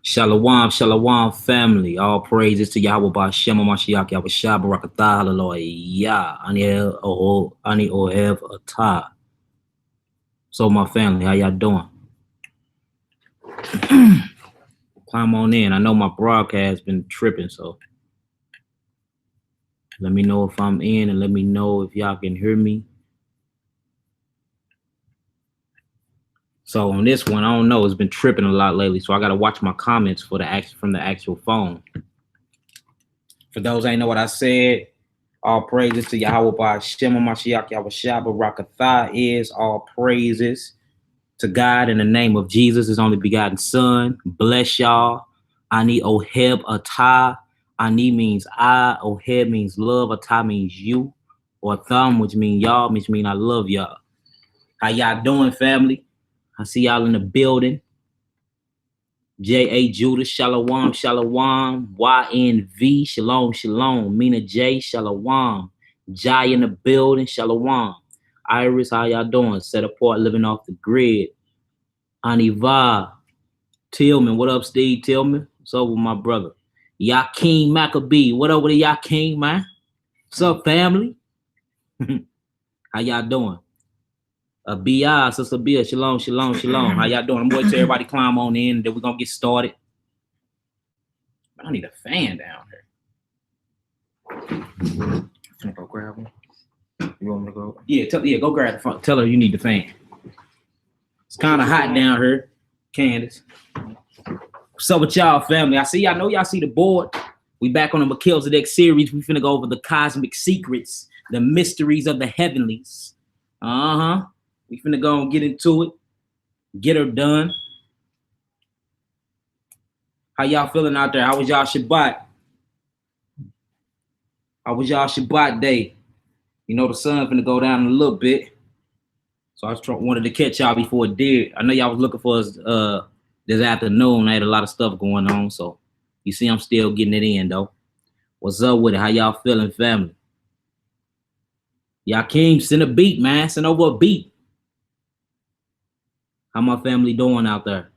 Shalom, shalom, family. All praises to Yahweh Ba'Shem Mashiach, Yahweh Shah, Barakatah, Hallelujah. Ani Ohev Atah. So, my family, how y'all doing? Climb on in. I know my broadcast been tripping, so let me know if I'm in and let me know if y'all can hear me. So on this one, I don't know. It's been tripping a lot lately, so I got to watch my comments for from the actual phone. For those ain't know what I said, all praises to Yahweh Ba'Shem Mashiach, Yahweh Shah, Barakatah is all praises to God in the name of Jesus, his only begotten son. Bless y'all. Ani Oheb Atah. Ani means I. Oheb means love. Atah means you. Or thumb, which means y'all, which means I love y'all. How y'all doing, family? I see y'all in the building. J.A. Judah, Shalom, Shalom. Y.N.V, Shalom, Shalom. Mina J, Shalom. Jai in the building, Shalom. Iris, how y'all doing? Set apart, living off the grid. Aniva, Tillman, what up, Steve Tillman? What's up with my brother? Yakin Maccabee, what up with the Yakin, man? What's up, family? How y'all doing? B.I., Sister Bia, Shalom, Shalom, Shalom. How y'all doing? I'm waiting till everybody climb on in, and then we're going to get started. I need a fan down here. I'm gonna go grab one. You want me to go? Yeah, go grab the phone. Tell her you need the fan. It's kind of hot down here, Candace. What's up with y'all, family? I know y'all see the board. We back on the Melchizedek series. We finna go over the cosmic secrets, the mysteries of the heavenlies. We finna go and get into it. Get her done. How y'all feeling out there? How was y'all Shabbat? How was y'all Shabbat day? You know the sun finna go down a little bit. So I wanted to catch y'all before it did. I know y'all was looking for us this afternoon. I had a lot of stuff going on. So you see I'm still getting it in though. What's up with it? How y'all feeling, family? Y'all came, send a beat, man. Send over a beat. How my family doing out there?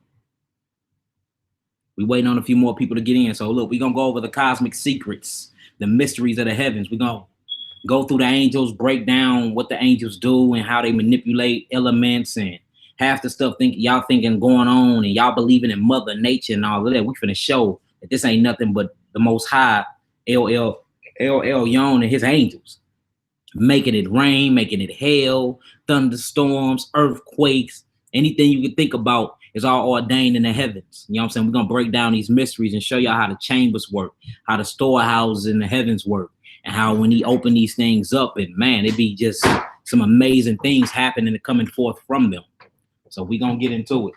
We waiting on a few more people to get in. So look, we're gonna go over the cosmic secrets, the mysteries of the heavens. We're gonna go through the angels, break down what the angels do and how they manipulate elements and half the stuff y'all thinking going on and y'all believing in Mother Nature and all of that. We finna show that this ain't nothing but the Most High, El Yon and his angels, making it rain, making it hail, thunderstorms, earthquakes, anything you can think about is all ordained in the heavens. You know what I'm saying? We're gonna break down these mysteries and show y'all how the chambers work, how the storehouses in the heavens work, and how when he opened these things up, and man, it be just some amazing things happening and coming forth from them. So we're gonna get into it.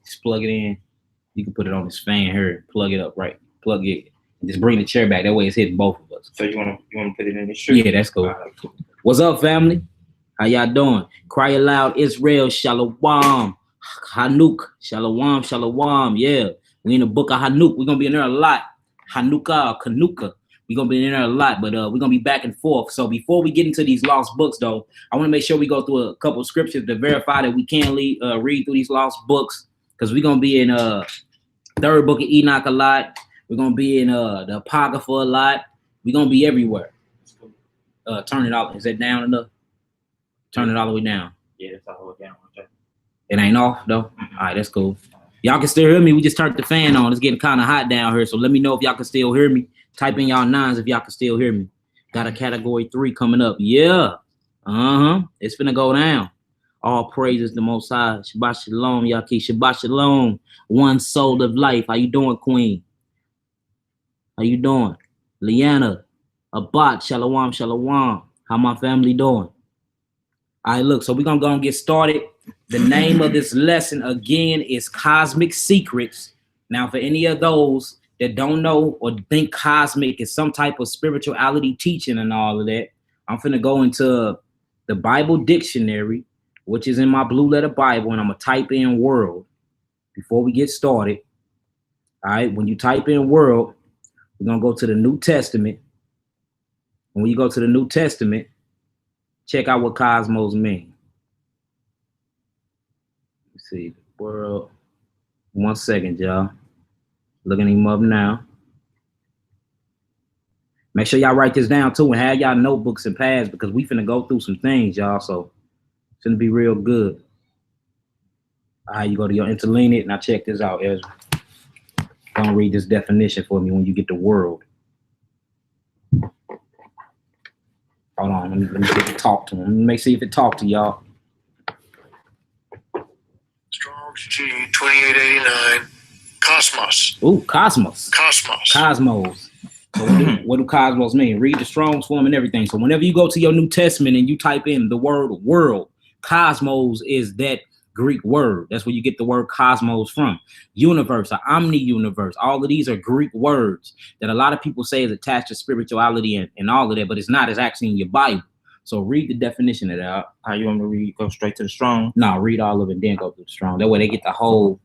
Just plug it in. You can put it on this fan here, plug it up, right? Plug it, and just bring the chair back. That way it's hitting both of us. So you wanna put it in the shirt? Yeah, that's cool. What's up, family? How y'all doing? Cry aloud, Israel, Shalom. Hanuk, Shalom, Shalom. Yeah, we in the book of Hanuk. We're gonna be in there a lot. Hanukkah, Kanuka. We're gonna be in there a lot, but we're gonna be back and forth. So before we get into these lost books, though, I want to make sure we go through a couple of scriptures to verify that we can read through these lost books, because we're gonna be in third book of Enoch a lot. We're gonna be in the apocrypha a lot. We're gonna be everywhere. Turn it off. Is that down enough? Turn it all the way down. Yeah, that's all the way down. Okay. It ain't off though. All right, that's cool. Y'all can still hear me. We just turned the fan on. It's getting kind of hot down here, so let me know if y'all can still hear me. Type in y'all nines if y'all can still hear me. Got a category 3 coming up. Yeah. It's finna go down. All praises the Most High. Shabbat Shalom, Yaki. Shabbat Shalom. One soul of life. How you doing, Queen? How you doing? Liana. Abat. Shalom, Shalom. How my family doing? All right, look, so we're going to go and get started. The name of this lesson, again, is Cosmic Secrets. Now, for any of those that don't know or think cosmic is some type of spirituality teaching and all of that, I'm finna go into the Bible dictionary, which is in my blue letter Bible, and I'm going to type in world before we get started. All right, when you type in world, we're going to go to the New Testament. And when you go to the New Testament, check out what cosmos mean. Let's see, world. 1 second, y'all. Looking him up now. Make sure y'all write this down too and have y'all notebooks and pads because we finna go through some things, y'all. So it's gonna be real good. All right, you go to your interlinear. Now check this out, Ezra. Don't read this definition for me when you get the world. Hold on, let me see if it talk to him. Let me see if it talk to y'all. Strong's G 2889. Cosmos. Ooh, cosmos. Cosmos. Cosmos. So what do cosmos mean? Read the Strong's form and everything. So whenever you go to your New Testament and you type in the word world, cosmos is that Greek word. That's where you get the word cosmos from. Universe, or omni-universe. All of these are Greek words that a lot of people say is attached to spirituality and all of that, but it's not. It's actually in your Bible. So read the definition of that. How you want me to read? Go straight to the Strong? No, read all of it, then go to the Strong. That way they get the whole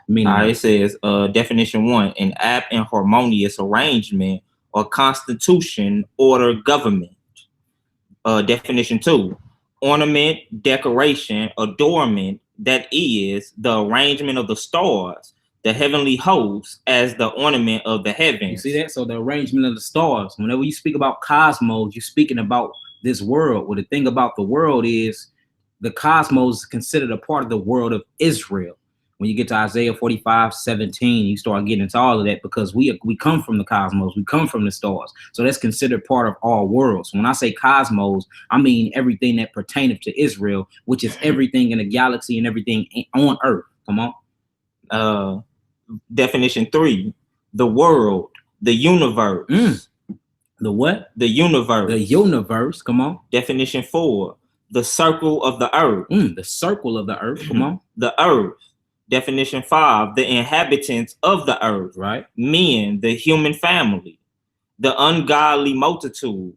meaning. It says, definition 1, an apt and harmonious arrangement or constitution, order, government. Definition 2, ornament, decoration, adornment, that is the arrangement of the stars, the heavenly hosts, as the ornament of the heavens. You see that? So the arrangement of the stars. Whenever you speak about cosmos, you're speaking about this world. Well, the thing about the world is the cosmos is considered a part of the world of Israel. When you get to Isaiah 45:17, you start getting into all of that because we come from the cosmos, we come from the stars. So that's considered part of our world. So when I say cosmos, I mean everything that pertaineth to Israel, which is everything in the galaxy and everything on earth. Come on. Definition 3, the world, the universe. The what? The universe. The universe. Come on. Definition 4, the circle of the earth. The circle of the earth. Come on. The earth. Definition 5, the inhabitants of the earth. Right. Men, the human family. The ungodly multitude.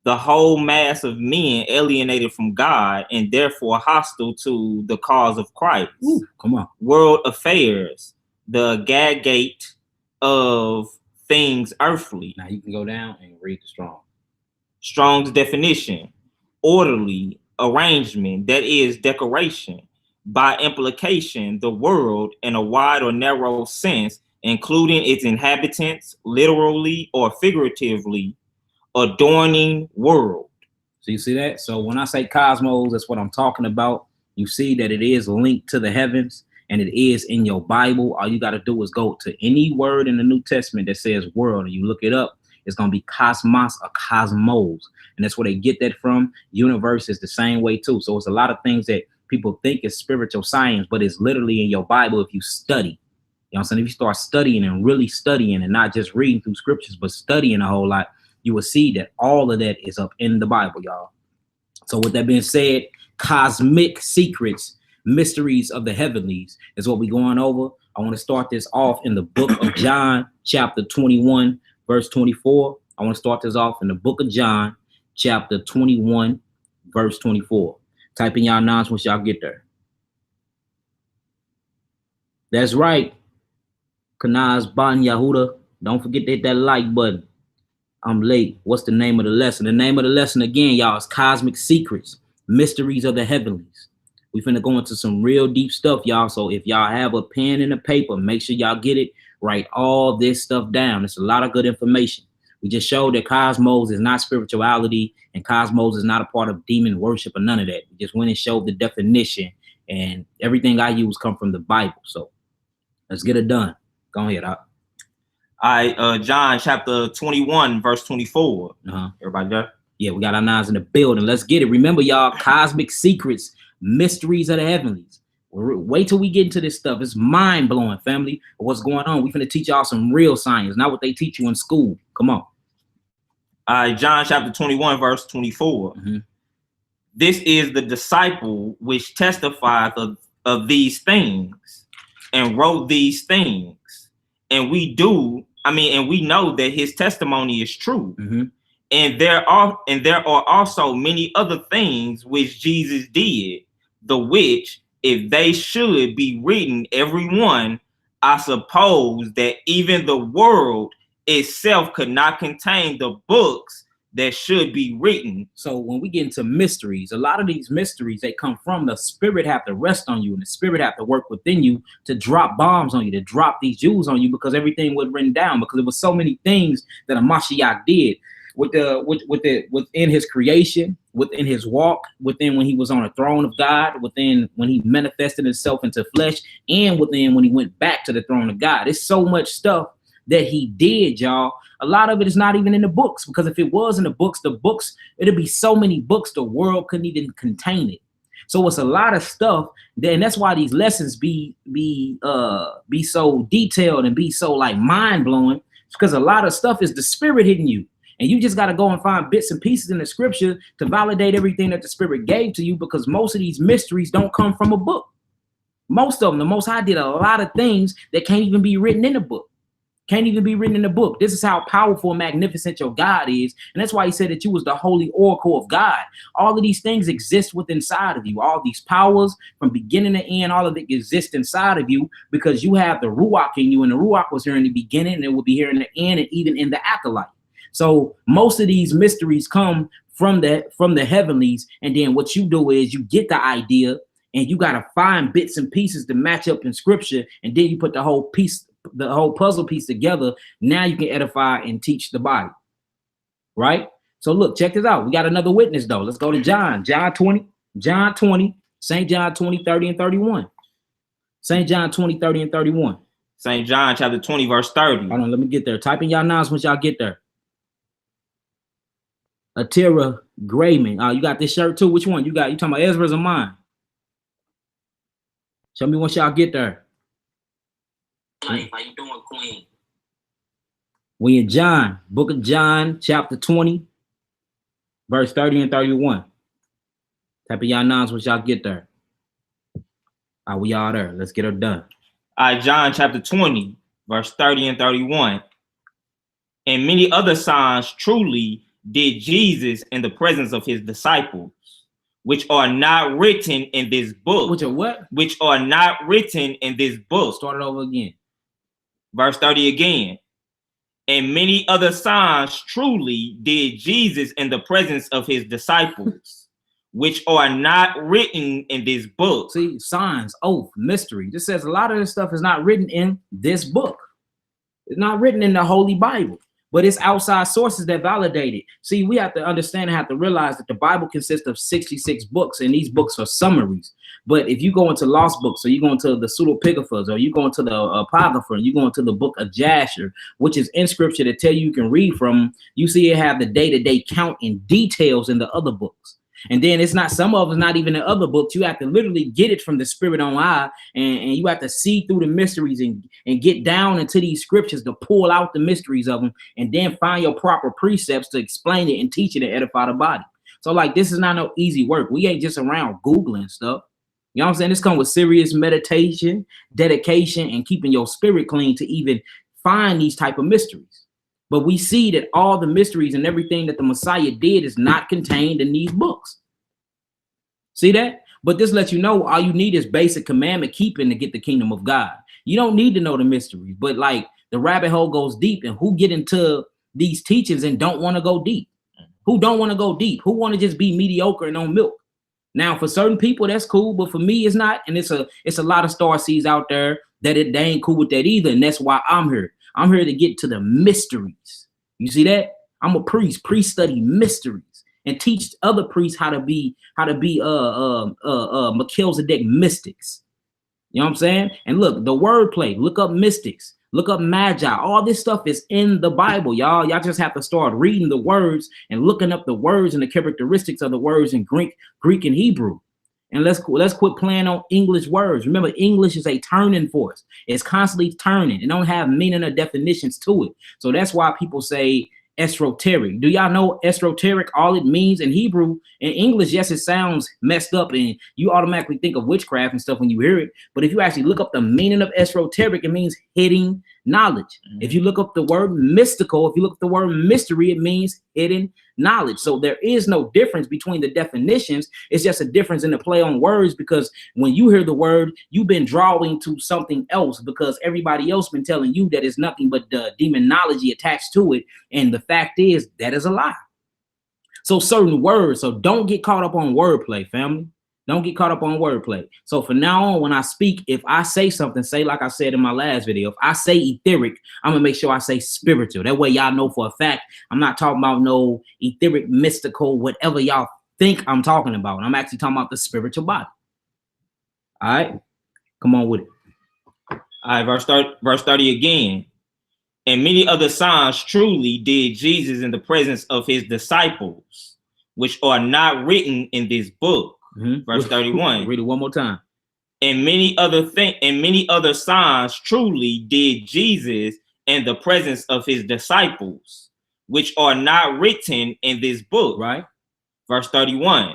The whole mass of men alienated from God and therefore hostile to the cause of Christ. Ooh, come on. World affairs. The gate of things earthly. Now you can go down and read the Strong. Strong's definition, orderly arrangement, that is decoration. By implication, the world in a wide or narrow sense, including its inhabitants, literally or figuratively, adorning world. So you see that? So when I say cosmos, that's what I'm talking about. You see that it is linked to the heavens and it is in your Bible. All you got to do is go to any word in the New Testament that says world and you look it up. It's going to be cosmos or cosmos. And that's where they get that from. Universe is the same way too. So it's a lot of things that people think is spiritual science, but it's literally in your Bible if you study. You know what I'm saying? If you start studying and really studying and not just reading through scriptures, but studying a whole lot, you will see that all of that is up in the Bible, y'all. So with that being said, cosmic secrets, mysteries of the heavenlies is what we're going over. I want to start this off in the book of John, chapter 21, verse 24. I want to start this off in the book of John, chapter 21, verse 24. Type in y'all nouns once y'all get there. That's right. Kanaz Ban Yahuda. Don't forget to hit that like button. I'm late. What's the name of the lesson? The name of the lesson again, y'all, is Cosmic Secrets, Mysteries of the Heavenlies. We finna go into some real deep stuff, y'all. So if y'all have a pen and a paper, make sure y'all get it. Write all this stuff down. It's a lot of good information. We just showed that cosmos is not spirituality and cosmos is not a part of demon worship or none of that. We just went and showed the definition and everything I use come from the Bible. So let's get it done. Go ahead, Doc. All right, John chapter 21, verse 24. Everybody there? Yeah, we got our nines in the building. Let's get it. Remember, y'all, cosmic secrets, mysteries of the heavenlies. Wait till we get into this stuff. It's mind-blowing, family, of what's going on. We're going to teach y'all some real science, not what they teach you in school. Come on. All right, John chapter 21, verse 24. This is the disciple which testifieth of these things and wrote these things. And we know that his testimony is true. And there are also many other things which Jesus did, the which, if they should be written, every one, I suppose that even the world itself could not contain the books that should be written. So when we get into mysteries, a lot of these mysteries, they come from the spirit have to rest on you, and the spirit have to work within you to drop bombs on you, to drop these jewels on you, because everything was written down, because there was so many things that a Mashiach did within his creation, within his walk, within when he was on the throne of God, within when he manifested himself into flesh, and within when he went back to the throne of God. There's so much stuff that he did, y'all. A lot of it is not even in the books, because if it was in the books, it'd be so many books the world couldn't even contain it. So it's a lot of stuff, and that's why these lessons be so detailed and be so like mind blowing, because a lot of stuff is the spirit hitting you, and you just got to go and find bits and pieces in the scripture to validate everything that the spirit gave to you, because most of these mysteries don't come from a book. Most of them, the Most High did a lot of things that can't even be written in a book. Can't even be written in the book. This is how powerful and magnificent your God is. And that's why he said that you was the holy oracle of God. All of these things exist within inside of you. All these powers from beginning to end, all of it exists inside of you, because you have the Ruach in you, and the Ruach was here in the beginning, and it will be here in the end, and even in the acolyte. So most of these mysteries come from the heavenlies. And then what you do is you get the idea, and you got to find bits and pieces to match up in scripture. And then you put the whole puzzle piece together. Now you can edify and teach the body, right? So look, check this out. We got another witness though. Let's go to John 20, St. John 20, 30 and 31. St. John 20, 30 and 31. St. John chapter 20, verse 30. Hold on, let me get there. Type in y'all nouns once y'all get there. Atira Grayman. Oh, you got this shirt too? Which one? You talking about Ezra's or mine? Show me once y'all get there. How you doing, Queen? We in John, book of John, chapter 20, verse 30 and 31. Type in y'all nouns once y'all get there. All right, we all there. Let's get her done. All right, John chapter 20, verse 30 and 31. And many other signs truly did Jesus in the presence of his disciples, which are not written in this book. Which are what? Which are not written in this book. Start it over again. Verse 30 again. And many other signs truly did Jesus in the presence of his disciples, which are not written in this book. See, signs, oath, mystery. This says a lot of this stuff is not written in this book. It's not written in the Holy Bible, but it's outside sources that validate it. See, we have to understand and have to realize that the Bible consists of 66 books, and these books are summaries. But if you go into lost books, or you go into the pseudepigraphas, or you go into the apocrypha, and you go into the book of Jasher, which is in scripture that tell you can read from, you see it have the day-to-day count and details in the other books. And then it's not, some of it's not even in other books. You have to literally get it from the spirit on high, and you have to see through the mysteries and get down into these scriptures to pull out the mysteries of them, and then find your proper precepts to explain it and teach it and edify the body. So like, this is not no easy work. We ain't just around Googling stuff. You know what I'm saying? This comes with serious meditation, dedication, and keeping your spirit clean to even find these type of mysteries. But we see that all the mysteries and everything that the Messiah did is not contained in these books. See that? But this lets you know all you need is basic commandment keeping to get the kingdom of God. You don't need to know the mysteries, but like the rabbit hole goes deep, and who get into these teachings and don't want to go deep? Who don't want to go deep? Who want to just be mediocre and on milk? Now, for certain people, that's cool, but for me, it's not. And it's a lot of star seeds out there that they ain't cool with that either. And that's why I'm here. I'm here to get to the mysteries. You see that? I'm a priest. Priests study mysteries and teach other priests how to be Melchizedek mystics. You know what I'm saying? And look, the wordplay. Look up mystics. Look up magi. All this stuff is in the Bible, y'all. Y'all just have to start reading the words and looking up the words and the characteristics of the words in Greek and Hebrew. And let's quit playing on English words. Remember, English is a turning force. It's constantly turning. It don't have meaning or definitions to it. So that's why people say esoteric. Do y'all know esoteric? All it means in Hebrew. In English, yes, it sounds messed up, and you automatically think of witchcraft and stuff when you hear it. But if you actually look up the meaning of esoteric, it means hidden knowledge. If you look up the word mystical, if you look up the word mystery, it means hidden knowledge. So there is no difference between the definitions. It's just a difference in the play on words, because when you hear the word, you've been drawing to something else, because everybody else been telling you that it's nothing but the demonology attached to it. And the fact is that is a lie. So certain words. So don't get caught up on wordplay, family. Don't get caught up on wordplay. So from now on, when I speak, if I say something, say like I said in my last video, if I say etheric, I'm gonna make sure I say spiritual. That way y'all know for a fact I'm not talking about no etheric, mystical, whatever y'all think I'm talking about. I'm actually talking about the spiritual body. All right, come on with it. All right, verse 30 again. And many other signs truly did Jesus in the presence of his disciples, which are not written in this book. Verse 31. Read it one more time. And many other signs truly did Jesus in the presence of his disciples, which are not written in this book. Right. Verse 31.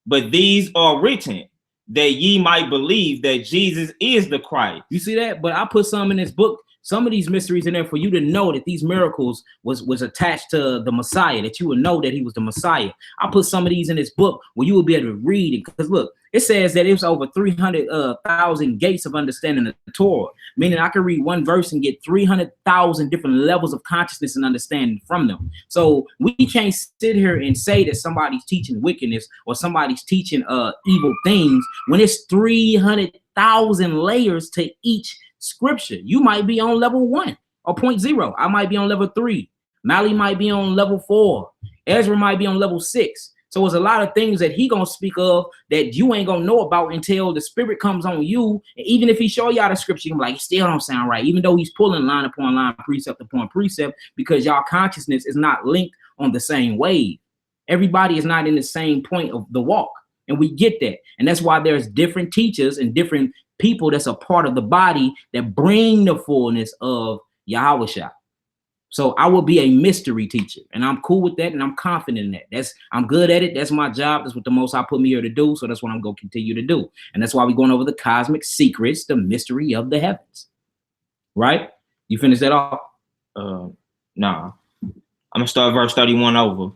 But these are written that ye might believe that Jesus is the Christ. You see that? But I put some in this book, some of these mysteries in there for you to know that these miracles was attached to the Messiah, that you would know that he was the Messiah. I put some of these in this book where you will be able to read it. Because look, it says that it was over 300,000 gates of understanding the Torah, meaning I can read one verse and get 300,000 different levels of consciousness and understanding from them. So we can't sit here and say that somebody's teaching wickedness or somebody's teaching evil things when it's 300,000 layers to each scripture. You might be on level 1 or 0.0. I might be on level 3. Mali might be on level 4. Ezra might be on level 6. So there's a lot of things that he gonna speak of that you ain't gonna know about until the spirit comes on you. And even if he show y'all the scripture, you're like, it still don't sound right, even though he's pulling line upon line, precept upon precept, because y'all consciousness is not linked on the same wave. Everybody is not in the same point of the walk, and we get that. And that's why there's different teachers and different people that's a part of the body that bring the fullness of Yahushua. So I will be a mystery teacher, and I'm cool with that, and I'm confident in that. I'm good at it. That's my job. That's what the Most High put me here to do. So that's what I'm going to continue to do. And that's why we're going over the cosmic secrets, the mystery of the heavens. Right? You finish that off? Nah. I'm going to start verse 31 over.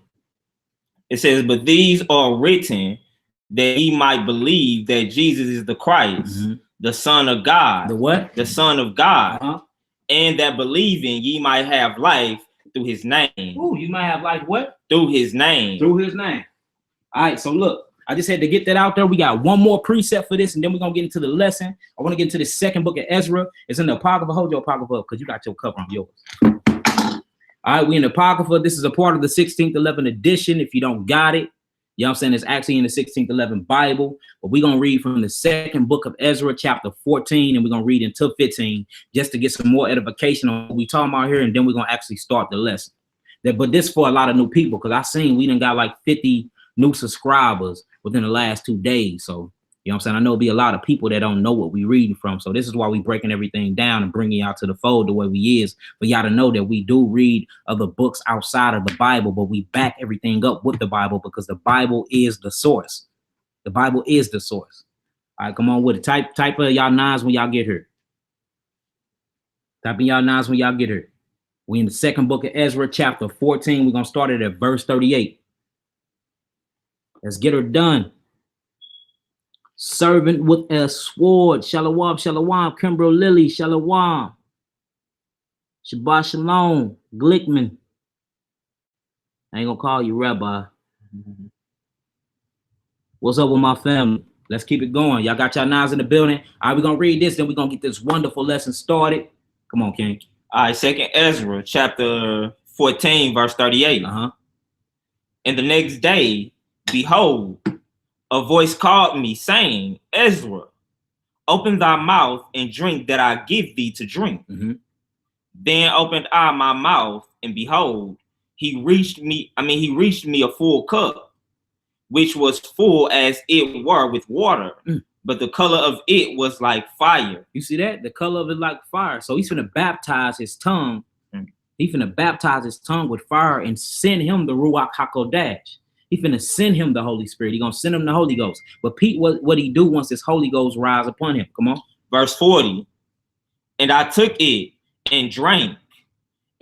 It says, but these are written that ye might believe that Jesus is the Christ, the Son of God. The what? The Son of God. And that believing ye might have life through his name. Ooh, you might have life what? Through his name. Through his name. All right, so look, I just had to get that out there. We got one more precept for this, and then we're going to get into the lesson. I want to get into the second book of Ezra. It's in the apocrypha. Hold your apocrypha because you got your cover on yours. All right, we in the apocrypha. This is a part of the 1611 edition. If you don't got it, you know what I'm saying? It's actually in the 1611 Bible, but we're going to read from the second book of Ezra, chapter 14, and we're going to read until 15, just to get some more edification on what we're talking about here, and then we're going to actually start the lesson. But this for a lot of new people, because I seen we done got like 50 new subscribers within the last 2 days. So, you know what I'm saying? I know it'll be a lot of people that don't know what we reading from. So this is why we breaking everything down and bringing y'all to the fold the way we is. For y'all to know that we do read other books outside of the Bible, but we back everything up with the Bible because the Bible is the source. The Bible is the source. All right, come on with it. Type y'all nines when y'all get here. Type in y'all nines when y'all get here. We in the second book of Ezra, chapter 14. We're going to start it at verse 38. Let's get her done. Servant with a sword. Shalom, shalom. Kimbrough Lily, shalom. Shabbat shalom. Glickman. I ain't gonna call you Rabbi. What's up with my family? Let's keep it going. Y'all got y'all knives in the building. All right, we're gonna read this, then we're gonna get this wonderful lesson started. Come on, King. All right, second Ezra, chapter 14, verse 38. And the next day, behold, a voice called me, saying, Ezra, open thy mouth and drink that I give thee to drink. Then opened I my mouth, and behold, he reached me a full cup, which was full as it were with water, but the color of it was like fire. You see that? The color of it like fire. So he's finna baptize his tongue. He's finna baptize his tongue with fire and send him the Ruach HaKodesh. He finna send him the Holy Spirit. He gonna send him the Holy Ghost. But Pete, what he do once this Holy Ghost rise upon him? Come on. Verse 40. And I took it and drank.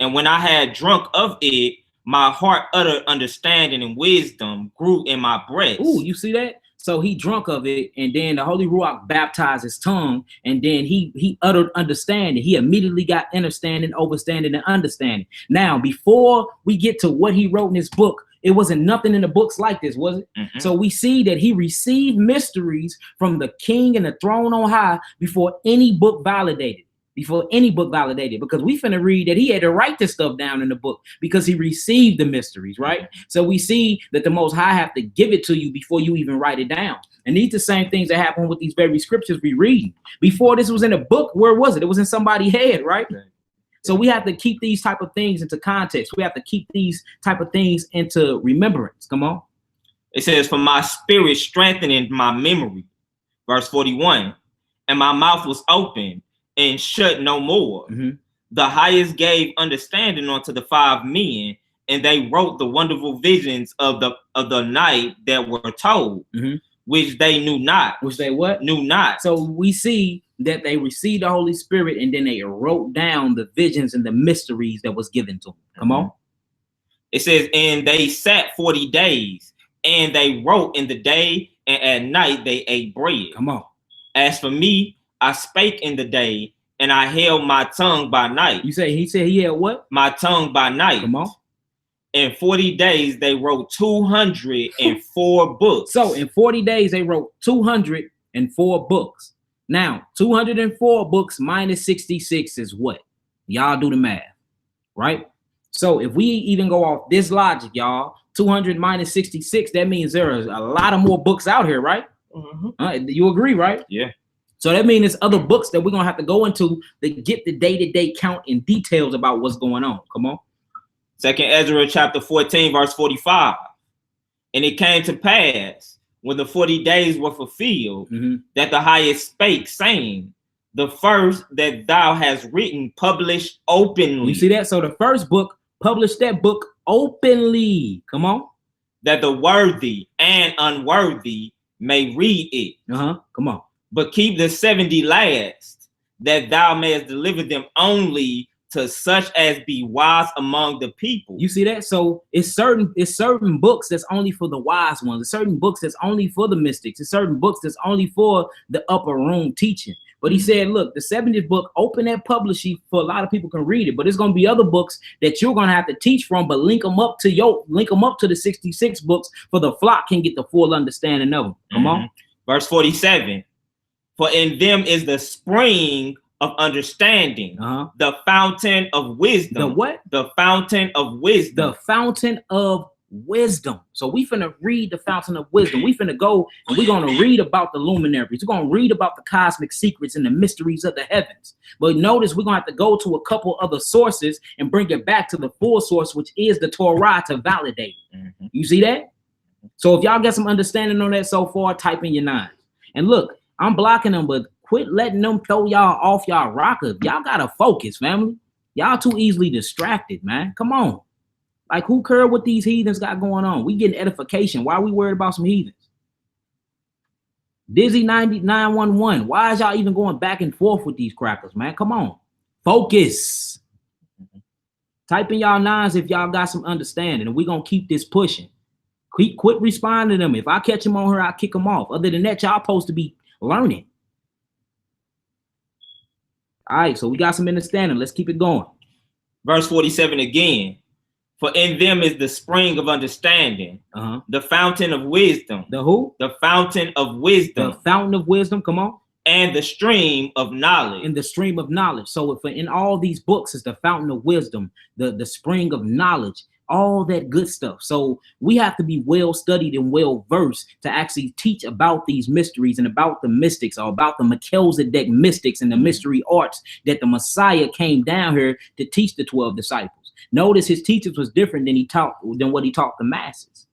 And when I had drunk of it, my heart uttered understanding and wisdom grew in my breast. Ooh, you see that? So he drunk of it, and then the Holy Ruach baptized his tongue, and then he uttered understanding. He immediately got understanding, overstanding, and understanding. Now, before we get to what he wrote in his book, It wasn't nothing in the books like this, was it? Mm-hmm. So we see that he received mysteries from the king and the throne on high before any book validated. Because we finna read that he had to write this stuff down in the book because he received the mysteries, right? So we see that the Most High have to give it to you before you even write it down. And these are the same things that happen with these very scriptures we read. Before this was in a book, where was it? It was in somebody's head, right? So we have to keep these type of things into context. We have to keep these type of things into remembrance. Come on. It says, for my spirit strengthening my memory. Verse 41, and my mouth was open and shut no more. Mm-hmm. The highest gave understanding unto the 5 men, and they wrote the wonderful visions of the night that were told, mm-hmm. which they knew not. Which they what? Knew not. So we see that they received the Holy Spirit, and then they wrote down the visions and the mysteries that was given to them. Come on. It says, and they sat 40 days, and they wrote in the day, and at night they ate bread. Come on. As for me, I spake in the day, and I held my tongue by night. You say he said he had what? My tongue by night. Come on. In 40 days, they wrote 204 books. So in 40 days, they wrote 204 books. Now, 204 books minus 66 is what? Y'all do the math, right? So if we even go off this logic, y'all, 200 minus 66, that means there are a lot of more books out here, right? Mm-hmm. You agree, right? Yeah. So that means there's other books that we're going to have to go into to get the day-to-day count and details about what's going on. Come on. 2nd Ezra chapter 14, verse 45. And it came to pass when the 40 days were fulfilled, mm-hmm. that the highest spake, saying, the first that thou hast written, published openly. You see that? So the first book, published that book openly. Come on. That the worthy and unworthy may read it. Come on. But keep the 70 last, that thou mayest deliver them only to such as be wise among the people. You see that? So it's certain books that's only for the wise ones. It's certain books that's only for the mystics. It's certain books that's only for the upper room teaching. But he said, look, the 70th book, open that publishing for a lot of people can read it. But there's going to be other books that you're going to have to teach from, but link them up to the 66 books for the flock can get the full understanding of them. Come on. Verse 47. For in them is the spring of understanding, the fountain of wisdom. The what? The fountain of wisdom. The fountain of wisdom. So we finna read the fountain of wisdom. We finna go and we're gonna read about the luminaries. We're gonna read about the cosmic secrets and the mysteries of the heavens. But notice we're gonna have to go to a couple other sources and bring it back to the full source, which is the Torah, to validate it. You see that? So if y'all get some understanding on that so far, type in your 9. And look, I'm blocking them, but quit letting them throw y'all off y'all rocker. Y'all gotta focus, family. Y'all too easily distracted, man. Come on. Like, who cares what these heathens got going on? We getting edification. Why are we worried about some heathens? Dizzy 911. Why is y'all even going back and forth with these crackers, man? Come on. Focus. Type in y'all 9s if y'all got some understanding, and we're going to keep this pushing. Quit responding to them. If I catch them on her, I'll kick them off. Other than that, y'all supposed to be learning. All right, so we got some understanding. Let's keep it going. Verse 47 again. For in them is the spring of understanding, the fountain of wisdom. The who? The fountain of wisdom. The fountain of wisdom, come on. And the stream of knowledge. And the stream of knowledge. So if in all these books is the fountain of wisdom, the spring of knowledge, all that good stuff. So we have to be well studied and well versed to actually teach about these mysteries and about the mystics, or about the Melchizedek mystics and the mystery arts that the Messiah came down here to teach the 12 disciples. Notice his teachings was different than what he taught the masses,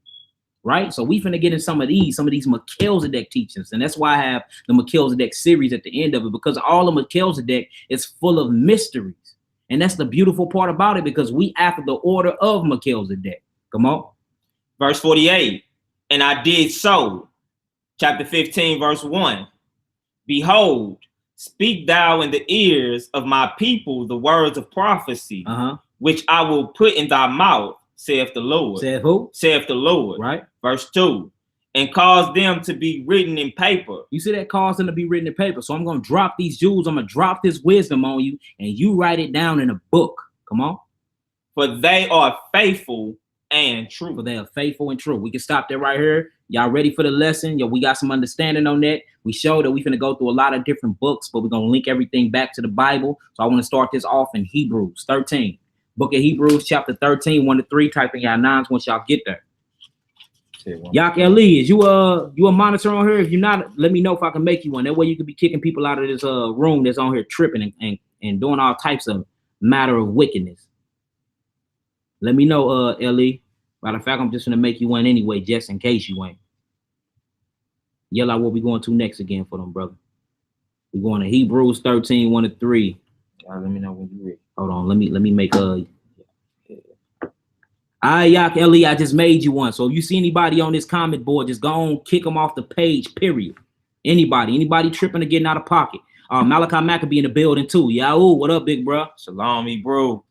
right? So we finna get in some of these Melchizedek teachings, and that's why I have the Melchizedek series at the end of it, because all of Melchizedek is full of mysteries. And that's the beautiful part about it, because we after the order of Melchizedek. Come on. Verse 48. And I did so. Chapter 15, verse 1. Behold, speak thou in the ears of my people the words of prophecy, which I will put in thy mouth, saith the Lord. Saith who? Saith the Lord. Right. Verse 2. And cause them to be written in paper. You see that? Cause them to be written in paper. So I'm going to drop these jewels. I'm going to drop this wisdom on you, and you write it down in a book. Come on. For they are faithful and true. For they are faithful and true. We can stop there right here. Y'all ready for the lesson? Yo, we got some understanding on that. We showed that we finna go through a lot of different books, but we're gonna link everything back to the Bible. So I want to start this off in Hebrews 13. Book of Hebrews, chapter 13, 1-3. Type in y'all nines once y'all get there. Yak Ali, is you a monitor on here? If you're not, let me know if I can make you one. That way you could be kicking people out of this room that's on here tripping and doing all types of matter of wickedness. Let me know, Ellie. Matter of fact, I'm just gonna make you one anyway, just in case you ain't. Yell out what we going to next again for them, brother. We're going to Hebrews 13, 1-3. Let me know when you're ready. Hold on, let me make Yak Ellie, I just made you one. So if you see anybody on this comment board, just go on, kick them off the page, period. Anybody tripping or getting out of pocket. Malachi Maccabee in the building too. Yahoo, what up, big bro? Shalom, me bro.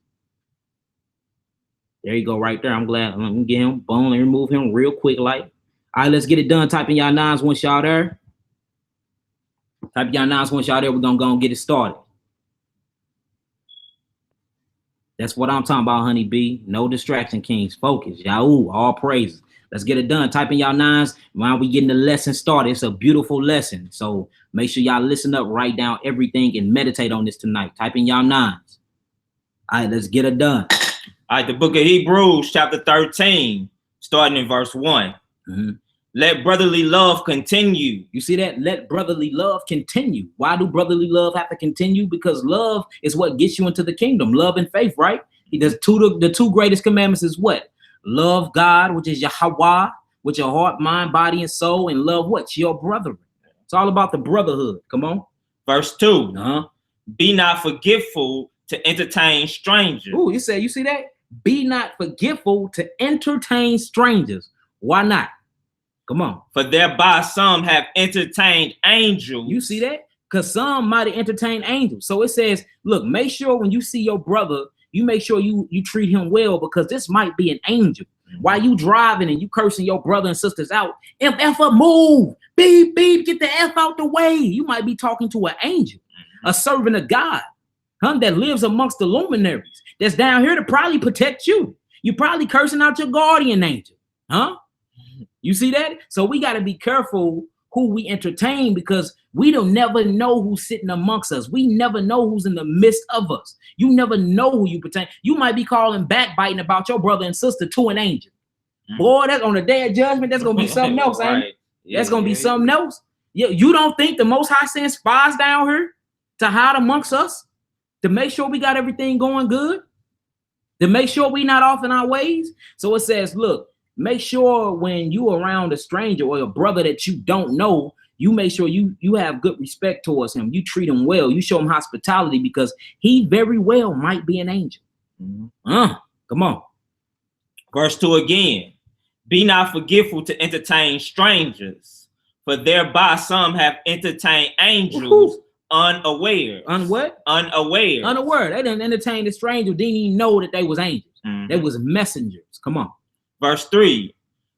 There you go, right there. I'm glad. Let me get him. Boom, and remove him real quick, like. All right, let's get it done. Type in y'all nines once y'all there. Type in y'all nines once y'all there. We're gonna go and get it started. That's what I'm talking about, honey B. No distraction, kings. Focus. Yahoo, all praises. Let's get it done. Type in y'all nines while we getting the lesson started. It's a beautiful lesson. So make sure y'all listen up, write down everything, and meditate on this tonight. Type in y'all nines. All right, let's get it done. All right, the book of Hebrews, chapter 13, starting in verse 1. Mm-hmm. Let brotherly love continue. You see that? Let brotherly love continue. Why do brotherly love have to continue? Because love is what gets you into the kingdom. Love and faith, right? The two greatest commandments is what? Love God, which is Yahweh, with your heart, mind, body, and soul, and love what? Your brethren. It's all about the brotherhood. Come on. Verse 2. Be not forgetful to entertain strangers. Ooh, you see that? Be not forgetful to entertain strangers. Why not? Come on. For thereby some have entertained angels. You see that? Because some might have entertained angels. So it says, look, make sure when you see your brother, you make sure you treat him well, because this might be an angel. Mm-hmm. While you driving and you cursing your brother and sisters out, F move, beep, beep, get the F out the way. You might be talking to an angel, a servant of God, that lives amongst the luminaries, that's down here to probably protect you. You're probably cursing out your guardian angel, You see that? So we got to be careful who we entertain, because we don't never know who's sitting amongst us. We never know who's in the midst of us. You never know who you pertain. You might be calling backbiting about your brother and sister to an angel. Mm-hmm. Boy, that's on the day of judgment. That's going to be something else, ain't it? Yeah, that's going to be something else. You don't think the Most High sends spies down here to hide amongst us, to make sure we got everything going good, to make sure we not off in our ways? So it says, look, make sure when you around a stranger or a brother that you don't know, you make sure you have good respect towards him. You treat him well. You show him hospitality, because he very well might be an angel. Mm-hmm. Come on. Verse 2 again. Be not forgetful to entertain strangers, for thereby some have entertained angels unaware. What? Unaware. Unaware. They didn't entertain the stranger. Didn't even know that they was angels. Mm-hmm. They was messengers. Come on. Verse 3,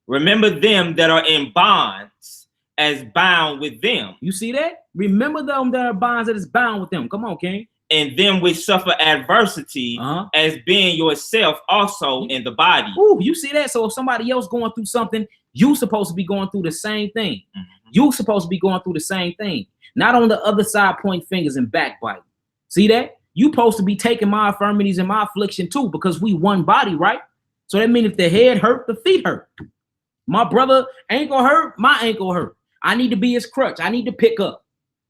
remember them that are in bonds as bound with them. You see that? Remember them that are bonds that is bound with them. Come on, King. And them which suffer adversity as being yourself also in the body. Ooh, you see that? So if somebody else going through something, you supposed to be going through the same thing. Mm-hmm. You supposed to be going through the same thing. Not on the other side, point fingers and backbite. See that? You supposed to be taking my infirmities and my affliction too, because we one body, right? So that means if the head hurt, the feet hurt. My brother ankle hurt, my ankle hurt. I need to be his crutch. I need to pick up.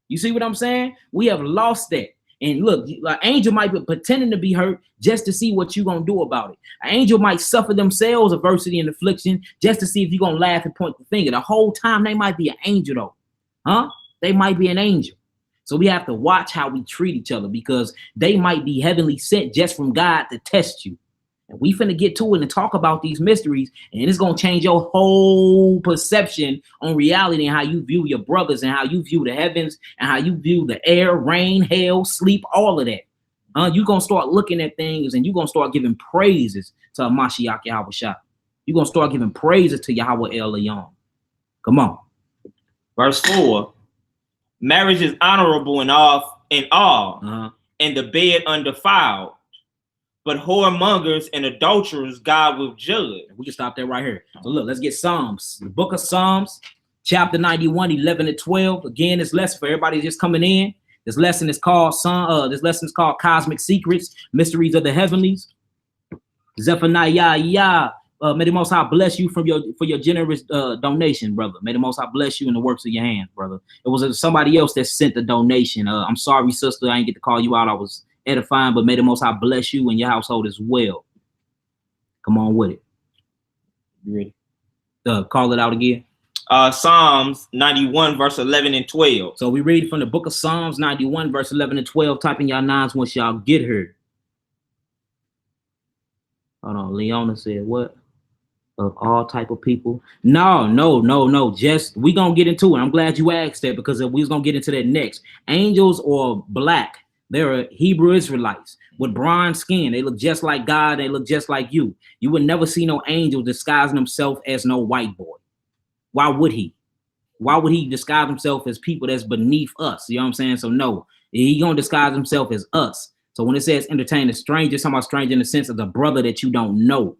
You see what I'm saying? We have lost that. And look, an angel might be pretending to be hurt just to see what you're going to do about it. An angel might suffer themselves adversity and affliction just to see if you're going to laugh and point the finger. The whole time they might be an angel though. They might be an angel. So we have to watch how we treat each other, because they might be heavenly sent just from God to test you. And we finna get to it and talk about these mysteries, and it's gonna change your whole perception on reality and how you view your brothers and how you view the heavens and how you view the air, rain, hell, sleep, all of that. You're gonna start looking at things and you're gonna start giving praises to Mashiach Yahweh Shah. You're gonna start giving praises to Yahweh El Elyon. Come on. Verse 4. Marriage is honorable in all, and the bed undefiled. but whoremongers and adulterers God will judge. We can stop there right here. So look, let's get Psalms. The book of Psalms, chapter 91, 11 to 12. Again, this lesson for everybody just coming in. This lesson is called Cosmic Secrets, Mysteries of the Heavenlies. Zephaniah, may the Most High bless you for your generous donation, brother. May the Most High bless you in the works of your hands, brother. It was somebody else that sent the donation. I'm sorry, sister, I didn't get to call you out. I was edifying, but may the Most High bless you and your household as well. Come on with it. You ready? Call it out again. Psalms 91, verse 11 and 12. So we read from the book of Psalms 91, verse 11 and 12. Type in y'all nines once y'all get here. Hold on. Leona said what? Of all type of people? No. Just we gonna get into it. I'm glad you asked that because we was gonna get into that next. Angels or black. They're Hebrew Israelites with bronze skin. They look just like God. They look just like you. You would never see no angel disguising himself as no white boy. Why would he? Why would he disguise himself as people that's beneath us? You know what I'm saying? So no, he gonna disguise himself as us. So when it says entertain a stranger, it's talking about stranger in the sense of the brother that you don't know.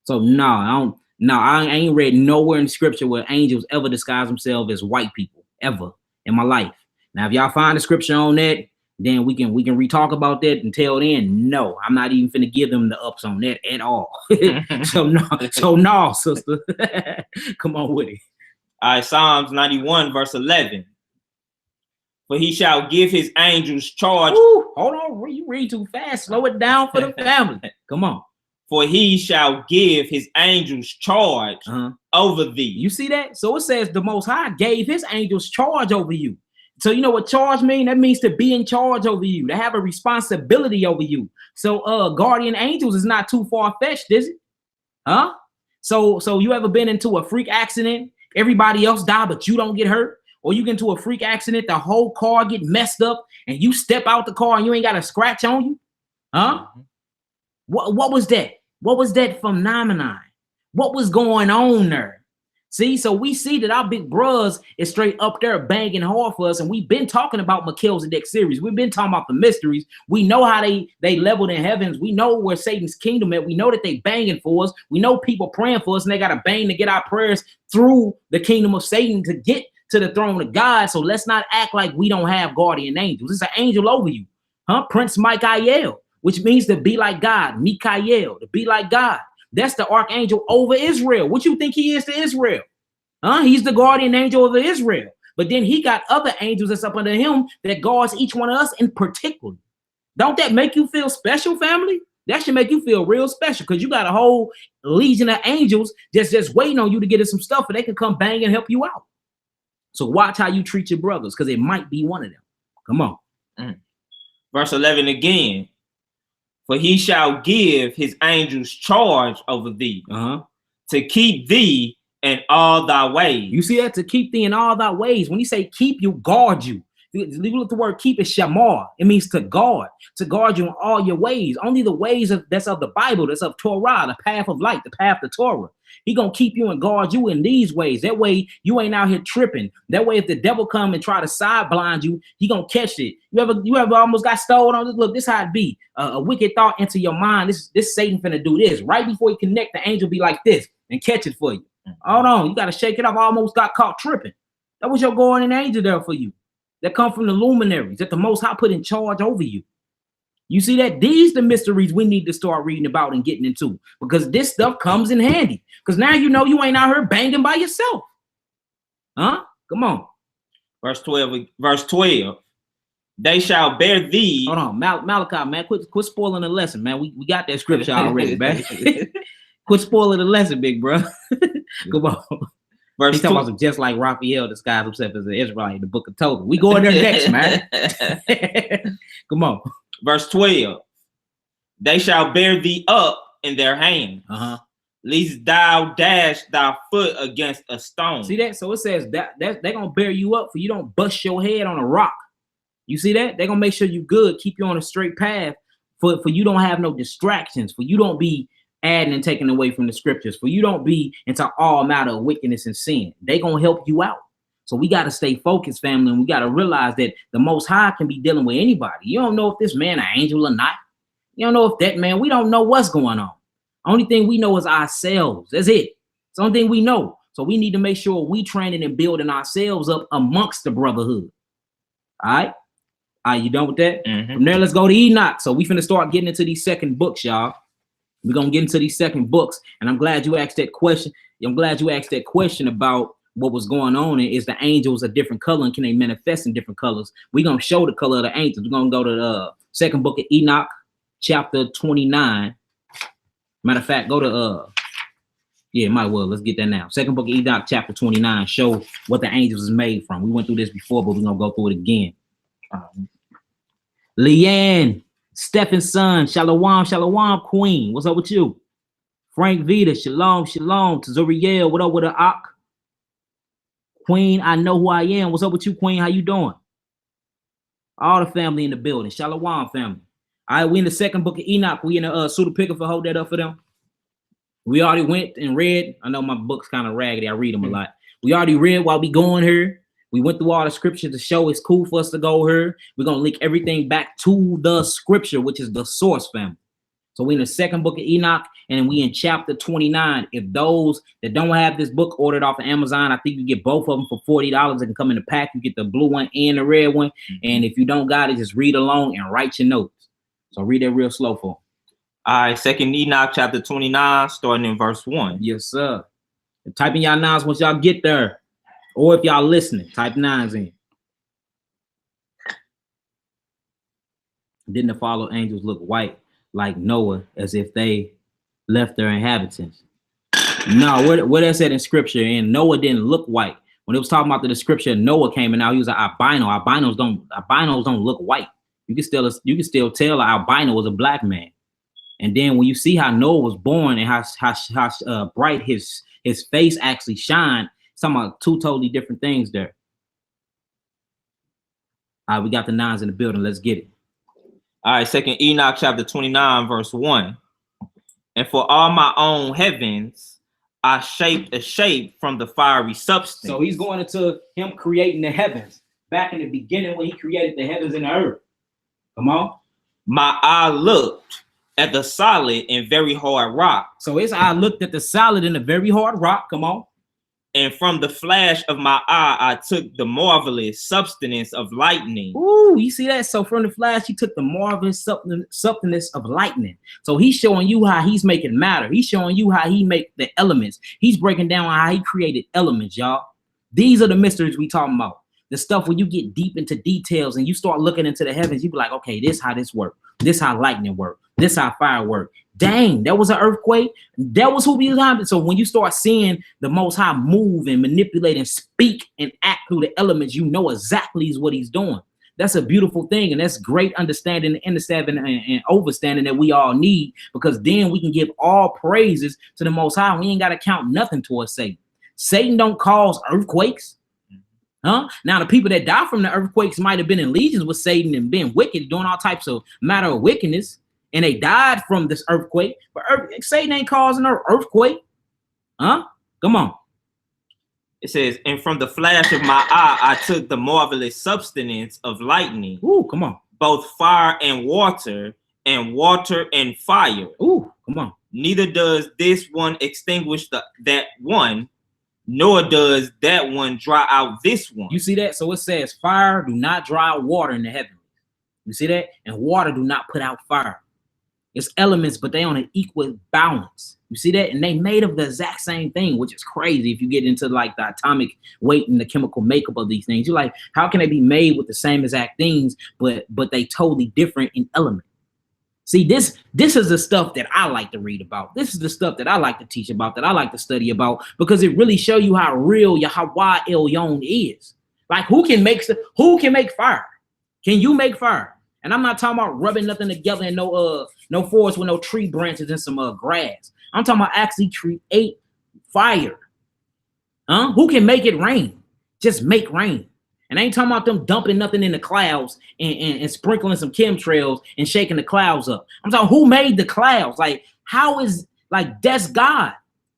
So no, I ain't read nowhere in scripture where angels ever disguise themselves as white people ever in my life. Now, if y'all find the scripture on that, then we can re-talk about that. Until then, no, I'm not even finna give them the ups on that at all. so no, sister. Come on with it. All right, Psalms 91, verse 11. For he shall give his angels charge. Ooh, hold on, you read too fast. Slow it down for the family. Come on. For he shall give his angels charge over thee. You see that? So it says the Most High gave his angels charge over you. So you know what charge means? That means to be in charge over you, to have a responsibility over you. So guardian angels is not too far-fetched, is it? Huh? So you ever been into a freak accident? Everybody else die, but you don't get hurt? Or you get into a freak accident, the whole car get messed up, and you step out the car and you ain't got a scratch on you? Huh? What was that? What was that phenomenon? What was going on there? See, so we see that our big bros is straight up there banging hard for us, and we've been talking about Melchizedek series. We've been talking about the mysteries. We know how they leveled in heavens. We know where Satan's kingdom at. We know that they banging for us. We know people praying for us, and they got to bang to get our prayers through the kingdom of Satan to get to the throne of God. So let's not act like we don't have guardian angels. It's an angel over you, huh? Prince Michael, which means to be like God. Mikael, to be like God. That's the archangel over Israel. What you think he is to Israel? Huh? He's the guardian angel over Israel. But then he got other angels that's up under him that guards each one of us in particular. Don't that make you feel special, family? That should make you feel real special because you got a whole legion of angels just waiting on you to get in some stuff and they can come bang and help you out. So watch how you treat your brothers because it might be one of them. Come on. Verse 11 again. For he shall give his angels charge over thee to keep thee in all thy ways. You see that? To keep thee in all thy ways. When you say keep you, guard you. Look at the word keep is shamar. It means to guard you in all your ways. Only the ways that's of the Bible, that's of Torah, the path of light, the path of Torah. He gonna keep you and guard you in these ways. That way you ain't out here tripping. That way if the devil come and try to side blind you, he gonna catch it. You ever almost got stolen on this? Look, this how it be. A wicked thought into your mind. This Satan finna do this. Right before you connect, the angel be like this and catch it for you. Hold on, you gotta shake it off. I almost got caught tripping. That was your guardian angel there for you. That come from the luminaries that the Most High put in charge over you. You see that? These the mysteries we need to start reading about and getting into because this stuff comes in handy. Because now you know you ain't out here banging by yourself. Huh? Come on. Verse 12. They shall bear thee. Hold on, Malachi, man. Quit spoiling the lesson, man. We got that scripture already, man. Quit spoiling the lesson, big bro. Come on. He's talking about some just like Raphael disguised himself as an Israelite in the book of Tobit. We going there next, man. Come on. Verse 12. They shall bear thee up in their hand, lest thou dash thy foot against a stone. See that? So it says that they're gonna bear you up for you don't bust your head on a rock. You see that? They're gonna make sure you good, keep you on a straight path, for you don't have no distractions, for you don't be adding and taking away from the scriptures, for you don't be into all matter of wickedness and sin. They gonna help you out. So we got to stay focused, family, and we got to realize that the Most High can be dealing with anybody. You don't know if this man an angel or not. You don't know if that, man, we don't know what's going on. Only thing we know is ourselves. That's it. It's the only thing we know. So we need to make sure we training and building ourselves up amongst the brotherhood. All right? All right, you done with that? From there, let's go to Enoch. So we finna start getting into these second books, y'all. We're gonna get into these second books. And I'm glad you asked that question. I'm glad you asked that question about what was going on. And is the angels a different color and can they manifest in different colors? We're gonna show the color of the angels. We're gonna go to the second book of Enoch, chapter 29. Matter of fact, go to yeah, might well. Let's get that now. Second book of Enoch, chapter 29, show what the angels is made from. We went through this before, but we're gonna go through it again. Leanne, Stephen's son, Shalom, Shalom, Queen. What's up with you? Frank Vita, Shalom, Shalom. To Zuriel, what up with the Ak? Queen, I know who I am. What's up with you, Queen? How you doing? All the family in the building. Shalom family. All right, we in the second book of Enoch. We in the pseudo picker for hold that up for them. We already went and read. I know my book's kind of raggedy. I read them a lot. We already read while we going here. We went through all the scripture to show it's cool for us to go here. We're going to link everything back to the scripture, which is the source, family. So we in the second book of Enoch, and we in chapter 29. If those that don't have this book ordered off of Amazon, I think you get both of them for $40. It can come in the pack. You get the blue one and the red one. And if you don't got it, just read along and write your notes. So read that real slow for them. All right, second Enoch, chapter 29, starting in verse 1. Yes, sir. And type in y'all nines once y'all get there. Or if y'all listening, type nines in. Didn't the fallen angels look white like Noah, as if they left their inhabitants? No, where that's at in scripture, and Noah didn't look white. When it was talking about the description, Noah came and out, he was an albino. Albinos don't look white. You can still tell an albino was a black man. And then when you see how Noah was born and how bright his face actually shined, it's talking about two totally different things there. All right, we got the nines in the building. Let's get it. All right, second Enoch chapter 29, verse 1. And for all my own heavens, I shaped a shape from the fiery substance. So he's going into him creating the heavens. Back in the beginning when he created the heavens and the earth. Come on. My eye looked at the solid and very hard rock. So his eye looked at the solid and the very hard rock. Come on. And from the flash of my eye, I took the marvelous substance of lightning. Ooh, you see that? So from the flash, he took the marvelous substance of lightning. So he's showing you how he's making matter. He's showing you how he make the elements. He's breaking down how he created elements, y'all. These are the mysteries we talking about. The stuff when you get deep into details and you start looking into the heavens, you be like, okay, this how this work. This how lightning work. This how fire work. Dang, that was an earthquake. That was who we was. So when you start seeing the Most High move and manipulate and speak and act through the elements, you know exactly is what he's doing. That's a beautiful thing, and that's great understanding and overstanding that we all need, because then we can give all praises to the Most High. We ain't got to count nothing towards Satan. Satan don't cause earthquakes. Huh? Now, the people that die from the earthquakes might have been in legions with Satan and been wicked, doing all types of matter of wickedness, and they died from this earthquake. But Satan ain't causing no earthquake. Huh? Come on. It says, and from the flash of my eye, I took the marvelous substance of lightning. Ooh, come on. Both fire and water and fire. Ooh, come on. Neither does this one extinguish that one, nor does that one dry out this one. You see that? So it says fire do not dry out water in the heavens. You see that? And water do not put out fire. It's elements, but they on an equal balance. You see that? And they made of the exact same thing, which is crazy if you get into like the atomic weight and the chemical makeup of these things. You're like, how can they be made with the same exact things, but they totally different in element? See, this is the stuff that I like to read about. This is the stuff that I like to teach about, that I like to study about, because it really show you how real Yahweh Elyon is. Like, who can make fire? Can you make fire? And I'm not talking about rubbing nothing together in no forest with no tree branches and some grass. I'm talking about actually create fire. Huh? Who can make it rain? Just make rain. And I ain't talking about them dumping nothing in the clouds and sprinkling some chemtrails and shaking the clouds up. I'm talking, who made the clouds? Like, how is, like, that's God.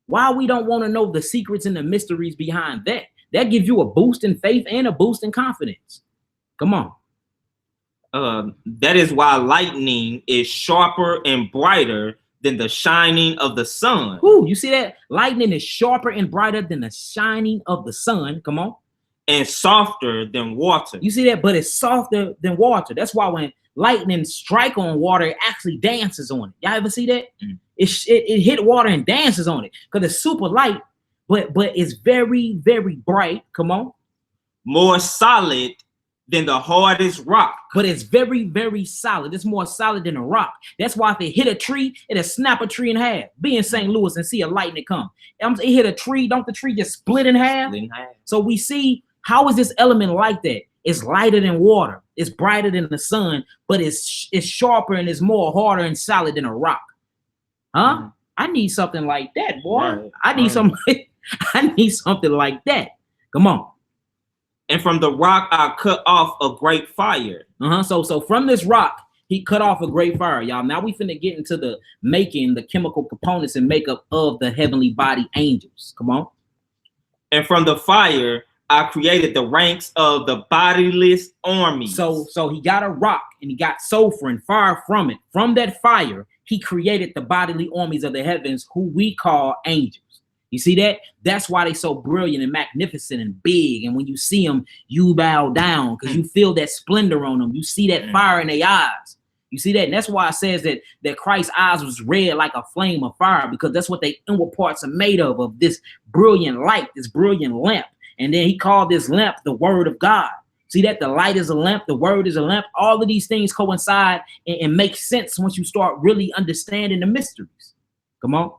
Why we don't want to know the secrets and the mysteries behind that? That gives you a boost in faith and a boost in confidence. Come on. That is why lightning is sharper and brighter than the shining of the sun. Ooh, you see that? Lightning is sharper and brighter than the shining of the sun. Come on. And softer than water. You see that? But it's softer than water. That's why when lightning strike on water, it actually dances on it. Y'all ever see that? Mm. It hit water and dances on it because it's super light, but it's very, very bright. Come on. More solid than the hardest rock. But it's very, very solid. It's more solid than a rock. That's why if it hit a tree, it'll snap a tree in half. Be in St. Louis and see a lightning come. It hit a tree, don't the tree just split in half? Split in half. So we see, how is this element like that? It's lighter than water. It's brighter than the sun, but it's sharper and it's more harder and solid than a rock. Huh? Mm-hmm. I need something like that, boy. Right. I need something like that. Come on. And from the rock I cut off a great fire. So from this rock, he cut off a great fire, y'all. Now we finna get into the chemical components and makeup of the heavenly body angels. Come on. And from the fire, I created the ranks of the bodiless armies. So he got a rock and he got sulfur and fire from it. From that fire, he created the bodily armies of the heavens, who we call angels. You see that? That's why they're so brilliant and magnificent and big. And when you see them, you bow down because you feel that splendor on them. You see that fire in their eyes. You see that? And that's why it says that Christ's eyes was red like a flame of fire, because that's what they inward parts are made of this brilliant light, this brilliant lamp. And then he called this lamp the word of God. See that? The light is a lamp. The word is a lamp. All of these things coincide and make sense once you start really understanding the mysteries. Come on.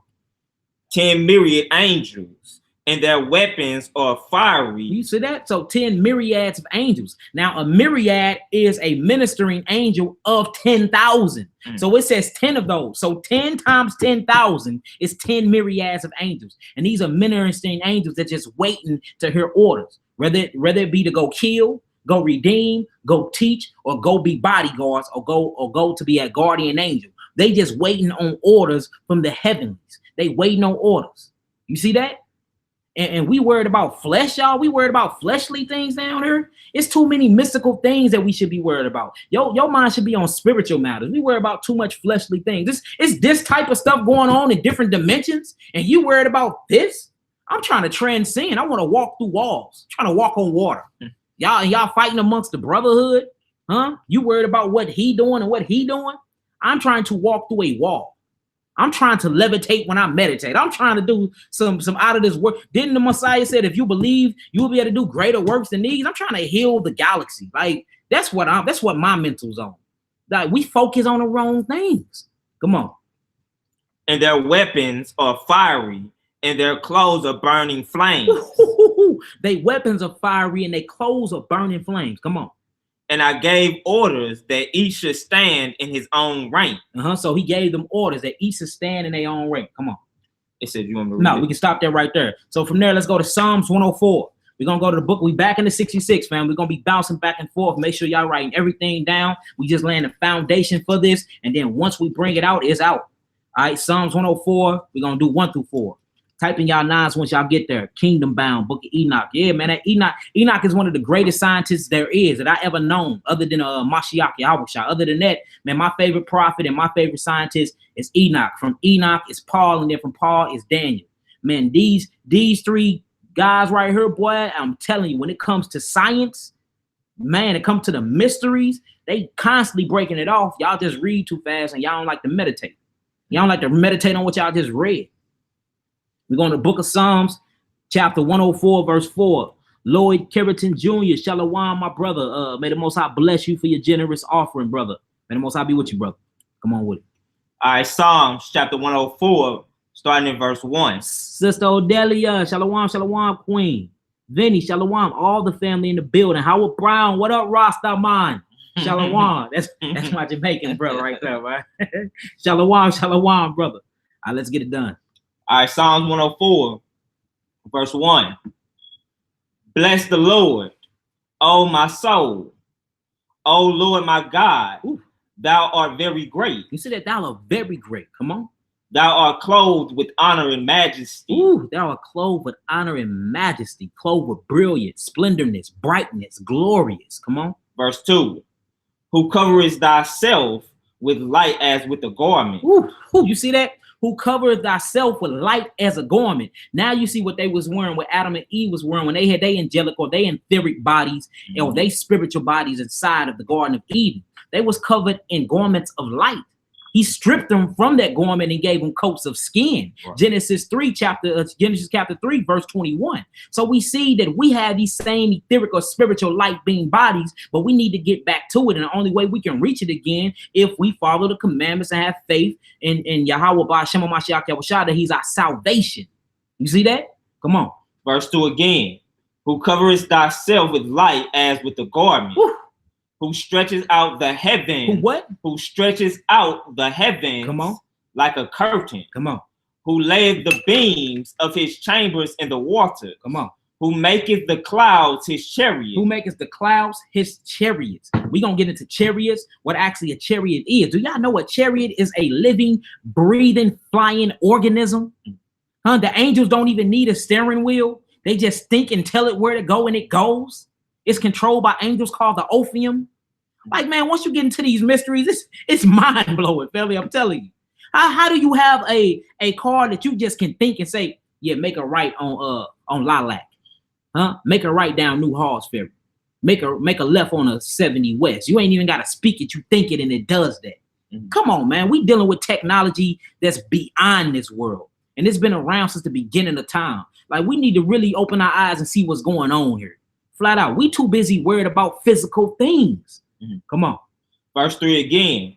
10 myriad angels, and their weapons are fiery. You see that? So 10 myriads of angels. Now a myriad is a ministering angel of 10,000. So it says 10 of those. So 10 times 10,000 is 10 myriads of angels. And these are ministering angels that just waiting to hear orders, whether it be to go kill, go redeem, go teach, or go be bodyguards, or go to be a guardian angel. They just waiting on orders from the heavens. They waiting on orders. You see that? And we worried about flesh, y'all. We worried about fleshly things down here. It's too many mystical things that we should be worried about. Your mind should be on spiritual matters. We worry about too much fleshly things. It's this type of stuff going on in different dimensions, and you worried about this? I'm trying to transcend. I want to walk through walls. I'm trying to walk on water. Y'all fighting amongst the brotherhood, huh? You worried about what he doing and what he doing? I'm trying to walk through a wall. I'm trying to levitate when I meditate. I'm trying to do some out of this work. Didn't the Messiah said, if you believe, you will be able to do greater works than these? I'm trying to heal the galaxy. Like that's what my mental's on. Like we focus on the wrong things. Come on. And their weapons are fiery, and their clothes are burning flames. They weapons are fiery, and their clothes are burning flames. Come on. And I gave orders that each should stand in his own rank. So he gave them orders that each should stand in their own rank. Come on. It said you want me to read it? We can stop there right there. So from there, let's go to Psalms 104. We're going to go to the book. We back in the 66, fam. We're going to be bouncing back and forth. Make sure y'all writing everything down. We just laying the foundation for this. And then once we bring it out, it's out. All right, Psalms 104. We're going to do 1 through 4. Type in y'all nines once y'all get there. Kingdom Bound, Book of Enoch. Yeah, man, that Enoch is one of the greatest scientists there is that I ever known, other than Mashiach Yahushua. Other than that, man, my favorite prophet and my favorite scientist is Enoch. From Enoch is Paul, and then from Paul is Daniel. Man, these three guys right here, boy, I'm telling you, when it comes to science, man, it comes to the mysteries, they constantly breaking it off. Y'all just read too fast, and y'all don't like to meditate. Y'all don't like to meditate on what y'all just read. We're going to the book of Psalms, chapter 104, verse 4. Lloyd Keratin Jr., Shalom, my brother. May the Most High bless you for your generous offering, brother. May the Most High be with you, brother. Come on with it. All right, Psalms, chapter 104, starting in verse 1. Sister Odelia, Shalom, Queen. Vinny, Shalom, all the family in the building. Howard Brown, what up, Rastaman? Shalom. That's my Jamaican brother right there, right? Shalom, brother. All right, let's get it done. All right, Psalms 104, verse 1. Bless the Lord, O my soul. O Lord, my God, thou art very great. You see that? Thou art very great. Come on. Thou art clothed with honor and majesty. Thou art clothed with honor and majesty, clothed with brilliance, splendorness, brightness, glorious. Come on. Verse 2. Who coverest thyself with light as with a garment. Ooh, you see that? Who covereth thyself with light as a garment. Now you see what they was wearing, what Adam and Eve was wearing when they had their angelic or they etheric bodies, or they spiritual bodies inside of the Garden of Eden. They was covered in garments of light. He stripped them from that garment and gave them coats of skin. Right. Genesis chapter 3, verse 21. So we see that we have these same etheric or spiritual light being bodies, but we need to get back to it. And the only way we can reach it again, if we follow the commandments and have faith in Yahweh Ba'Shem Mashiach Yahushua, that he's our salvation. You see that? Come on. Verse 2 again. Who coverest thyself with light as with a garment. Woo. Who stretches out the heavens. Who what? Who stretches out the heavens. Come on. Like a curtain. Come on. Who layeth the beams of his chambers in the water. Come on. Who maketh the clouds his chariots. Who maketh the clouds his chariots. We're going to get into chariots, what actually a chariot is. Do y'all know a chariot is a living, breathing, flying organism? Huh? The angels don't even need a steering wheel. They just think and tell it where to go and it goes. It's controlled by angels called the Ophium. Like, man, once you get into these mysteries, it's mind-blowing, family. I'm telling you. How do you have a car that you just can think and say, yeah, make a right on Lilac? Huh? Make a right down New Halls Ferry. Make a left on a 70 West. You ain't even got to speak it. You think it and it does that. Mm-hmm. Come on, man. We dealing with technology that's beyond this world. And it's been around since the beginning of time. Like, we need to really open our eyes and see what's going on here. Flat out. We too busy worried about physical things. Mm-hmm. Come on. Verse 3 again.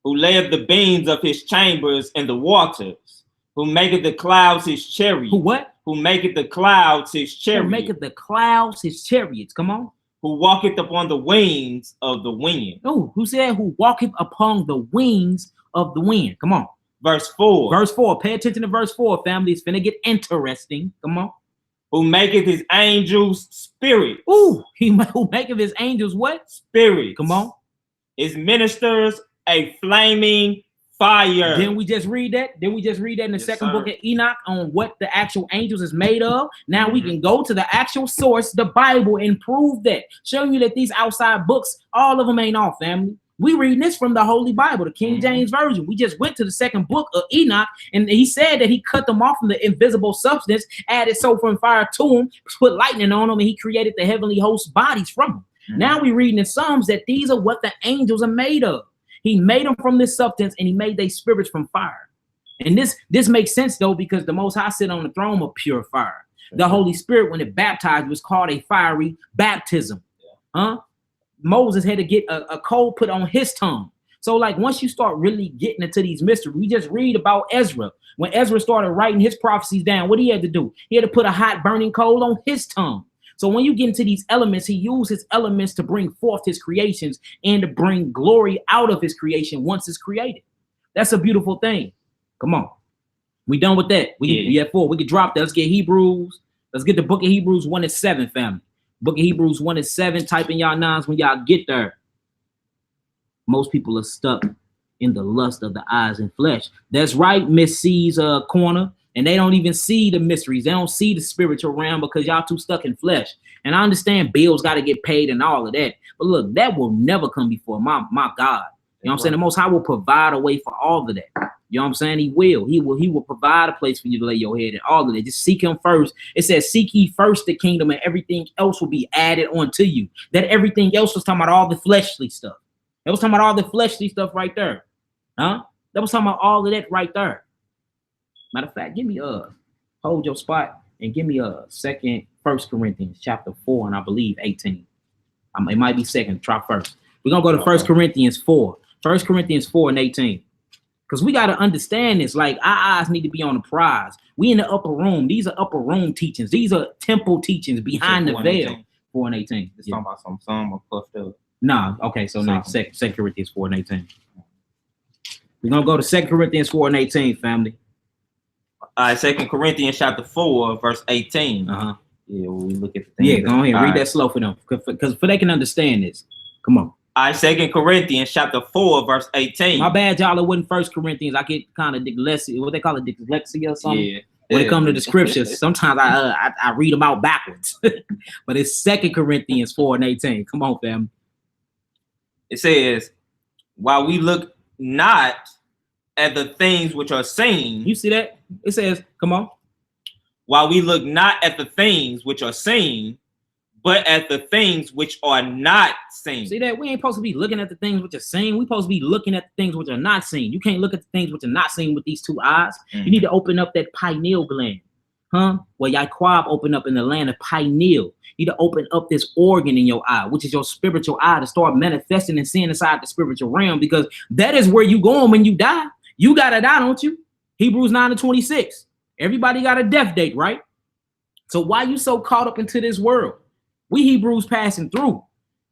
Who layeth the beams of his chambers in the waters. Who maketh the clouds his chariots. Who what? Who maketh the clouds his chariots. Who maketh the clouds his chariots. Come on. Who walketh upon the wings of the wind. Oh, who said who walketh upon the wings of the wind? Come on. Verse 4. Verse 4. Pay attention to verse 4, family. It's finna get interesting. Come on. Who maketh his angels spirits. Ooh, who maketh his angels what? Spirits. Come on. His ministers a flaming fire. Didn't we just read that? Didn't we just read that in the second book of Enoch on what the actual angels is made of? Now we can go to the actual source, the Bible, and prove that. Showing you that these outside books, all of them ain't off, family. We reading this from the Holy Bible, the King James Version. We just went to the second book of Enoch, and he said that he cut them off from the invisible substance, added sulfur and fire to them, put lightning on them, and he created the heavenly host bodies from them. Now we reading in Psalms that these are what the angels are made of. He made them from this substance, and he made their spirits from fire. And this makes sense, though, because the Most High sit on the throne of pure fire. The Holy Spirit, when it baptized, was called a fiery baptism. Huh? Moses had to get a coal put on his tongue. So, like, once you start really getting into these mysteries, we just read about Ezra. When Ezra started writing his prophecies down, what he had to do? He had to put a hot burning coal on his tongue. So when you get into these elements, he used his elements to bring forth his creations and to bring glory out of his creation once it's created. That's a beautiful thing. Come on. We done with that. We at 4. We can drop that. Let's get Hebrews. Let's get the book of Hebrews 1-7, family. Book of Hebrews 1-7. Type in y'all nines when y'all get there. Most people are stuck in the lust of the eyes and flesh. That's right, Miss C's corner. And they don't even see the mysteries. They don't see the spiritual realm because y'all too stuck in flesh. And I understand bills got to get paid and all of that. But look, that will never come before my God. You know what I'm saying? The Most High will provide a way for all of that. You know what I'm saying? He will provide a place for you to lay your head and all of that. Just seek him first. It says, seek ye first the kingdom and everything else will be added onto you. That everything else was talking about all the fleshly stuff. That was talking about all the fleshly stuff right there. Huh? That was talking about all of that right there. Matter of fact, give me hold your spot and give me 1 Corinthians chapter 4 and I believe 18. It might be second. Try first. We're gonna go to 1 Corinthians 4. 1 Corinthians 4 and 18. Because we got to understand this. Like, our eyes need to be on the prize. We in the upper room. These are upper room teachings. These are temple teachings behind the veil. 4 and 18. It's talking about some or puffed up. No. Okay, so now 2 Corinthians 4 and 18. We're gonna go to 2 Corinthians 4 and 18, family. 2 Corinthians chapter 4, verse 18. Yeah, we look at the thing. Yeah, go ahead. Read that slow for them. Because they can understand this. Come on. 2 Corinthians chapter 4, verse 18. My bad, y'all. It wasn't 1 Corinthians. I get kind of dyslexia. What they call it, dyslexia or something? Yeah. When it comes to the scriptures, sometimes I read them out backwards. But it's 2 Corinthians 4 and 18. Come on, fam. It says, while we look not at the things which are seen. You see that? It says, come on. While we look not at the things which are seen, but at the things which are not seen. See that? We ain't supposed to be looking at the things which are seen. We supposed to be looking at the things which are not seen. You can't look at the things which are not seen with these two eyes. You need to open up that pineal gland. Well, Yaquab opened up in the land of pineal. You need to open up this organ in your eye, which is your spiritual eye, to start manifesting and seeing inside the spiritual realm, because that is where you going when you die. You got to die, don't you? Hebrews 9:26. Everybody got a death date, right? So why you so caught up into this world? We Hebrews passing through.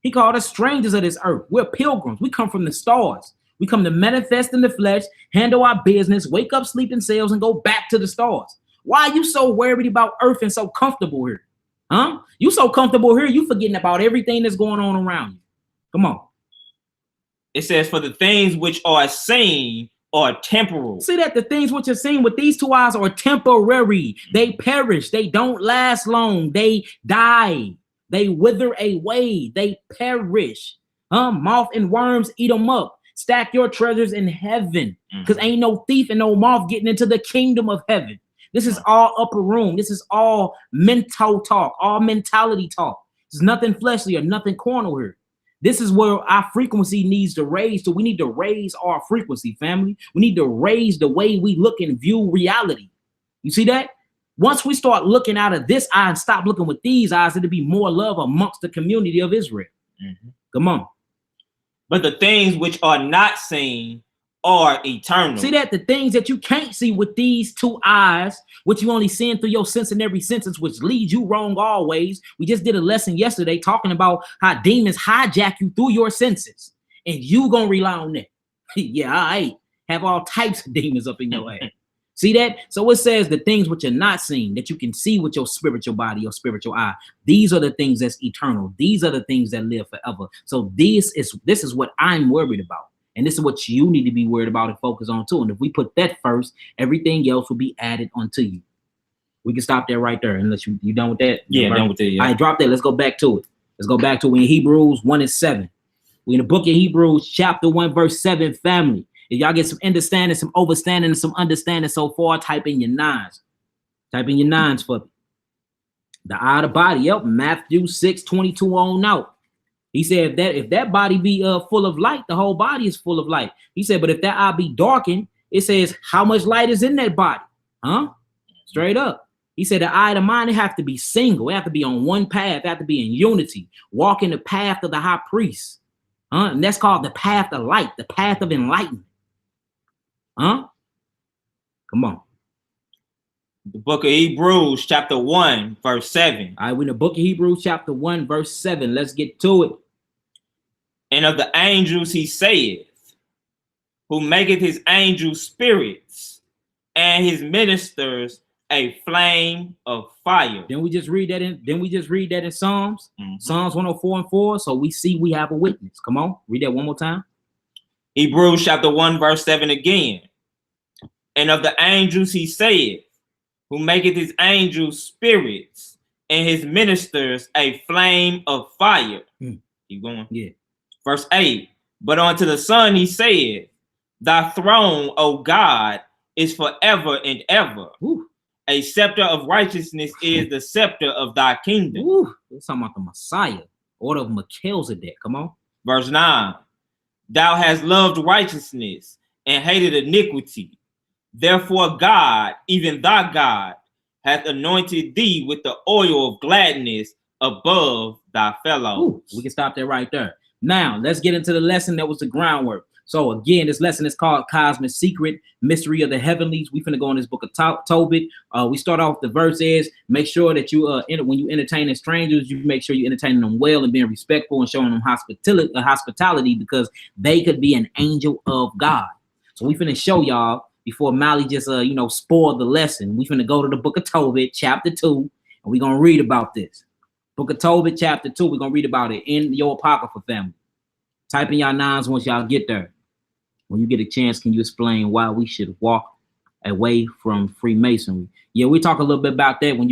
He called us strangers of this earth. We're pilgrims. We come from the stars. We come to manifest in the flesh, handle our business, wake up, sleep in cells, and go back to the stars. Why are you so worried about earth and so comfortable here? You so comfortable here, you forgetting about everything that's going on around you. Come on. It says, for the things which are seen are temporal. See that? The things which are seen with these two eyes are temporary. They perish. They don't last long. They die. They wither away. They perish. Moth and worms eat them up. Stack your treasures in heaven, because ain't no thief and no moth getting into the kingdom of heaven. This is all upper room. This is all mental talk, all mentality talk. There's nothing fleshly or nothing carnal here. This is where our frequency needs to raise. So we need to raise our frequency, family. We need to raise the way we look and view reality. You see that? Once we start looking out of this eye and stop looking with these eyes, it'll be more love amongst the community of Israel. Come on. But the things which are not seen are eternal. See that? The things that you can't see with these two eyes, which you only seeing through your sensory senses, which leads you wrong always. We just did a lesson yesterday talking about how demons hijack you through your senses, and you gonna rely on that. Yeah, I have all types of demons up in your head. See that? So it says the things which are not seen, that you can see with your spiritual body, your spiritual eye. These are the things that's eternal. These are the things that live forever. So this is what I'm worried about. And this is what you need to be worried about and focus on too. And if we put that first, everything else will be added onto you. We can stop there right there. Unless you done with that? Yeah, done with that. Yeah. All right, drop that. Let's go back to it. Let's go back to it. In Hebrews 1:7. We're in the book of Hebrews, chapter 1, verse 7, family. If y'all get some understanding, some overstanding, and some understanding so far, type in your nines. Type in your nines for me. The eye of the body. Yep, Matthew 6:22 on out. He said if that body be full of light, the whole body is full of light. He said, but if that eye be darkened, it says how much light is in that body? Straight up. He said the eye of the mind, it have to be single. It have to be on one path. It have to be in unity. Walking the path of the high priest. And that's called the path of light, the path of enlightenment. Come on. The book of Hebrews, chapter 1, verse 7. All right, we're in the book of Hebrews, chapter 1, verse 7. Let's get to it. And of the angels he saith, who maketh his angels spirits, and his ministers a flame of fire. Then we just read that in Psalms. Psalms 104:4. So we see we have a witness. Come on, read that one more time. Hebrews chapter 1, verse 7 again. And of the angels he saith, who maketh his angels spirits, and his ministers a flame of fire. Keep going. Yeah. Verse 8. But unto the Son he said, thy throne, O God, is forever and ever. Ooh. A scepter of righteousness is the scepter of thy kingdom. Ooh, we're talking about the Messiah, order of Melchizedek. Come on. Verse 9. Thou hast loved righteousness and hated iniquity. Therefore God, even thy God, hath anointed thee with the oil of gladness above thy fellows. Ooh, we can stop there right there. Now, let's get into the lesson that was the groundwork. So again, this lesson is called Cosmic Secret, Mystery of the Heavenlies. We finna go in this book of Tobit. We start off, the verse is, make sure that you, when you entertaining strangers, you make sure you entertaining them well and being respectful and showing them hospitality, because they could be an angel of God. So we finna show y'all, before Mally just, spoiled the lesson, we finna go to the book of Tobit, chapter 2, and we're gonna read about this. Book of Tobit, chapter 2, we're gonna read about it in your apocrypha, family. Type in y'all nines once y'all get there. When you get a chance, can you explain why we should walk away from Freemasonry? Yeah, we talk a little bit about that when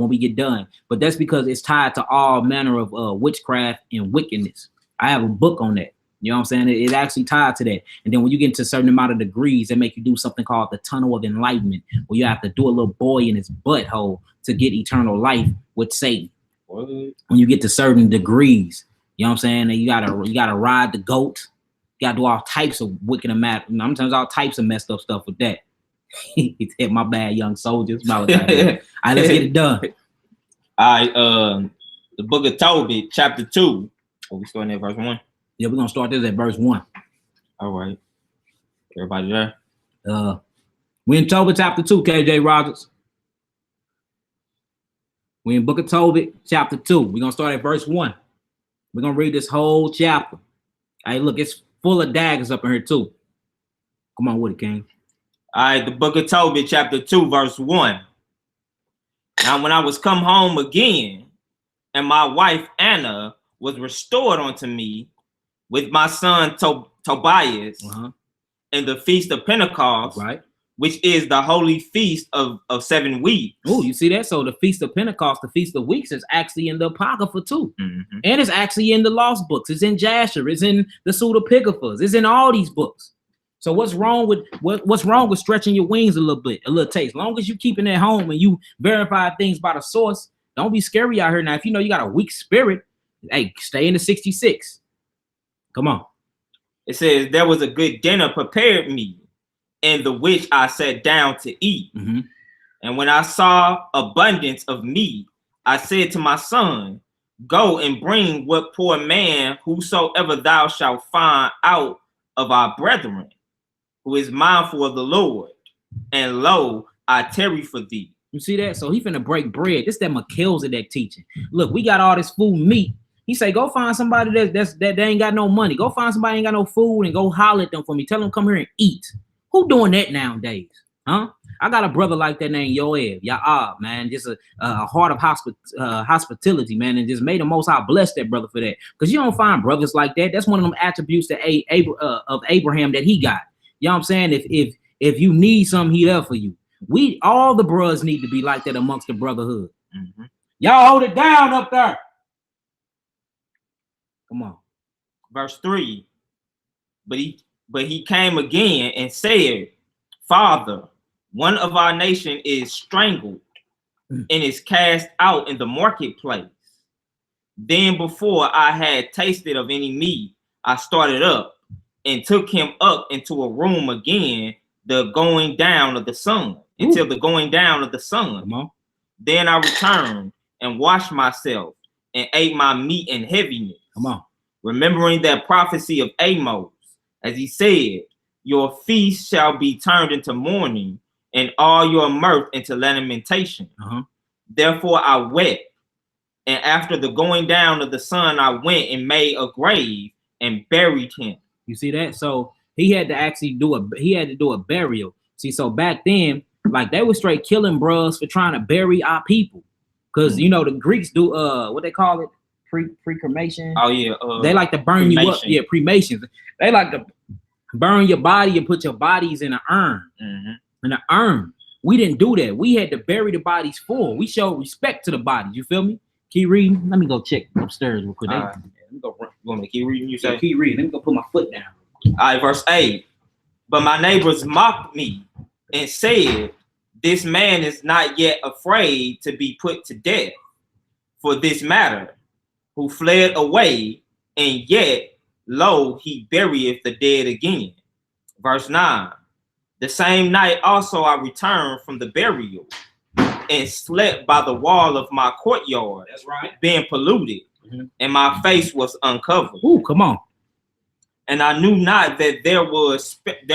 we get done, but that's because it's tied to all manner of witchcraft and wickedness. I have a book on that. You know what I'm saying? It actually tied to that. And then when you get into a certain amount of degrees, they make you do something called the tunnel of enlightenment, where you have to do a little boy in his butthole to get eternal life with Satan. What? When you get to certain degrees, you know what I'm saying? And you gotta ride the goat. You gotta do all types of wicked and mad. Sometimes all types of messed up stuff with that. He said, "My bad, young soldiers." All right, let's get it done. All right, the book of Tobit, chapter 2. Oh, we starting at verse 1. Yeah, we're gonna start this at verse 1. All right. Everybody there? We in Tobit chapter 2, KJ Rogers. We in book of Tobit chapter 2. We're gonna start at verse 1. We're gonna read this whole chapter. Hey, look, it's full of daggers up in here too. Come on with it, King. All right, the book of Tobit, chapter 2, verse 1. Now, when I was come home again, and my wife Anna was restored unto me with my son Tobias, in the feast of Pentecost, right, which is the holy feast of 7 weeks. Oh, you see that? So the feast of Pentecost, the feast of weeks, is actually in the apocrypha too, and it's actually in the lost books. It's in Jasher. It's in the pseudepigraphas. It's in all these books. So what's wrong with stretching your wings a little bit, a little taste? As long as you keeping it home and you verify things by the source, don't be scary out here. Now, if you know you got a weak spirit, hey, stay in the 66. Come on. It says, there was a good dinner prepared me, in the which I sat down to eat. And when I saw abundance of meat, I said to my son, go and bring what poor man whosoever thou shalt find out of our brethren, who is mindful of the Lord. And lo, I tarry for thee. You see that? So he finna break bread. This that Melchizedek teaching. Look, we got all this food meat. He say, go find somebody that they ain't got no money. Go find somebody ain't got no food and go holler at them for me. Tell them come here and eat. Who doing that nowadays? Huh? I got a brother like that named Yoav. Ya'ab, man. Just a heart of hospitality, man. And just made the Most High bless that brother for that. Because you don't find brothers like that. That's one of them attributes that of Abraham that he got. You know what I'm saying? If you need something, he there for you. All the brothers need to be like that amongst the brotherhood. Y'all hold it down up there. Come on. Verse 3. But he came again and said, Father, one of our nation is strangled and is cast out in the marketplace. Then before I had tasted of any meat, I started up and took him up into a room again, the going down of the sun, until the going down of the sun. Come on. Then I returned and washed myself and ate my meat in heaviness. Come on. Remembering that prophecy of Amos, as he said, your feast shall be turned into mourning, and all your mirth into lamentation. Therefore I wept, and after the going down of the sun, I went and made a grave and buried him. You see that? So he had to actually do a burial. See, so back then, like they were straight killing bros for trying to bury our people, because you know the Greeks do what they call it, pre-cremation. Oh yeah, they like to burn you up. Yeah, cremations. They like to burn your body and put your bodies in an urn. In an urn. We didn't do that. We had to bury the bodies full. We showed respect to the bodies. You feel me? Keep reading. Let me go check upstairs real quick. Let me go. You want me to keep reading? You say? Keep reading. Let me go put my foot down. All right, verse 8. But my neighbors mocked me and said, this man is not yet afraid to be put to death for this matter, who fled away, and yet, lo, he burieth the dead again. Verse 9. The same night also I returned from the burial and slept by the wall of my courtyard. That's right. Being polluted, and my face was uncovered. Ooh, come on. And I knew not that there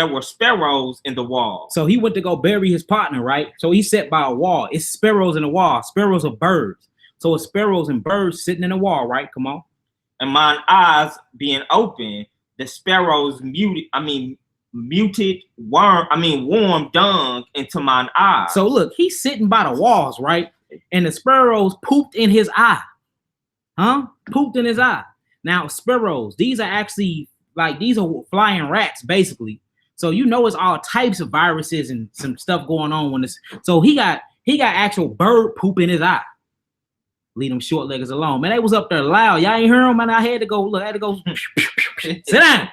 were sparrows in the wall. So he went to go bury his partner, right? So he sat by a wall. It's sparrows in the wall. Sparrows are birds. So it's sparrows and birds sitting in the wall, right? Come on. And mine eyes being open, the sparrows warm dung into mine eyes. So look, he's sitting by the walls, right? And the sparrows pooped in his eye. Pooped in his eye. Now, sparrows, these are actually these are flying rats, basically. So you know it's all types of viruses and some stuff going on when this. So he got actual bird poop in his eye. Leave them short leggers alone. Man, they was up there loud. Y'all ain't hear them, man. I had to go sit down.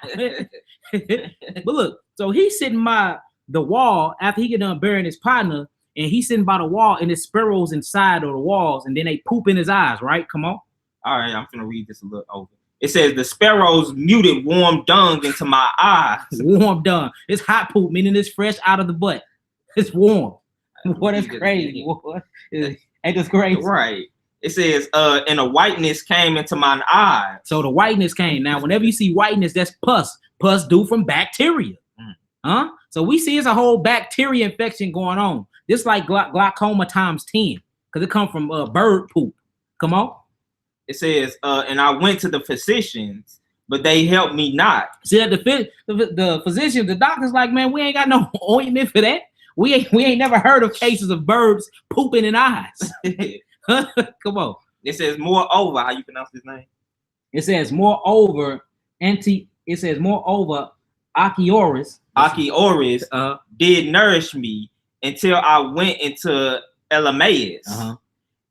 But look, so he's sitting by the wall after he get done burying his partner, and he's sitting by the wall, and there's sparrows inside of the walls, and then they poop in his eyes, right? Come on. All right, I'm gonna read this a little over. It says the sparrows muted warm dung into my eyes. Warm dung. It's hot poop, meaning it's fresh out of the butt. It's warm. What is crazy? Ain't this crazy? Right. It says, and a whiteness came into mine eye. So the whiteness came. Now, whenever you see whiteness, that's pus. Pus due from bacteria. Huh? So we see it's a whole bacteria infection going on. This like glaucoma times 10. Because it comes from bird poop. Come on. It says, and I went to the physicians, but they helped me not. See that the physicians, the doctors like, man, we ain't got no ointment for that. We ain't never heard of cases of birds pooping in eyes. Come on. It says, moreover, how you pronounce his name? It says, moreover, Achioris did nourish me until I went into Elamaeus.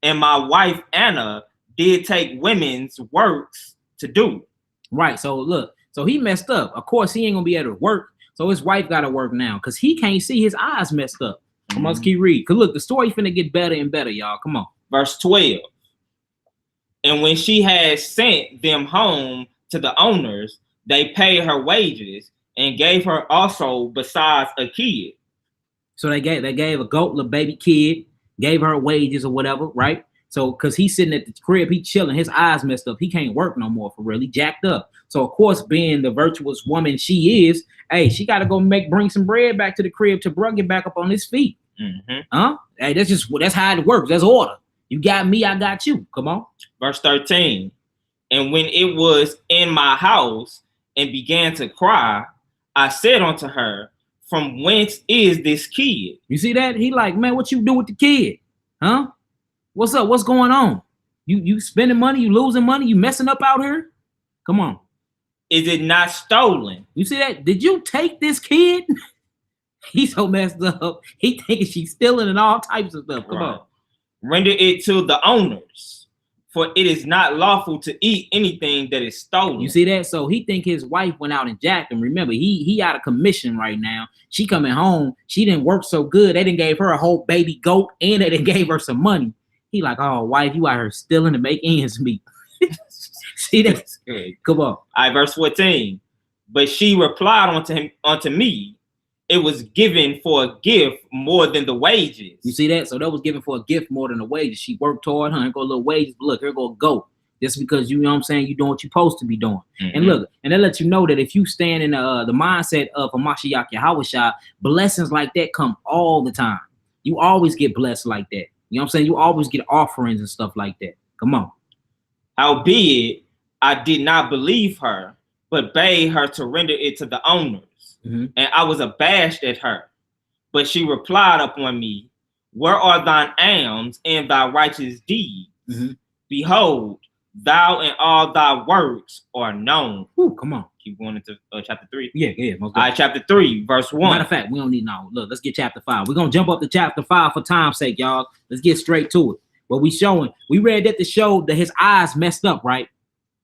And my wife Anna did take women's works to do. Right. So look, so he messed up. Of course, he ain't gonna be able to work. So his wife got to work now because he can't see. His eyes messed up. Come on, let's keep reading. Because look, the story finna get better and better, y'all. Come on. Verse 12. And when she had sent them home to the owners, they paid her wages and gave her also besides a kid. So they gave a goat, little baby kid, gave her wages or whatever, right? So because he's sitting at the crib, he chilling, his eyes messed up. He can't work no more for real. He jacked up. So of course, being the virtuous woman she is, hey, she got to go bring some bread back to the crib to get back up on his feet. Huh? Hey, that's how it works. That's order. You got me, I got you. Come on. Verse 13. And when it was in my house and began to cry, I said unto her, from whence is this kid? You see that? He like, man, what you do with the kid? Huh? What's up? What's going on? You spending money? You losing money? You messing up out here? Come on. Is it not stolen? You see that? Did you take this kid? He's so messed up. He thinking she's stealing and all types of stuff. Come on. Render it to the owners, for it is not lawful to eat anything that is stolen. You see that? So he think his wife went out and jacked him. Remember, he out of commission right now. She coming home. She didn't work so good. They didn't gave her a whole baby goat and they didn't gave her some money. He like, oh, wife, you out here stealing to make ends meet. See that? Come on. All right, verse 14. But she replied unto me, it was given for a gift more than the wages. You see that? So that was given for a gift more than the wages. She worked hard, here go a little wages. But look, here go a goat. Just because you know what I'm saying, you doing what you're supposed to be doing. And look, and that lets you know that if you stand in the mindset of a Mashiach Yahushua, blessings like that come all the time. You always get blessed like that. You know what I'm saying? You always get offerings and stuff like that. Come on. Howbeit, I did not believe her, but bade her to render it to the owners. And I was abashed at her. But she replied upon me, where are thine alms and thy righteous deeds? Behold, thou and all thy works are known. Ooh, come on. Keep going into chapter 3. Yeah. All right, chapter 3, verse 1. Matter of fact, we don't need no. Look, let's get chapter 5. We're going to jump up to chapter 5 for time's sake, y'all. Let's get straight to it. What we read that to show that his eyes messed up, right?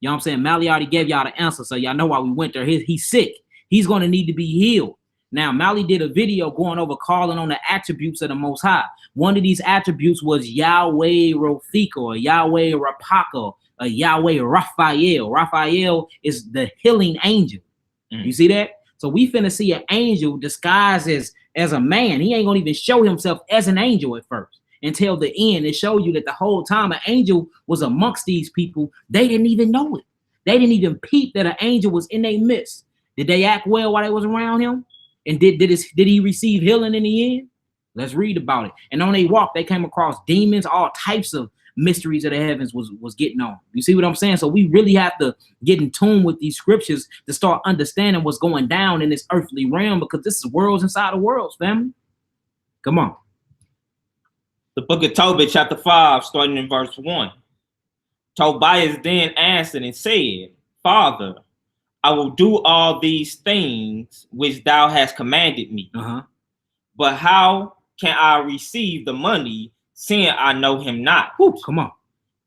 You know what I'm saying? Mally already gave y'all the answer, so y'all know why we went there. He's sick. He's going to need to be healed. Now, Mally did a video going over calling on the attributes of the Most High. One of these attributes was Yahweh Rofika, or Yahweh Rapaka, or Yahweh Raphael. Raphael is the healing angel. You see that? So we finna see an angel disguised as a man. He ain't going to even show himself as an angel at first. Until the end, it showed you that the whole time an angel was amongst these people. They didn't even know it. They didn't even peep that an angel was in their midst. Did they act well while they was around him? And did he receive healing in the end? Let's read about it. And on their walk, they came across demons, all types of mysteries of the heavens was getting on. You see what I'm saying? So we really have to get in tune with these scriptures to start understanding what's going down in this earthly realm, because this is worlds inside of worlds, family. Come on. The book of Tobit, chapter 5, starting in verse 1. Tobias then answered and said, Father, I will do all these things which thou hast commanded me. But how can I receive the money, seeing I know him not? Ooh, come on.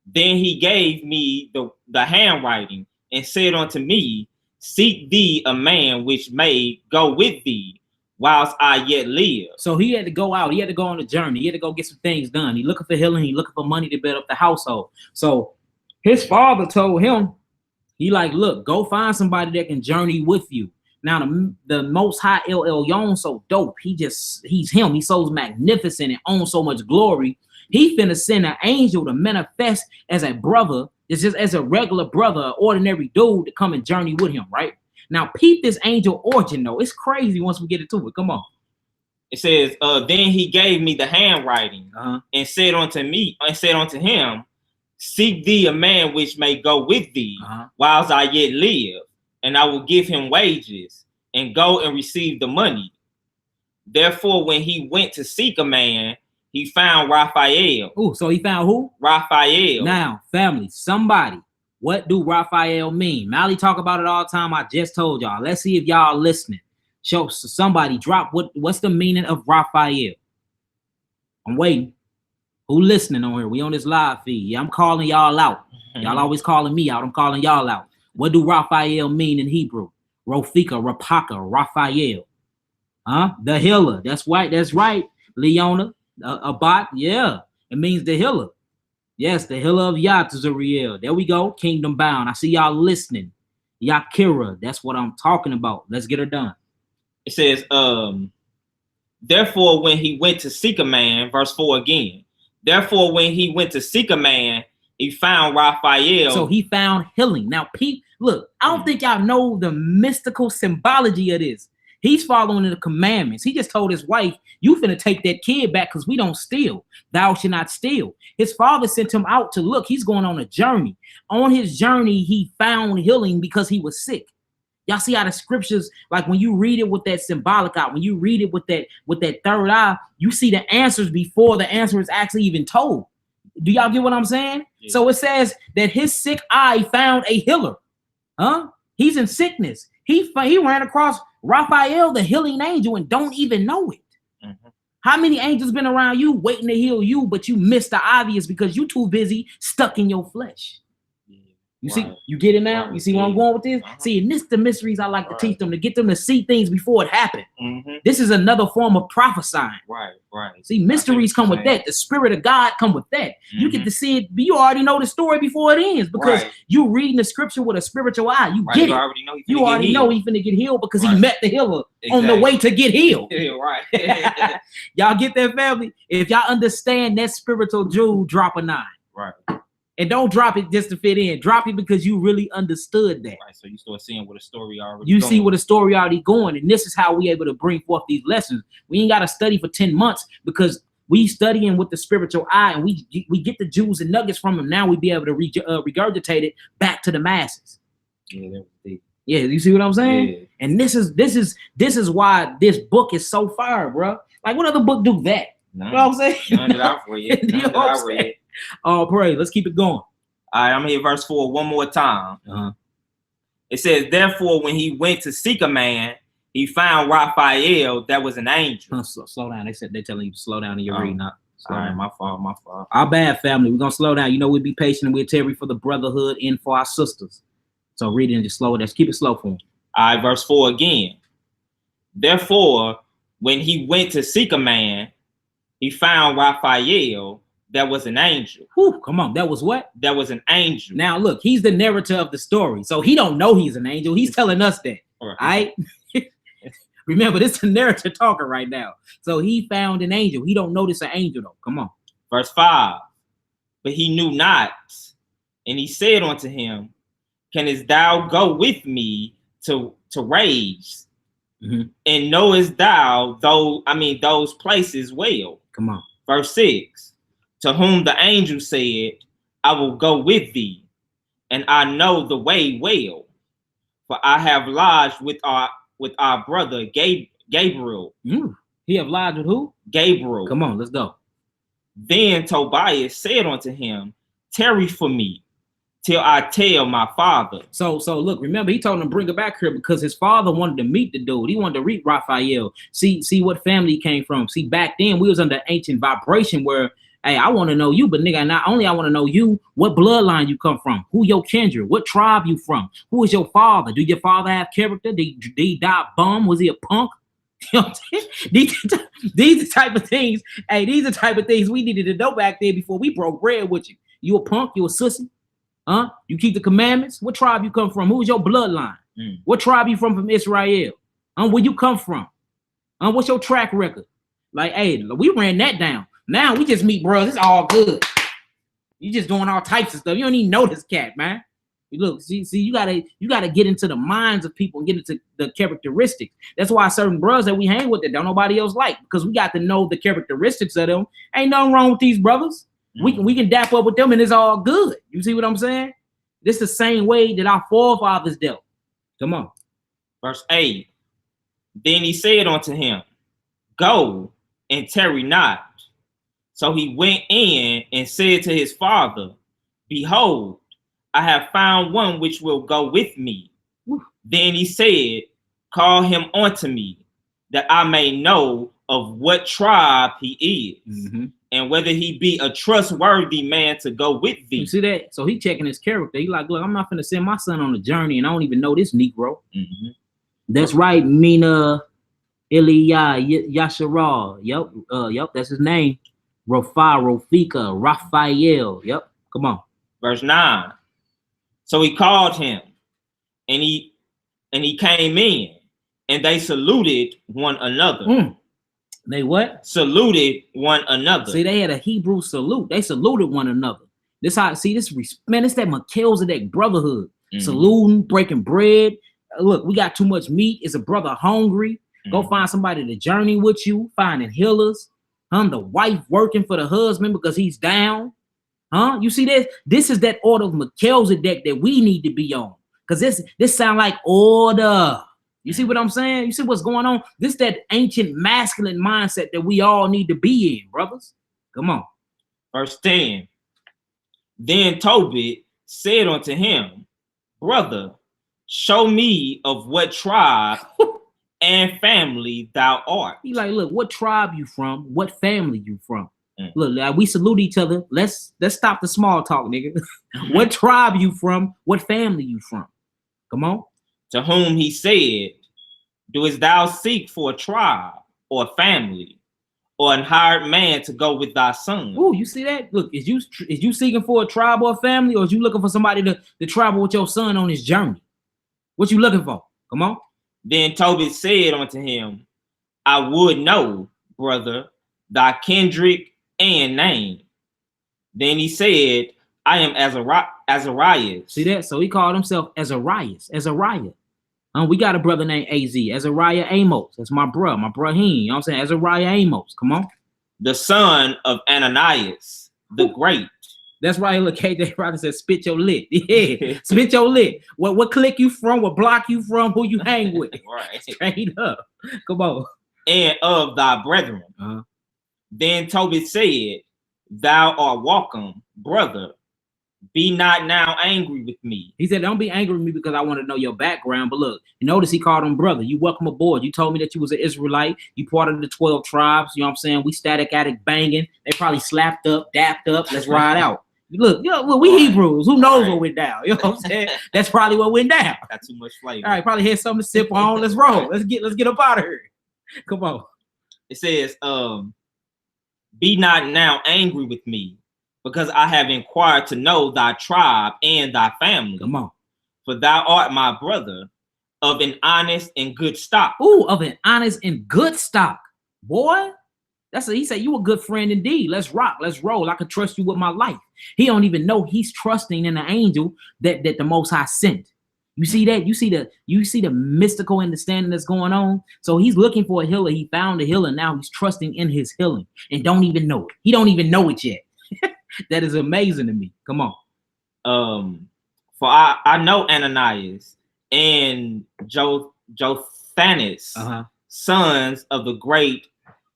Then he gave me the handwriting and said unto me, seek thee a man which may go with thee whilst I yet live. So he had to go out. He had to go on a journey. He had to go get some things done. He looking for healing. He looking for money to build up the household. So his father told him, he like, look, go find somebody that can journey with you. Now the Most High El Elyon so dope. He's him. He's so magnificent and owns so much glory. He finna send an angel to manifest as a brother. It's just as a regular brother, an ordinary dude to come and journey with him, right? Now, peep this angel origin, though. It's crazy once we get into it. Come on. It says, then he gave me the handwriting and said unto him, seek thee a man which may go with thee whilst I yet live, and I will give him wages and go and receive the money. Therefore, when he went to seek a man, he found Raphael. Oh, so he found who? Raphael. Now, family, somebody. What do Raphael mean? Mally talk about it all the time. I just told y'all. Let's see if y'all listening. Show somebody drop what's the meaning of Raphael. I'm waiting. Who listening on here? We on this live feed. Yeah, I'm calling y'all out. Y'all always calling me out. I'm calling y'all out. What do Raphael mean in Hebrew? Rofika, Rapaka, Raphael. The healer. That's right. That's right. Leona, Abat. Yeah. It means the healer. Yes, the healer of Yah-Tazariel. There we go. Kingdom bound. I see y'all listening. Yakira. That's what I'm talking about. Let's get her done. It says, therefore, when he went to seek a man, verse 4 again. Therefore, when he went to seek a man, he found Raphael. So he found healing. Now, Pete, look, I don't think y'all know the mystical symbology of this. He's following the commandments. He just told his wife, you finna take that kid back because we don't steal. Thou shalt not steal. His father sent him out to look. He's going on a journey. On his journey, he found healing because he was sick. Y'all see how the scriptures, like when you read it with that symbolic eye, when you read it with that third eye, you see the answers before the answer is actually even told. Do y'all get what I'm saying? Yeah. So it says that his sick eye found a healer. He's in sickness. He ran across Raphael, the healing angel, and don't even know it. How many angels been around you waiting to heal you, but you missed the obvious because you too busy stuck in your flesh? You see, you get it now? You see where I'm going with this? See, and this the mysteries I like to teach them, to get them to see things before it happened. This is another form of prophesying. Right. See, mysteries come with that. The spirit of God come with that. You get to see it. You already know the story before it ends because you reading the scripture with a spiritual eye. You get it. You already know he's finna get healed because he met the healer on the way to get healed. Y'all get that, family? If y'all understand that spiritual jewel, drop a 9. Right. And don't drop it just to fit in. Drop it because you really understood that. Right. So you start seeing what a story already. You see where the story already going, and this is how we able to bring forth these lessons. We ain't got to study for 10 months because we studying with the spiritual eye, and we get the jewels and nuggets from them. Now we be able to regurgitate it back to the masses. Yeah, you see what I'm saying? Yeah. And this is why this book is so fire, bro. Like, what other book do that? None. You know what I'm saying? None that I've read. None that I've read. Oh, pray. Let's keep it going. All right, I'm here, verse 4, one more time. It says, therefore, when he went to seek a man, he found Raphael that was an angel. Slow down. They're telling you to slow down in your reading. All right, my fault. Our bad, family. We're going to slow down. You know, we'll be patient and we'll tarry for the brotherhood and for our sisters. So read it and just slow it down. Keep it slow for them. All right, verse 4 again. Therefore, when he went to seek a man, he found Raphael that was an angel. Whew, come on, that was what? That was an angel. Now look, he's the narrator of the story, so he don't know he's an angel. He's telling us that. All right. Remember, this is the narrator talking right now. So he found an angel. He don't know this an angel though. Come on. Verse 5. But he knew not, and he said unto him, canst thou go with me to rage? And knowest thou those places well? Come on. Verse 6. To whom the angel said, I will go with thee, and I know the way well, for I have lodged with our brother Gabriel. He have lodged with who? Gabriel. Come on, let's go. Then Tobias said unto him, tarry for me till I tell my father. So look, remember, he told him to bring it back here because his father wanted to meet the dude. He wanted to meet Raphael. See what family he came from. See, back then we was under ancient vibration where Hey, I want to know you, but nigga, not only I want to know you, what bloodline you come from, who your kindred, what tribe you from, who is your father? Do your father have character? Did he die bum? Was he a punk? You know what I'm saying? These are type of things. Hey, these are type of things we needed to know back there before we broke bread with you. You a punk? You a sissy? Huh? You keep the commandments? What tribe you come from? Who's your bloodline? What tribe you from Israel? Where you come from? What's your track record? Like, hey, we ran that down. Now we just meet bros. It's all good. You just doing all types of stuff. You don't even know this cat, man. Look, see, you gotta get into the minds of people and get into the characteristics. That's why certain brothers that we hang with that don't nobody else like, because we got to know the characteristics of them. Ain't nothing wrong with these brothers. We can dap up with them and it's all good. You see what I'm saying? This is the same way that our forefathers dealt. Come on. Verse 8. Then he said unto him, Go and tarry not. So he went in and said to his father, Behold, I have found one which will go with me. Then he said, Call him unto me, that I may know of what tribe he is, and whether he be a trustworthy man to go with thee. You see that? So he checking his character. He like, look, I'm not finna send my son on a journey, and I don't even know this Negro. That's right, Mina Ilya Yashara. Yep, that's his name. Rafika, Raphael. Yep, come on. Verse 9. So he called him, and he came in, and they saluted one another. They what? Saluted one another. See, they had a Hebrew salute. They saluted one another. This how see this man. It's that Melchizedek brotherhood. Saluting, breaking bread. Look, we got too much meat. Is a brother hungry? Go find somebody to journey with you. Finding healers. The wife working for the husband because he's down. You see this? This is that order of Melchizedek that we need to be on. Because this sound like order. You see what I'm saying? You see what's going on? This that ancient masculine mindset that we all need to be in, brothers. Come on. Verse 10. Then Tobit said unto him, Brother, show me of what tribe and family thou art. He like, look, what tribe you from? What family you from? Look, like, we salute each other. Let's stop the small talk, nigga. What tribe you from? What family you from? Come on. To whom he said, Doest thou seek for a tribe or a family or an hired man to go with thy son? Oh, you see that? Look, is you seeking for a tribe or a family, or is you looking for somebody to travel with your son on his journey? What you looking for? Come on. Then Tobit said unto him, I would know, brother, thy kindred and name. Then he said, I am Azariah. See that? So he called himself Azariah. We got a brother named Az, Azariah Amos. That's my bro he. You know what I'm saying? Azariah Amos. Come on. The son of Ananias, the great. That's right. Look, KJ Robin said, spit your lit. Yeah, spit your lit. What clique you from? What block you from? Who you hang with? Right. Straight up. Come on. And of thy brethren. Then Tobit said, Thou art welcome, brother. Be not now angry with me. He said, don't be angry with me because I want to know your background. But look, you notice he called him brother. You welcome aboard. You told me that you was an Israelite. You part of the 12 tribes. You know what I'm saying? We static addict banging. They probably slapped up, dapped up. Let's ride out. Look, we Hebrews. Who knows what went down? You know what I'm saying? That's probably what went down. Got too much flavor. All right, probably had something to sip on. Let's roll. Let's get up out of here. Come on. It says, be not now angry with me, because I have inquired to know thy tribe and thy family. Come on. For thou art my brother of an honest and good stock. Ooh, of an honest and good stock. Boy, he said, you a good friend indeed. Let's rock. Let's roll. I can trust you with my life. He don't even know he's trusting in the angel that the Most High sent. You see that? You see the mystical understanding that's going on. So he's looking for a healer. He found a healer. Now he's trusting in his healing and don't even know it. He don't even know it yet. That is amazing to me. Come on. For I know Ananias and Jothanes, sons of the great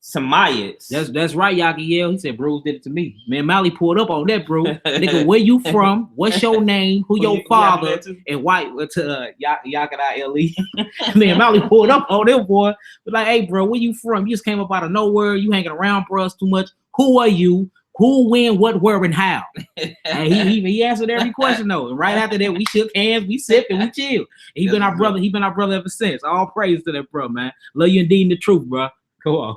Samias. That's right, Yakiel. He said, Bruce did it to me. Man, Mally pulled up on that, bro. Nigga, where you from? What's your name? Who your father? And white to Yakada LE. Man, Mally pulled up on them, boy. But like, hey, bro, where you from? You just came up out of nowhere. You hanging around for us too much. Who are you? Who, when, what, where, and how. And he answered every question though. And right after that, we shook hands, we sipped, and we chilled. And he been our brother. He been our brother ever since. All praise to that bro, man. Love you indeed in the truth, bro. Go on.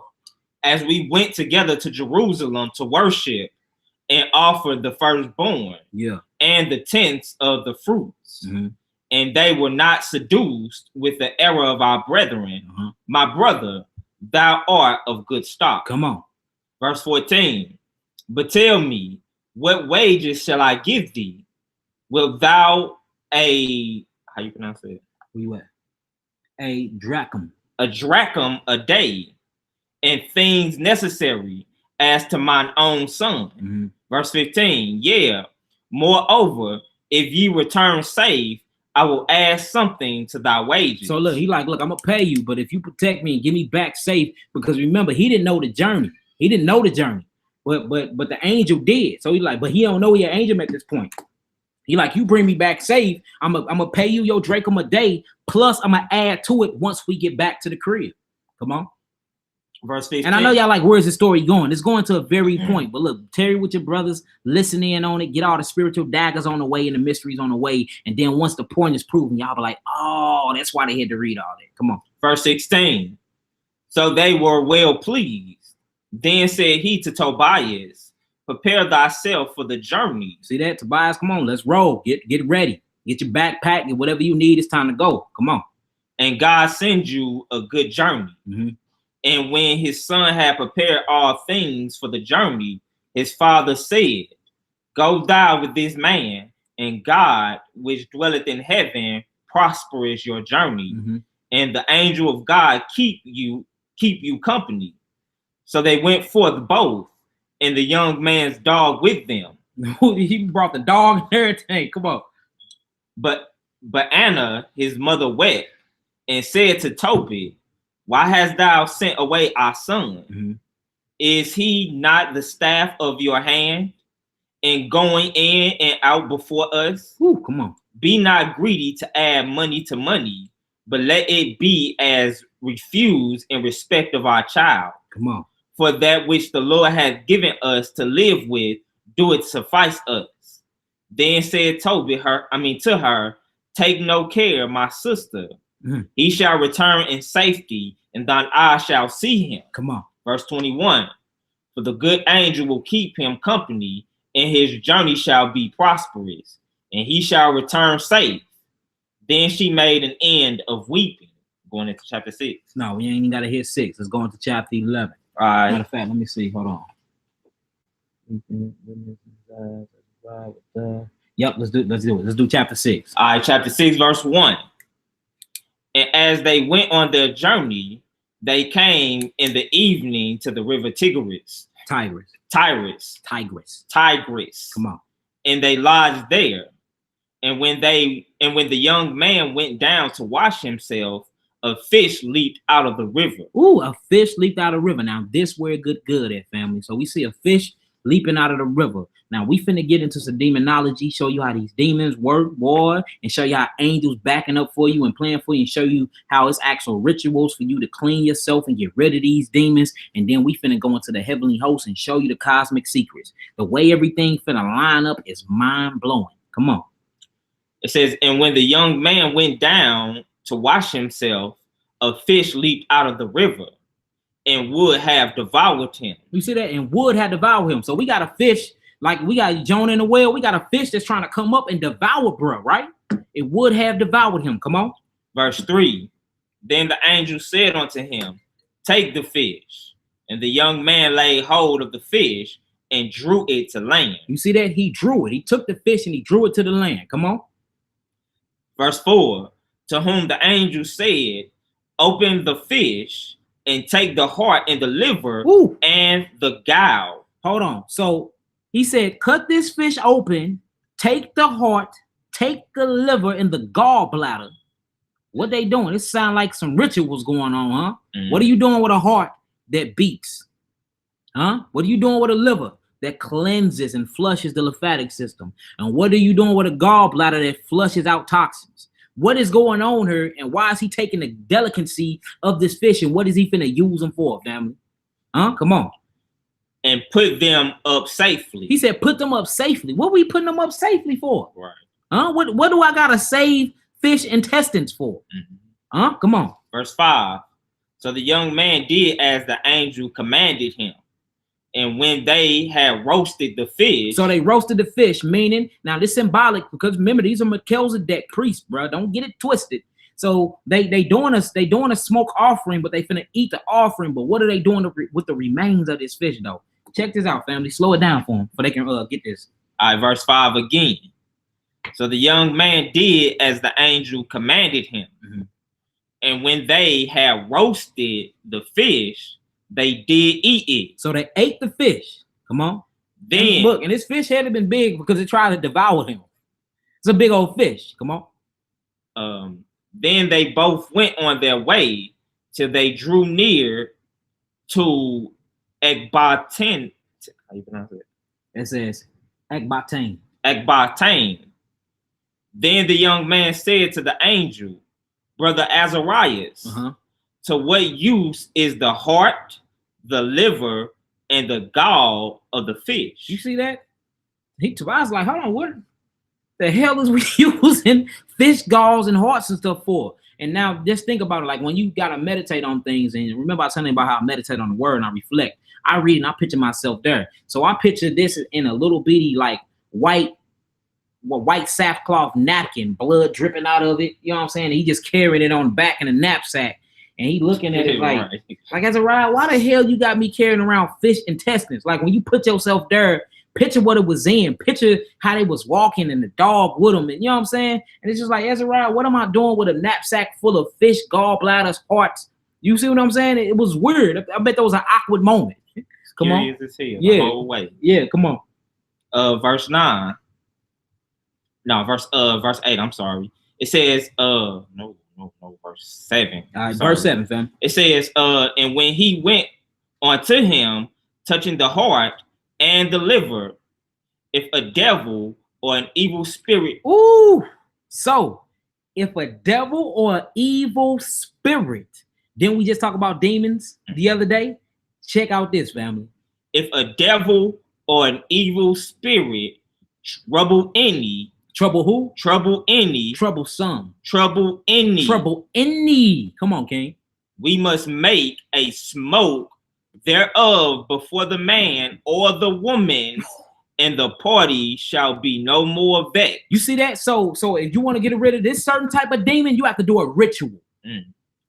As we went together to Jerusalem to worship and offer the firstborn, and the tenths of the fruits, and they were not seduced with the error of our brethren. My brother, thou art of good stock. Come on. Verse 14. But tell me, what wages shall I give thee? Wilt thou how you pronounce it? Where you at? A drachm. A drachm a day, and things necessary as to mine own son. Verse 15. Yeah, moreover, if ye return safe, I will add something to thy wages. So look, he like, look, I'm gonna pay you, but if you protect me and get me back safe, because remember, he didn't know the journey. He didn't know the journey. But the angel did. So he like, but he don't know your angel at this point. He like, you bring me back safe, I'm gonna pay you your drachm a day, plus I'm gonna add to it once we get back to the crib. Come on. Verse 15. And I know y'all like, where's the story going? It's going to a very point. But look, tarry with your brothers, listen in on it, get all the spiritual daggers on the way and the mysteries on the way. And then once the point is proven, y'all be like, oh, that's why they had to read all that. Come on. Verse 16. So they were well pleased. Then said he to Tobias, prepare thyself for the journey. See that, Tobias? Come on, let's roll. Get ready. Get your backpack and whatever you need. It's time to go. Come on. And God sends you a good journey. And when his son had prepared all things for the journey, his father said, go thou with this man, and God, which dwelleth in heaven, prospereth your journey. And the angel of God keep you company. So they went forth both, and the young man's dog with them. He brought the dog and everything. Come on. But Anna, his mother, wept and said to Toby, why hast thou sent away our son? Is he not the staff of your hand, and going in and out before us? Come on. Be not greedy to add money to money, but let it be as refused in respect of our child. Come on. For that which the Lord hath given us to live with, do it suffice us. Then said Toby to her, take no care, my sister. He shall return in safety, and thine eye shall see him. Come on. Verse 21. For the good angel will keep him company, and his journey shall be prosperous, and he shall return safe. Then she made an end of weeping. Going into chapter 6. No, we ain't even got to hit 6. Let's go into chapter 11. All right. Matter of fact, let me see. Hold on. Yep, let's do it. Let's do chapter 6. All right, chapter 6, verse 1. And as they went on their journey, they came in the evening to the river Tigris. Tigris. Come on. And they lodged there. And when the young man went down to wash himself, a fish leaped out of the river. A fish leaped out of the river. Now, this where good at, family. So we see a fish leaping out of the river. Now, we finna get into some demonology, show you how these demons work, boy, and show you how angels backing up for you and playing for you, and show you how it's actual rituals for you to clean yourself and get rid of these demons. And then we finna go into the heavenly host and show you the cosmic secrets. The way everything finna line up is mind-blowing. Come on. It says, and when the young man went down to wash himself, a fish leaped out of the river and would have devoured him. You see that? And would have devoured him. So we got a fish, like we got Jonah in the whale. We got a fish that's trying to come up and devour, bro, right? It would have devoured him. Come on. Verse 3. Then the angel said unto him, take the fish. And the young man laid hold of the fish and drew it to land. You see that? He drew it. He took the fish and he drew it to the land. Come on. Verse 4. To whom the angel said, open the fish and take the heart and the liver and the gall. Hold on. So he said, cut this fish open, take the heart, take the liver and the gallbladder. What they doing? It sounds like some rituals going on, huh? What are you doing with a heart that beats? Huh? What are you doing with a liver that cleanses and flushes the lymphatic system? And what are you doing with a gallbladder that flushes out toxins? What is going on here, and why is he taking the delicacy of this fish, and what is he finna use them for, family? Huh? Come on. and put them up safely. He said, put them up safely. What we putting them up safely for? Right. Huh? What do I gotta save fish intestines for? Huh? Come on. Verse 5. So the young man did as the angel commanded him. And when they had roasted the fish. So they roasted the fish, meaning, now this symbolic, because remember, these are Melchizedek priests, bro. Don't get it twisted. So they doing a smoke offering, but they finna eat the offering. But what are they doing with the remains of this fish, though? Check this out, family. Slow it down for them, so they can get this. All right, verse 5 again. So the young man did as the angel commanded him. And when they had roasted the fish, they did eat it. So they ate the fish. Come on. Then and look, and this fish had been big because it tried to devour him. It's a big old fish. Come on. Then they both went on their way till they drew near to Ecbatane. How you pronounce it? It says Ecbatane. Ecbatane. Then the young man said to the angel, Brother Azarias, to what use is the heart, the liver, and the gall of the fish? You see that? I was like, hold on, what the hell is we using fish galls and hearts and stuff for? And now just think about it, like when you gotta meditate on things, and remember I was telling you about how I meditate on the word and I reflect. I read and I picture myself there. So I picture this in a little bitty like white sackcloth napkin, blood dripping out of it. You know what I'm saying? And he just carrying it on the back in a knapsack. And he looking at it like Azariah, why the hell you got me carrying around fish intestines? Like when you put yourself there, picture what it was in, picture how they was walking and the dog with them. And you know what I'm saying? And it's just like, Azariah, what am I doing with a knapsack full of fish, gallbladders, hearts? You see what I'm saying? It was weird. I bet that was an awkward moment. Come on. The whole way. Yeah, come on. Verse 9. No, verse 8, I'm sorry. It says, no, verse 7. All right, verse 7, fam. It says, and when he went unto him, touching the heart and the liver, if a devil or an evil spirit. Ooh, so if a devil or an evil spirit, didn't we just talk about demons the other day? Check out this, family. If a devil or an evil spirit trouble any. Trouble who? Trouble any. Troublesome. Trouble any. Trouble any. Come on, King. We must make a smoke thereof before the man or the woman, and the party shall be no more vexed. You see that? So if you want to get rid of this certain type of demon, you have to do a ritual.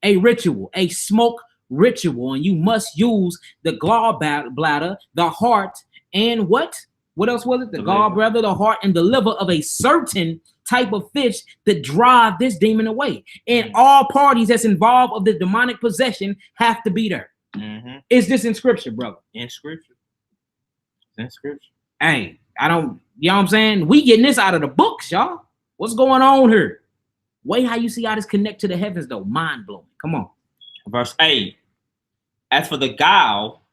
A ritual, a smoke ritual, and you must use the gallbladder, the heart, and what? What else was it? The gallbladder, the heart, and the liver of a certain type of fish to drive this demon away. And all parties that's involved of the demonic possession have to be there. Is this in scripture, brother? In scripture. In scripture. Hey, you know what I'm saying? We getting this out of the books, y'all. What's going on here? Wait, how you see how this connect to the heavens, though? Mind blowing. Come on. Verse 8. As for the gall,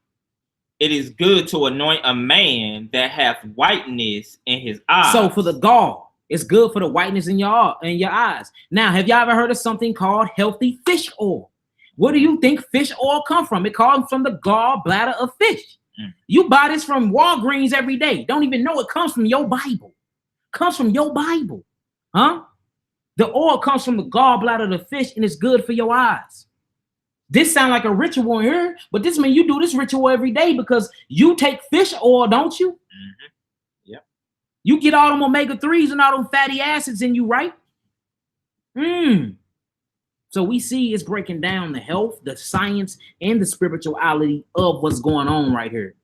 it is good to anoint a man that hath whiteness in his eyes. So for the gall, it's good for the whiteness in your eyes. Now, have y'all ever heard of something called healthy fish oil? Where do you think fish oil come from? It comes from the gallbladder of fish. You buy this from Walgreens every day. Don't even know it comes from your Bible. Comes from your Bible. Huh? The oil comes from the gallbladder of the fish, and it's good for your eyes. This sound like a ritual here, but this means you do this ritual every day because you take fish oil, don't you? Yep. You get all them omega-3s and all them fatty acids in you, right? So we see it's breaking down the health, the science, and the spirituality of what's going on right here.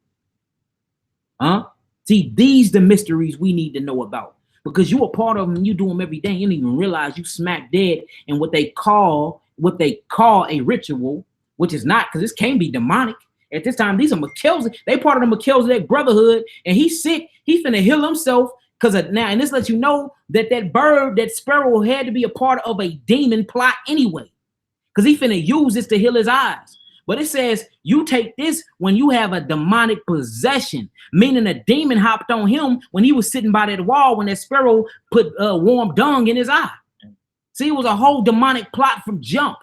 Huh? See, these the mysteries we need to know about. Because you are part of them and you do them every day. You don't even realize you smack dead in what they call a ritual, which is not, because this can't be demonic. At this time, these are Melchizedek. They part of the Melchizedek brotherhood, and he's sick. He's finna heal himself because of now. And this lets you know that bird, that sparrow, had to be a part of a demon plot anyway, because he finna use this to heal his eyes. But it says you take this when you have a demonic possession, meaning a demon hopped on him when he was sitting by that wall when that sparrow put warm dung in his eye. See, it was a whole demonic plot from jump.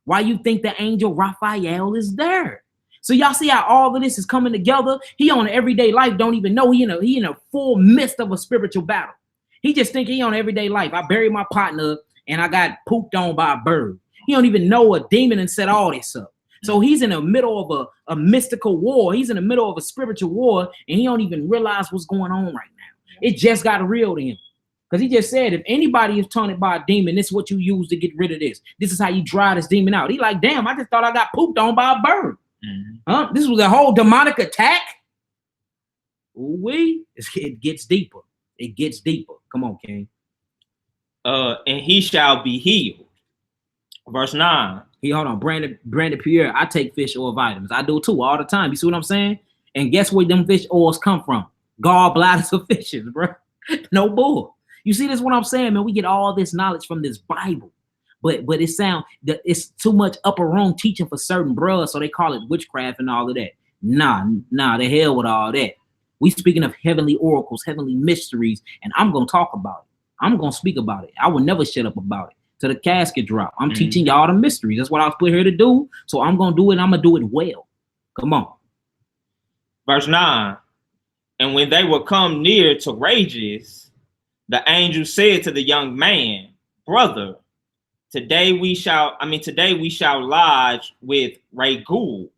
Why you think the angel Raphael is there? So y'all see how all of this is coming together? He on everyday life, don't even know he in a full midst of a spiritual battle. He just think he on everyday life. I buried my partner and I got pooped on by a bird. He don't even know a demon and set all this up. So he's in the middle of a mystical war. He's in the middle of a spiritual war, and he don't even realize what's going on right now. It just got real to him. Because he just said, if anybody is taunted by a demon, this is what you use to get rid of this. This is how you drive this demon out. He like, damn, I just thought I got pooped on by a bird. Huh? This was a whole demonic attack. It gets deeper. It gets deeper. Come on, King. And he shall be healed. Verse 9. Hold on, Brandon Pierre, I take fish oil vitamins. I do too all the time. You see what I'm saying? And guess where them fish oils come from? Gallbladders of fishes, bro. No bull. You see this what I'm saying, man? We get all this knowledge from this Bible. But it's too much upper room teaching for certain bros, so they call it witchcraft and all of that. Nah, the hell with all that. We speaking of heavenly oracles, heavenly mysteries, and I'm gonna talk about it. I'm gonna speak about it. I will never shut up about it. To the casket drop. I'm teaching y'all the mysteries. That's what I was put here to do. So I'm going to do it. And I'm going to do it well. Come on. Verse 9. And when they were come near to Rages, the angel said to the young man, brother, today we shall lodge with Raguel,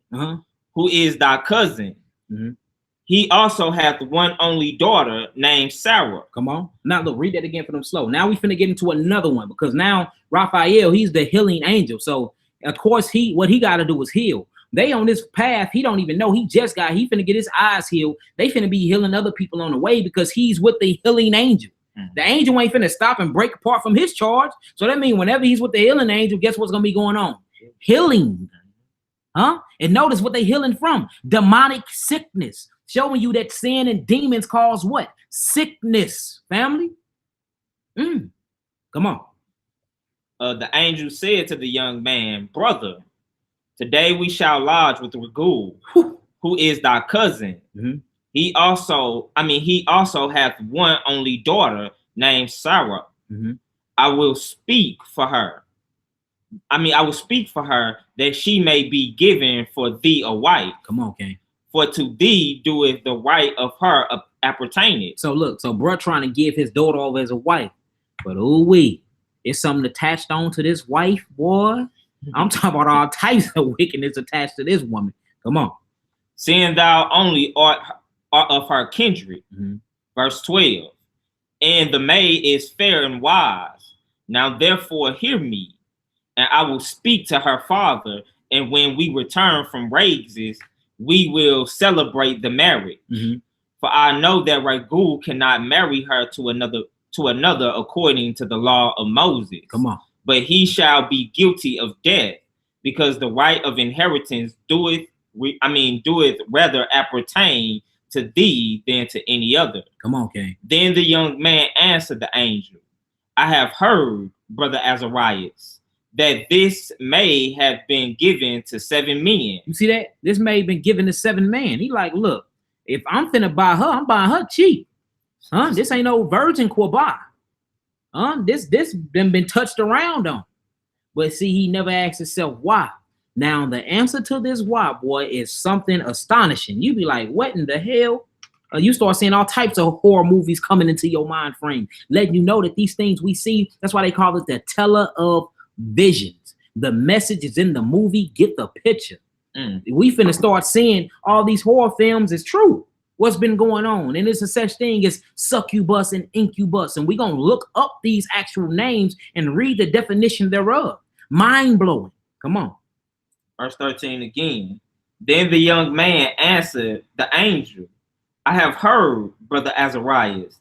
who is thy cousin. He also hath one only daughter named Sarah. Come on. Now, look, read that again for them slow. Now we finna get into another one because now Raphael, he's the healing angel. So, of course, what he got to do is heal. They on this path, he don't even know. He finna get his eyes healed. They finna be healing other people on the way because he's with the healing angel. The angel ain't finna stop and break apart from his charge. So that means whenever he's with the healing angel, guess what's going to be going on? Healing. And notice what they healing from. Demonic sickness. Showing you that sin and demons cause what? Sickness, family. Come on. The angel said to the young man, brother, today we shall lodge with Raguel, who is thy cousin. He also hath one only daughter named Sarah. I will speak for her. I will speak for her that she may be given for thee a wife. Come on, King. For to thee doeth the right of her appertain. So look, bro trying to give his daughter over as a wife. But it's something attached on to this wife, boy. I'm talking about all types of wickedness attached to this woman. Come on. Seeing thou only art of her kindred. Verse 12. And the maid is fair and wise. Now therefore hear me, and I will speak to her father, and when we return from Rages, we will celebrate the marriage. For I know that Raguel cannot marry her to another according to the law of Moses. Come on. But he shall be guilty of death, because the right of inheritance doeth rather appertain to thee than to any other. Come on, King. Then the young man answered the angel, I have heard, brother Azarias, that this maid have been given to 7 men. You see that? This maid been given to 7 men. He like, look, if I'm finna buy her, I'm buying her cheap. This ain't no virgin quabah. This been touched around on. But see, he never asked himself why. Now, the answer to this why, boy, is something astonishing. You be like, what in the hell? You start seeing all types of horror movies coming into your mind frame, letting you know that these things we see, that's why they call it the teller of visions. The message is in the movie. Get the picture. We finna start seeing all these horror films is true. What's been going on? And there's a such thing as succubus and incubus. And we're going to look up these actual names and read the definition thereof. Mind blowing. Come on. Verse 13 again. Then the young man answered the angel, I have heard, brother Azarias,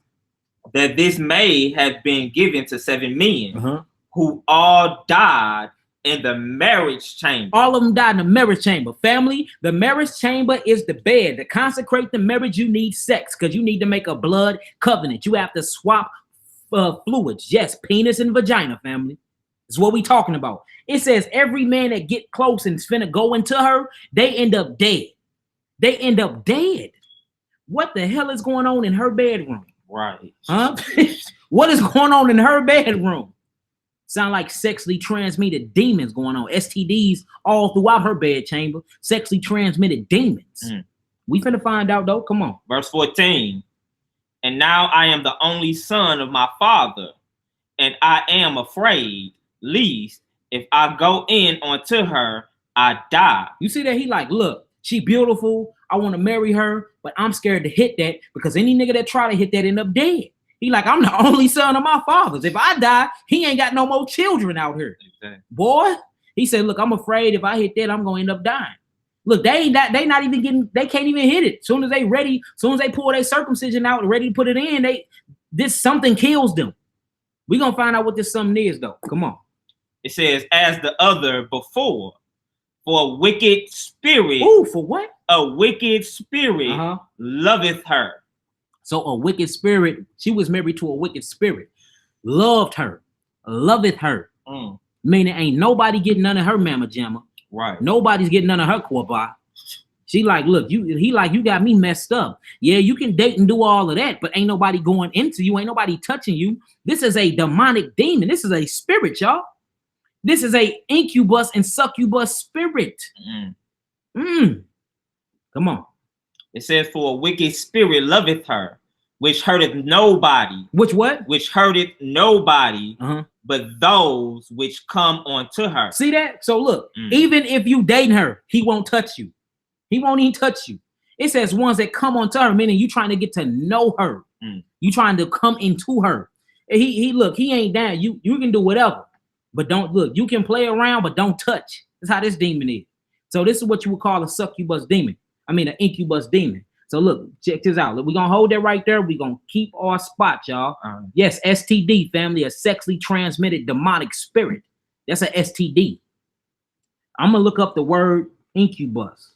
that this maid had been given to 7 men who all died in the marriage chamber. All of them died in the marriage chamber. Family, the marriage chamber is the bed. To consecrate the marriage, you need sex because you need to make a blood covenant. You have to swap fluids. Yes, penis and vagina, family. That's what we talking about. It says every man that get close and is finna go into her, they end up dead. They end up dead. What the hell is going on in her bedroom? Right. Huh? What is going on in her bedroom? Sound like sexually transmitted demons going on. STDs all throughout her bed chamber. Sexually transmitted demons. We finna find out though. Come on. Verse 14. And now I am the only son of my father, and I am afraid, lest if I go in onto her, I die. You see that? He like, look, she beautiful. I want to marry her, but I'm scared to hit that because any nigga that try to hit that end up dead. He like, I'm the only son of my father's. If I die, he ain't got no more children out here. Okay. Boy, he said, look, I'm afraid if I hit that, I'm gonna end up dying. Look, they not even getting, they can't even hit it. Soon as they ready, soon as they pull their circumcision out and ready to put it in, this something kills them. We gonna find out what this something is though. Come on. It says, as the other before, for a wicked spirit. Ooh, for what? A wicked spirit loveth her. So a wicked spirit, she was married to a wicked spirit, loved her, loveth her. Meaning ain't nobody getting none of her mama jamma. Right. Nobody's getting none of her korba. She like, look, he like, you got me messed up. Yeah, you can date and do all of that, but ain't nobody going into you. Ain't nobody touching you. This is a demonic demon. This is a spirit, y'all. This is a incubus and succubus spirit. Come on. It says, for a wicked spirit loveth her, which hurteth nobody. Which what? Which hurteth nobody, but those which come onto her. See that? So look, even if you dating her, he won't touch you. He won't even touch you. It says ones that come onto her, meaning you trying to get to know her. You trying to come into her. He look, he ain't down. You can do whatever, but don't look. You can play around, but don't touch. That's how this demon is. So this is what you would call a succubus demon. I mean, an incubus demon. So look, check this out. Look, we're going to hold that right there. We're going to keep our spot, y'all. Yes, STD, family, a sexually transmitted demonic spirit. That's an STD. I'm going to look up the word incubus.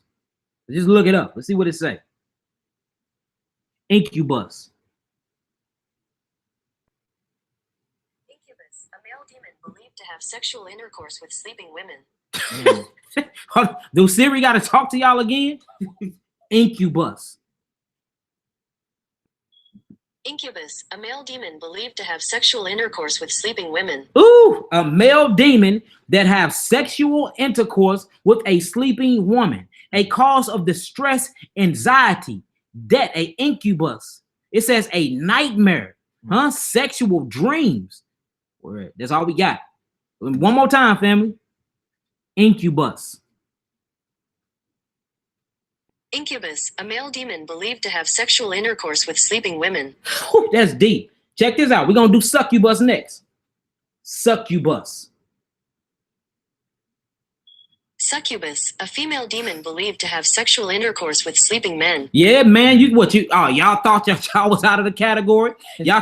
Just look it up. Let's see what it say. Incubus. Incubus, a male demon believed to have sexual intercourse with sleeping women. Do Siri got to talk to y'all again? Incubus. Incubus, a male demon believed to have sexual intercourse with sleeping women. Ooh, a male demon that have sexual intercourse with a sleeping woman. A cause of distress, anxiety, death, a incubus. It says a nightmare, sexual dreams. That's all we got. One more time, family. Incubus. Incubus, a male demon believed to have sexual intercourse with sleeping women. Whew, that's deep. Check this out. We're going to do succubus next. Succubus. Succubus, a female demon believed to have sexual intercourse with sleeping men. Yeah, man. Y'all thought y'all was out of the category? Y'all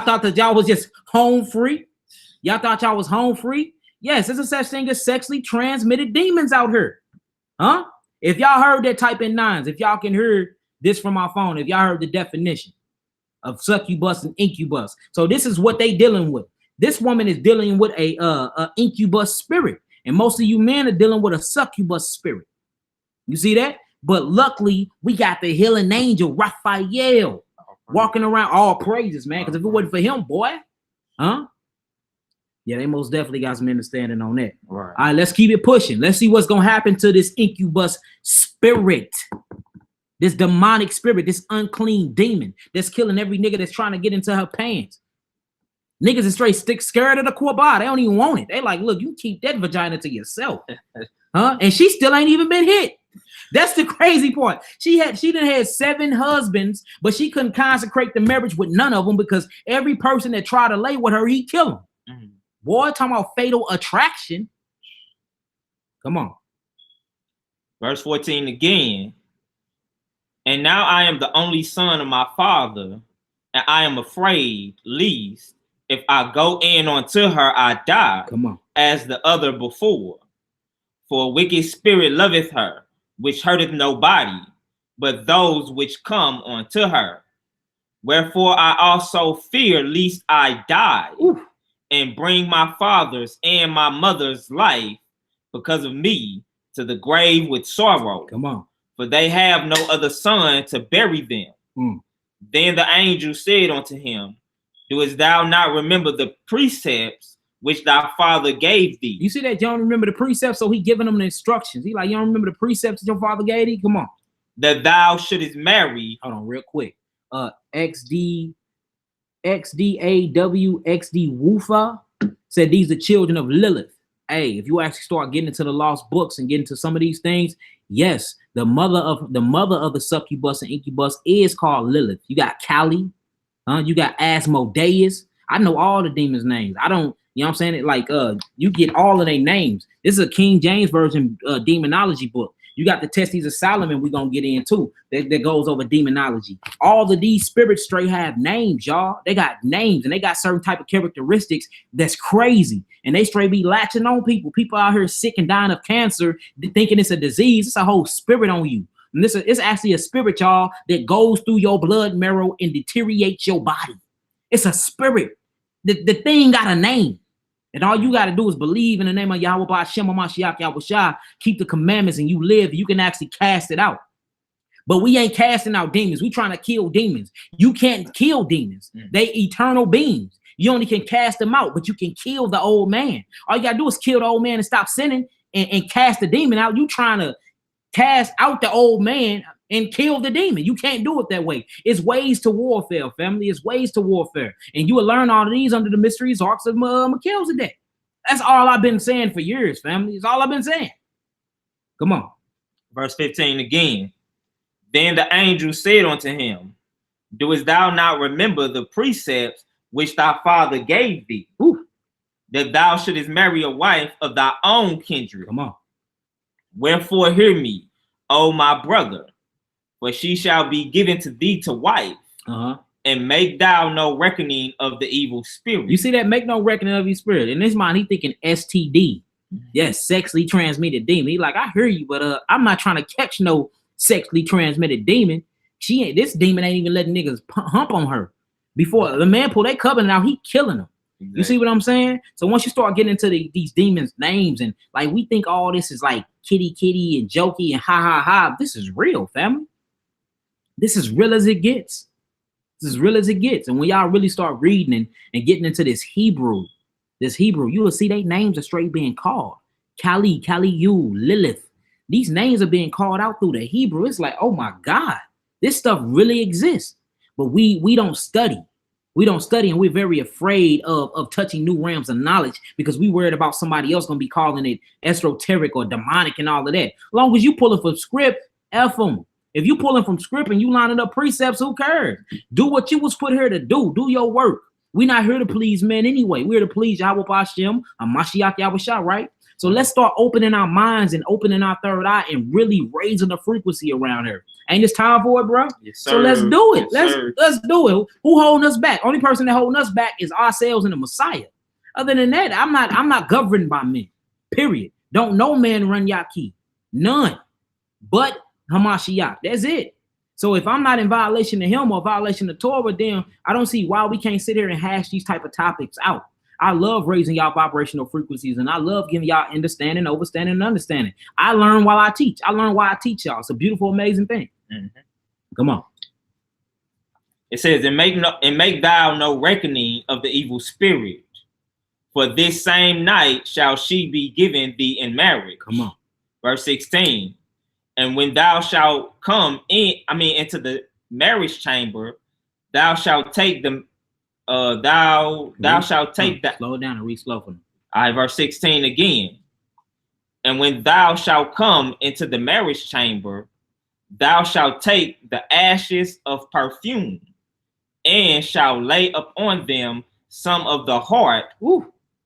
thought that y'all was just home free? Y'all thought y'all was home free? Yes, there's a such thing as sexually transmitted demons out here. Huh? If y'all heard that, type in 9s. If y'all can hear this from my phone, if y'all heard the definition of succubus and incubus. So this is what they dealing with. This woman is dealing with a incubus spirit. And most of you men are dealing with a succubus spirit. You see that? But luckily, we got the healing angel, Raphael, walking around. All praises, man. Because if it wasn't for him, boy, yeah, they most definitely got some understanding on that. Right. All right, let's keep it pushing. Let's see what's going to happen to this incubus spirit. This demonic spirit, this unclean demon that's killing every nigga that's trying to get into her pants. Niggas is straight scared of the korban. They don't even want it. They like, look, you keep that vagina to yourself. And she still ain't even been hit. That's the crazy part. She done had 7 husbands, but she couldn't consecrate the marriage with none of them because every person that tried to lay with her, he killed them. Boy, talking about fatal attraction. Come on. Verse 14 again. And now I am the only son of my father, and I am afraid, lest if I go in unto her, I die. Come on. As the other before. For a wicked spirit loveth her, which hurteth nobody, but those which come unto her. Wherefore I also fear lest I die. Ooh. And bring my father's and my mother's life because of me to the grave with sorrow. Come on. For they have no other son to bury them. Then the angel said unto him, doest thou not remember the precepts which thy father gave thee. You see that you don't remember the precepts, so he giving them the instructions. He like, you don't remember the precepts that your father gave thee? Come on. That thou shouldest marry. Hold on, real quick. XDAW XD Woofa said these are children of Lilith. Hey, if you actually start getting into the lost books and getting into some of these things, yes, the mother of the succubus and incubus is called Lilith. You got Kali, you got Asmodeus. I know all the demons' names. I don't, you know what I'm saying? Like, you get all of their names. This is a King James Version demonology book. You got the Testes of Solomon we're going to get into that goes over demonology. All of these spirits straight have names, y'all. They got names and they got certain type of characteristics that's crazy. And they straight be latching on people. People out here sick and dying of cancer thinking it's a disease. It's a whole spirit on you. And it's actually a spirit, y'all, that goes through your blood marrow and deteriorates your body. It's a spirit. The thing got a name. And all you got to do is believe in the name of Yahweh Ba'Shem Mashiach Yahushua, keep the commandments, and you live. You can actually cast it out. But we ain't casting out demons. We trying to kill demons. You can't kill demons. They eternal beings. You only can cast them out, but you can kill the old man. All you got to do is kill the old man and stop sinning and cast the demon out. You trying to cast out the old man and kill the demon. You can't do it that way. It's ways to warfare, family. It's ways to warfare. And you will learn all of these under the mysteries arcs of Melchizedek. That's all I've been saying for years, family. It's all I've been saying. Come on. Verse 15 again. Then the angel said unto him, doest thou not remember the precepts which thy father gave thee? Ooh. That thou shouldest marry a wife of thy own kindred. Come on. Wherefore hear me, O my brother, for she shall be given to thee to wife, and make thou no reckoning of the evil spirit. You see that? Make no reckoning of your spirit. In his mind, he thinking STD. Yes, sexually transmitted demon. He like, I hear you, but I'm not trying to catch no sexually transmitted demon. This demon ain't even letting niggas hump on her. Before the man pull that covenant out, he killing them. Exactly. You see what I'm saying? So once you start getting into these demons' names and like we think all this is like kitty and jokey and ha, this is real, family. This is real as it gets. This is real as it gets. And when y'all really start reading and getting into this Hebrew, you will see they names are straight being called. Kali, Lilith. These names are being called out through the Hebrew. It's like, oh my God, this stuff really exists. But we don't study. We don't study, and we're very afraid of touching new realms of knowledge because we worried about somebody else going to be calling it esoteric or demonic and all of that. As long as you pulling from script, F them. If you pulling from script and you lining up precepts, who cares? Do what you was put here to do. Do your work. We're not here to please men anyway. We're here to please Yahweh Ba'Shem, Mashiach Yahushua, right? So let's start opening our minds and opening our third eye and really raising the frequency around here. Ain't this time for it, bro? Yes, sir. So let's do it. Yes, let's do it. Who holding us back? Only person that holding us back is ourselves and the Messiah. Other than that, I'm not governed by men. Period. Don't no man run Yaki. None. But Hamashiach. That's it. So if I'm not in violation of him or violation of Torah, then I don't see why we can't sit here and hash these type of topics out. I love raising y'all vibrational frequencies, and I love giving y'all understanding, overstanding, and understanding. I learn while I teach. I learn why I teach y'all. It's a beautiful, amazing thing. Mm-hmm. Come on. It says, and make thou no reckoning of the evil spirit, for this same night shall she be given thee in marriage. Come on. Verse 16. And when thou shalt come into the marriage chamber, thou shalt take them. Thou shalt take that. Slow it down and re-slow for them. All right, verse 16 again. And when thou shalt come into the marriage chamber, thou shalt take the ashes of perfume, and shalt lay upon them some of the heart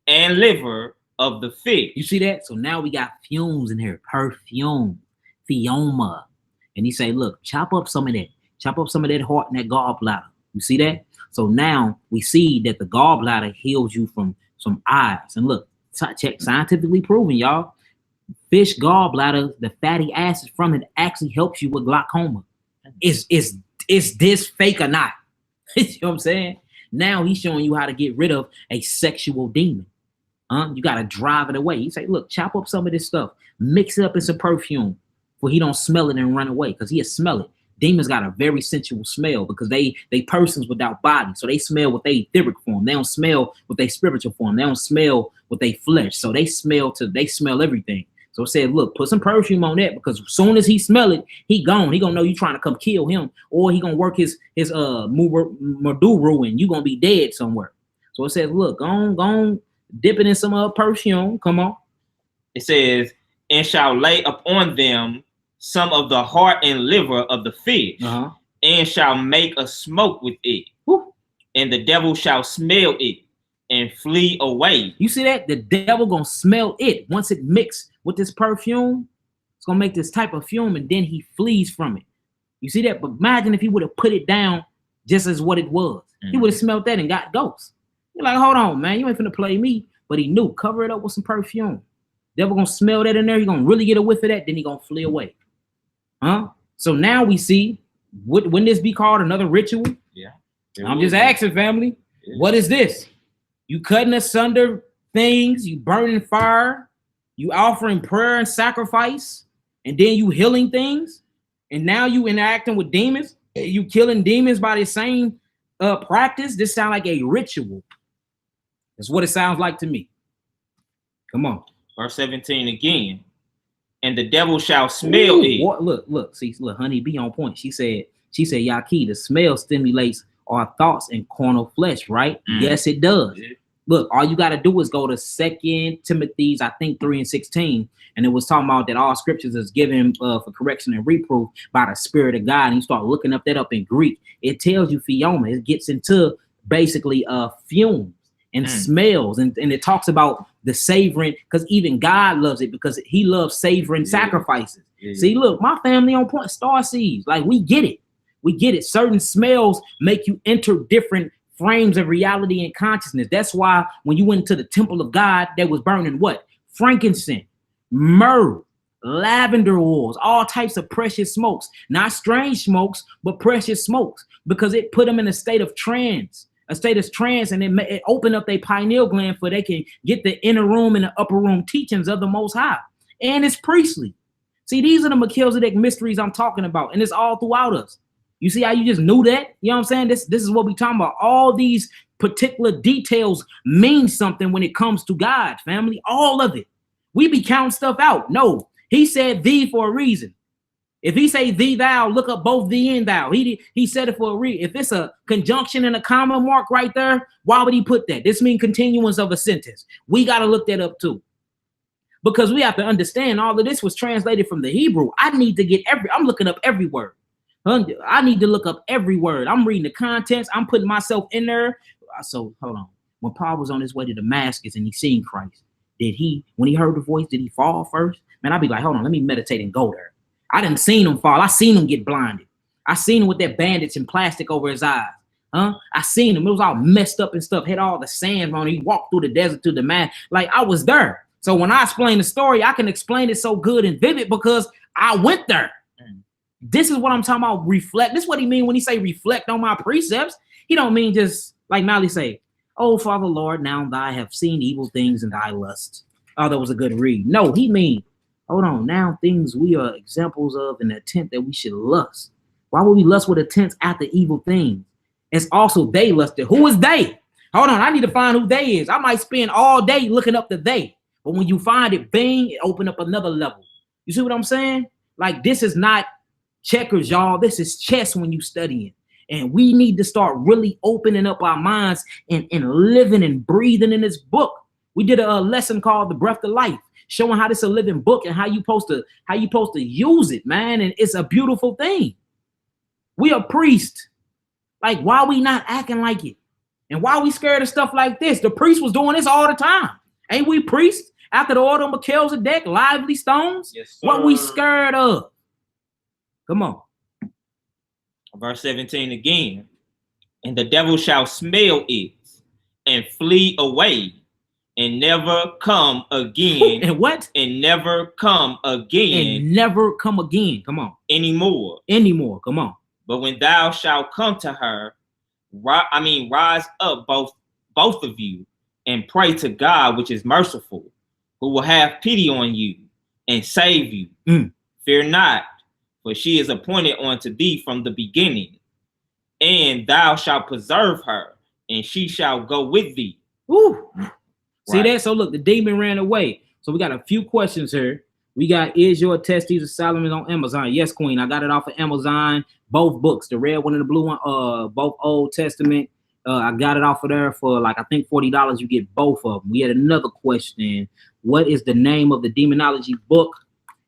and liver of the fish. You see that? So now we got fumes in here. Perfume, theoma. And he say, look, chop up some of that. Chop up some of that heart and that gallbladder. You see that? So now we see that the gallbladder heals you from some eyes. And look, check, scientifically proven, y'all. Fish gallbladder, the fatty acids from it actually helps you with glaucoma. Is this fake or not? You know what I'm saying? Now he's showing you how to get rid of a sexual demon. You got to drive it away. He say, look, chop up some of this stuff. Mix it up in some perfume for he don't smell it and run away because he'll smell it. Demons got a very sensual smell because they persons without body. So they smell with their etheric form. They don't smell with their spiritual form. They don't smell with their flesh. So they smell everything. So it said, look, put some perfume on that because as soon as he smell it, he gone. He gonna know you trying to come kill him, or he gonna work his Murduru and you gonna be dead somewhere. So it says, look, go on, dip it in some perfume. Come on. It says, and shall lay upon them some of the heart and liver of the fish, and shall make a smoke with it. Woo. And the devil shall smell it and flee away. You see that? The devil gonna smell it. Once it mixed with this perfume, it's gonna make this type of fume, and then he flees from it. You see that? But imagine if he would have put it down just as what it was. He would have smelled that and got ghosts. You're like, hold on, man, you ain't finna play me. But he knew, cover it up with some perfume. Devil gonna smell that in there. He gonna really get a whiff of that. Then he gonna flee away. So now we see, wouldn't this be called another ritual? Yeah. I'm just asking, family. Yeah. What is this? You cutting asunder things, you burning fire, you offering prayer and sacrifice, and then you healing things, and now you interacting with demons. You killing demons by the same practice. This sounds like a ritual. That's what it sounds like to me. Come on. Verse 17 again. And the devil shall smell it. What, look, honey, be on point. She said, Yaki, the smell stimulates our thoughts and carnal flesh, right? Yes, it does. Yeah. Look, all you got to do is go to 2 Timothy, I think 3:16, and it was talking about that all scriptures is given for correction and reproof by the Spirit of God. And you start looking up that up in Greek. It tells you Fiona. It gets into basically fumes and smells, and it talks about the savoring, because even God loves it because he loves savoring sacrifices. Yeah. See, look, my family on point, star seeds, like we get it. Certain smells make you enter different frames of reality and consciousness. That's why when you went into the temple of God, that was burning what? Frankincense, myrrh, lavender oils, all types of precious smokes, not strange smokes, but precious smokes, because it put them in a state of trance. And it opened up their pineal gland for they can get the inner room and the upper room teachings of the Most High. And it's priestly. See, these are the Melchizedek mysteries I'm talking about, and it's all throughout us. You see how you just knew that? You know what I'm saying? This is what we're talking about. All these particular details mean something when it comes to God, family. All of it. We be counting stuff out. No, he said thee for a reason. If he say thee, thou, look up both thee and thou. He said it for a reason. If it's a conjunction and a comma mark right there, why would he put that? This means continuance of a sentence. We got to look that up too. Because we have to understand all of this was translated from the Hebrew. I'm looking up every word. I need to look up every word. I'm reading the contents. I'm putting myself in there. So hold on. When Paul was on his way to Damascus and he seen Christ, when he heard the voice, did he fall first? Man, I'd be like, hold on, let me meditate and go there. I didn't seen him fall. I seen him get blinded. I seen him with that bandage and plastic over his eyes. I seen him. It was all messed up and stuff. Had all the sand on it. He walked through the desert to the man. Like I was there. So when I explain the story, I can explain it so good and vivid because I went there. This is what I'm talking about. Reflect. This is what he mean when he say reflect on my precepts. He don't mean just like Mally say, oh, Father Lord, now thy have seen evil things in thy lust. Oh, that was a good read. No, he mean, hold on, now things we are examples of in the intent that we should lust. Why would we lust with intent after evil things? It's also they lusted. Who is they? Hold on, I need to find who they is. I might spend all day looking up the they. But when you find it, bang, it open up another level. You see what I'm saying? Like this is not checkers, y'all. This is chess when you studying. And we need to start really opening up our minds and living and breathing in this book. We did a lesson called The Breath of Life, showing how this is a living book and how you supposed to use it, man. And it's a beautiful thing. We are priests. Like, why we not acting like it? And why we scared of stuff like this? The priest was doing this all the time. Ain't we priests? After the order of Melchizedek, lively stones? Yes, what we scared of? Come on. Verse 17 again. And the devil shall smell it and flee away and never come again. And what? And never come again. And never come again. Come on. Anymore. Come on. But when thou shalt come to her, rise up both of you and pray to God, which is merciful, who will have pity on you and save you. Fear not, for she is appointed unto thee from the beginning, and thou shalt preserve her, and she shall go with thee. Woo. See Right. that? So look, the demon ran away. So we got a few questions here. We got, is your Testes of Solomon on Amazon? Yes, Queen. I got it off of Amazon. Both books, the red one and the blue one, both Old Testament. I got it off of there for like, I think $40. You get both of them. We had another question. What is the name of the demonology book?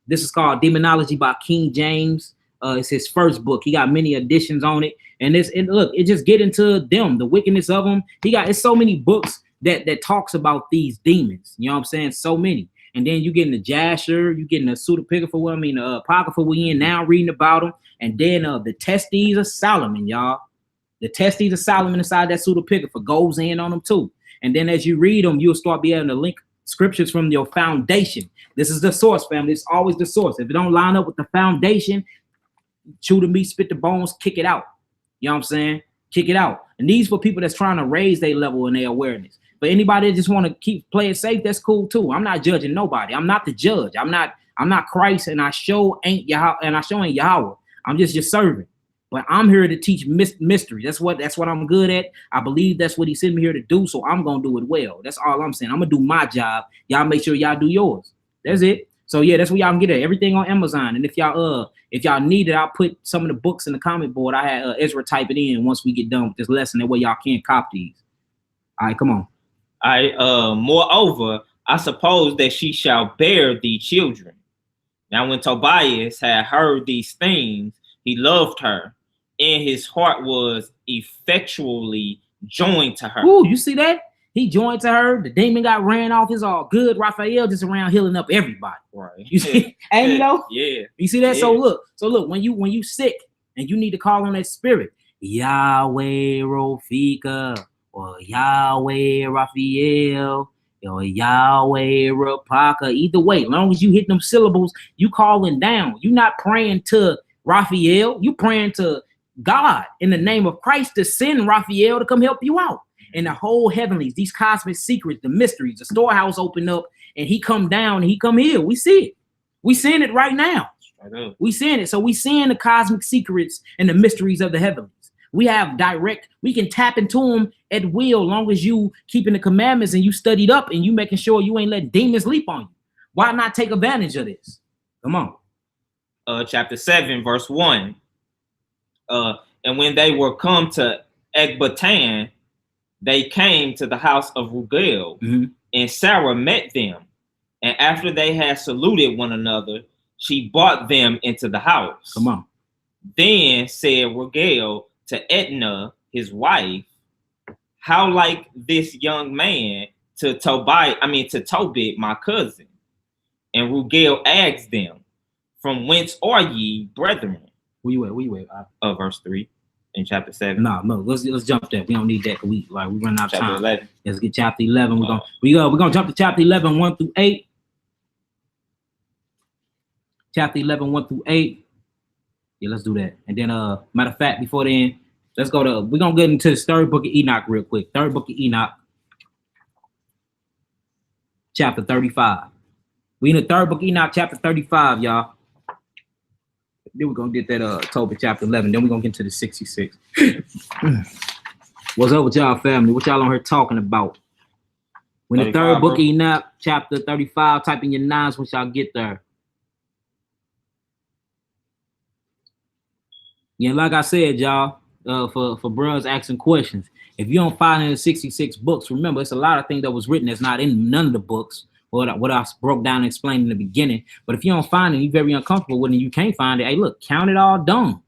This is called Demonology by King James. It's his first book. He got many editions on it. And look, it just get into them, the wickedness of them. It's so many books that talks about these demons. You know what I'm saying? So many. And then you get in the Jasher, you get in the pseudepigrapha, the apocrypha we in now reading about them. And then the Testes of Solomon, y'all. The Testes of Solomon inside that pseudepigrapha goes in on them too. And then as you read them, you'll start being able to link scriptures from your foundation. This is the source, family. It's always the source. If it don't line up with the foundation, chew the meat, spit the bones, kick it out. You know what I'm saying? Kick it out. And these for people that's trying to raise their level and their awareness. But anybody that just want to keep playing safe, that's cool too. I'm not judging nobody. I'm not the judge. I'm not Christ, and I sure ain't Yahweh. I'm just your servant. But I'm here to teach mystery. That's what I'm good at. I believe that's what he sent me here to do. So I'm gonna do it well. That's all I'm saying. I'm gonna do my job. Y'all make sure y'all do yours. That's it. So yeah, that's where y'all can get it. Everything on Amazon. And if y'all need it, I'll put some of the books in the comment board. I had Ezra type it in once we get done with this lesson. That way y'all can't copy these. All right, come on. Moreover, I suppose that she shall bear thee children. Now, when Tobias had heard these things, he loved her, and his heart was effectually joined to her. Ooh, you see that? He joined to her. The demon got ran off. It's all good. Raphael just around healing up everybody. Right. You see? And you know? Yeah. You see that? Yeah. So look, when you sick and you need to call on that spirit, Yahweh Rofika, or Yahweh Raphael, or Yahweh Rapaka. Either way, as long as you hit them syllables, you calling down. You're not praying to Raphael. You praying to God in the name of Christ to send Raphael to come help you out. And the whole heavenlies, these cosmic secrets, the mysteries, the storehouse open up, and he come down and he come here. We see it. We seeing it right now. We seeing it. So we seeing the cosmic secrets and the mysteries of the heavenlies. We can tap into them at will, long as you keeping the commandments and you studied up and you making sure you ain't letting demons leap on you. Why not take advantage of this? Come on. Chapter 7, verse 1. And when they were come to Ecbatan, they came to the house of Rugel, and Sarah met them. And after they had saluted one another, she brought them into the house. Come on. Then said Rugel to Edna, his wife, how like this young man to Tobit, my cousin. And Rugel asked them, from whence are ye, brethren? We wait. Verse 3 in chapter 7. No, let's jump that. We don't need that. We run out of time. 11. Let's get chapter 11. We're gonna jump to chapter 11, 1 through 8. Chapter 11, 1 through 8. Yeah, let's do that. And then matter of fact, before then, we're gonna get into the third book of Enoch real quick. Third book of Enoch, chapter 35. We in the third book of Enoch, chapter 35, y'all. Then we're gonna get that Tobit chapter 11. Then we're gonna get into the 66. What's up with y'all, family? What y'all on here talking about? We in the third book of Enoch, chapter 35. Type in your nines once y'all get there. Yeah, like I said, y'all, for bros asking questions, if you don't find in the 66 books, remember, it's a lot of things that was written that's not in none of the books, or what I broke down and explained in the beginning. But if you don't find it, you're very uncomfortable with it, and you can't find it, hey, look, count it all done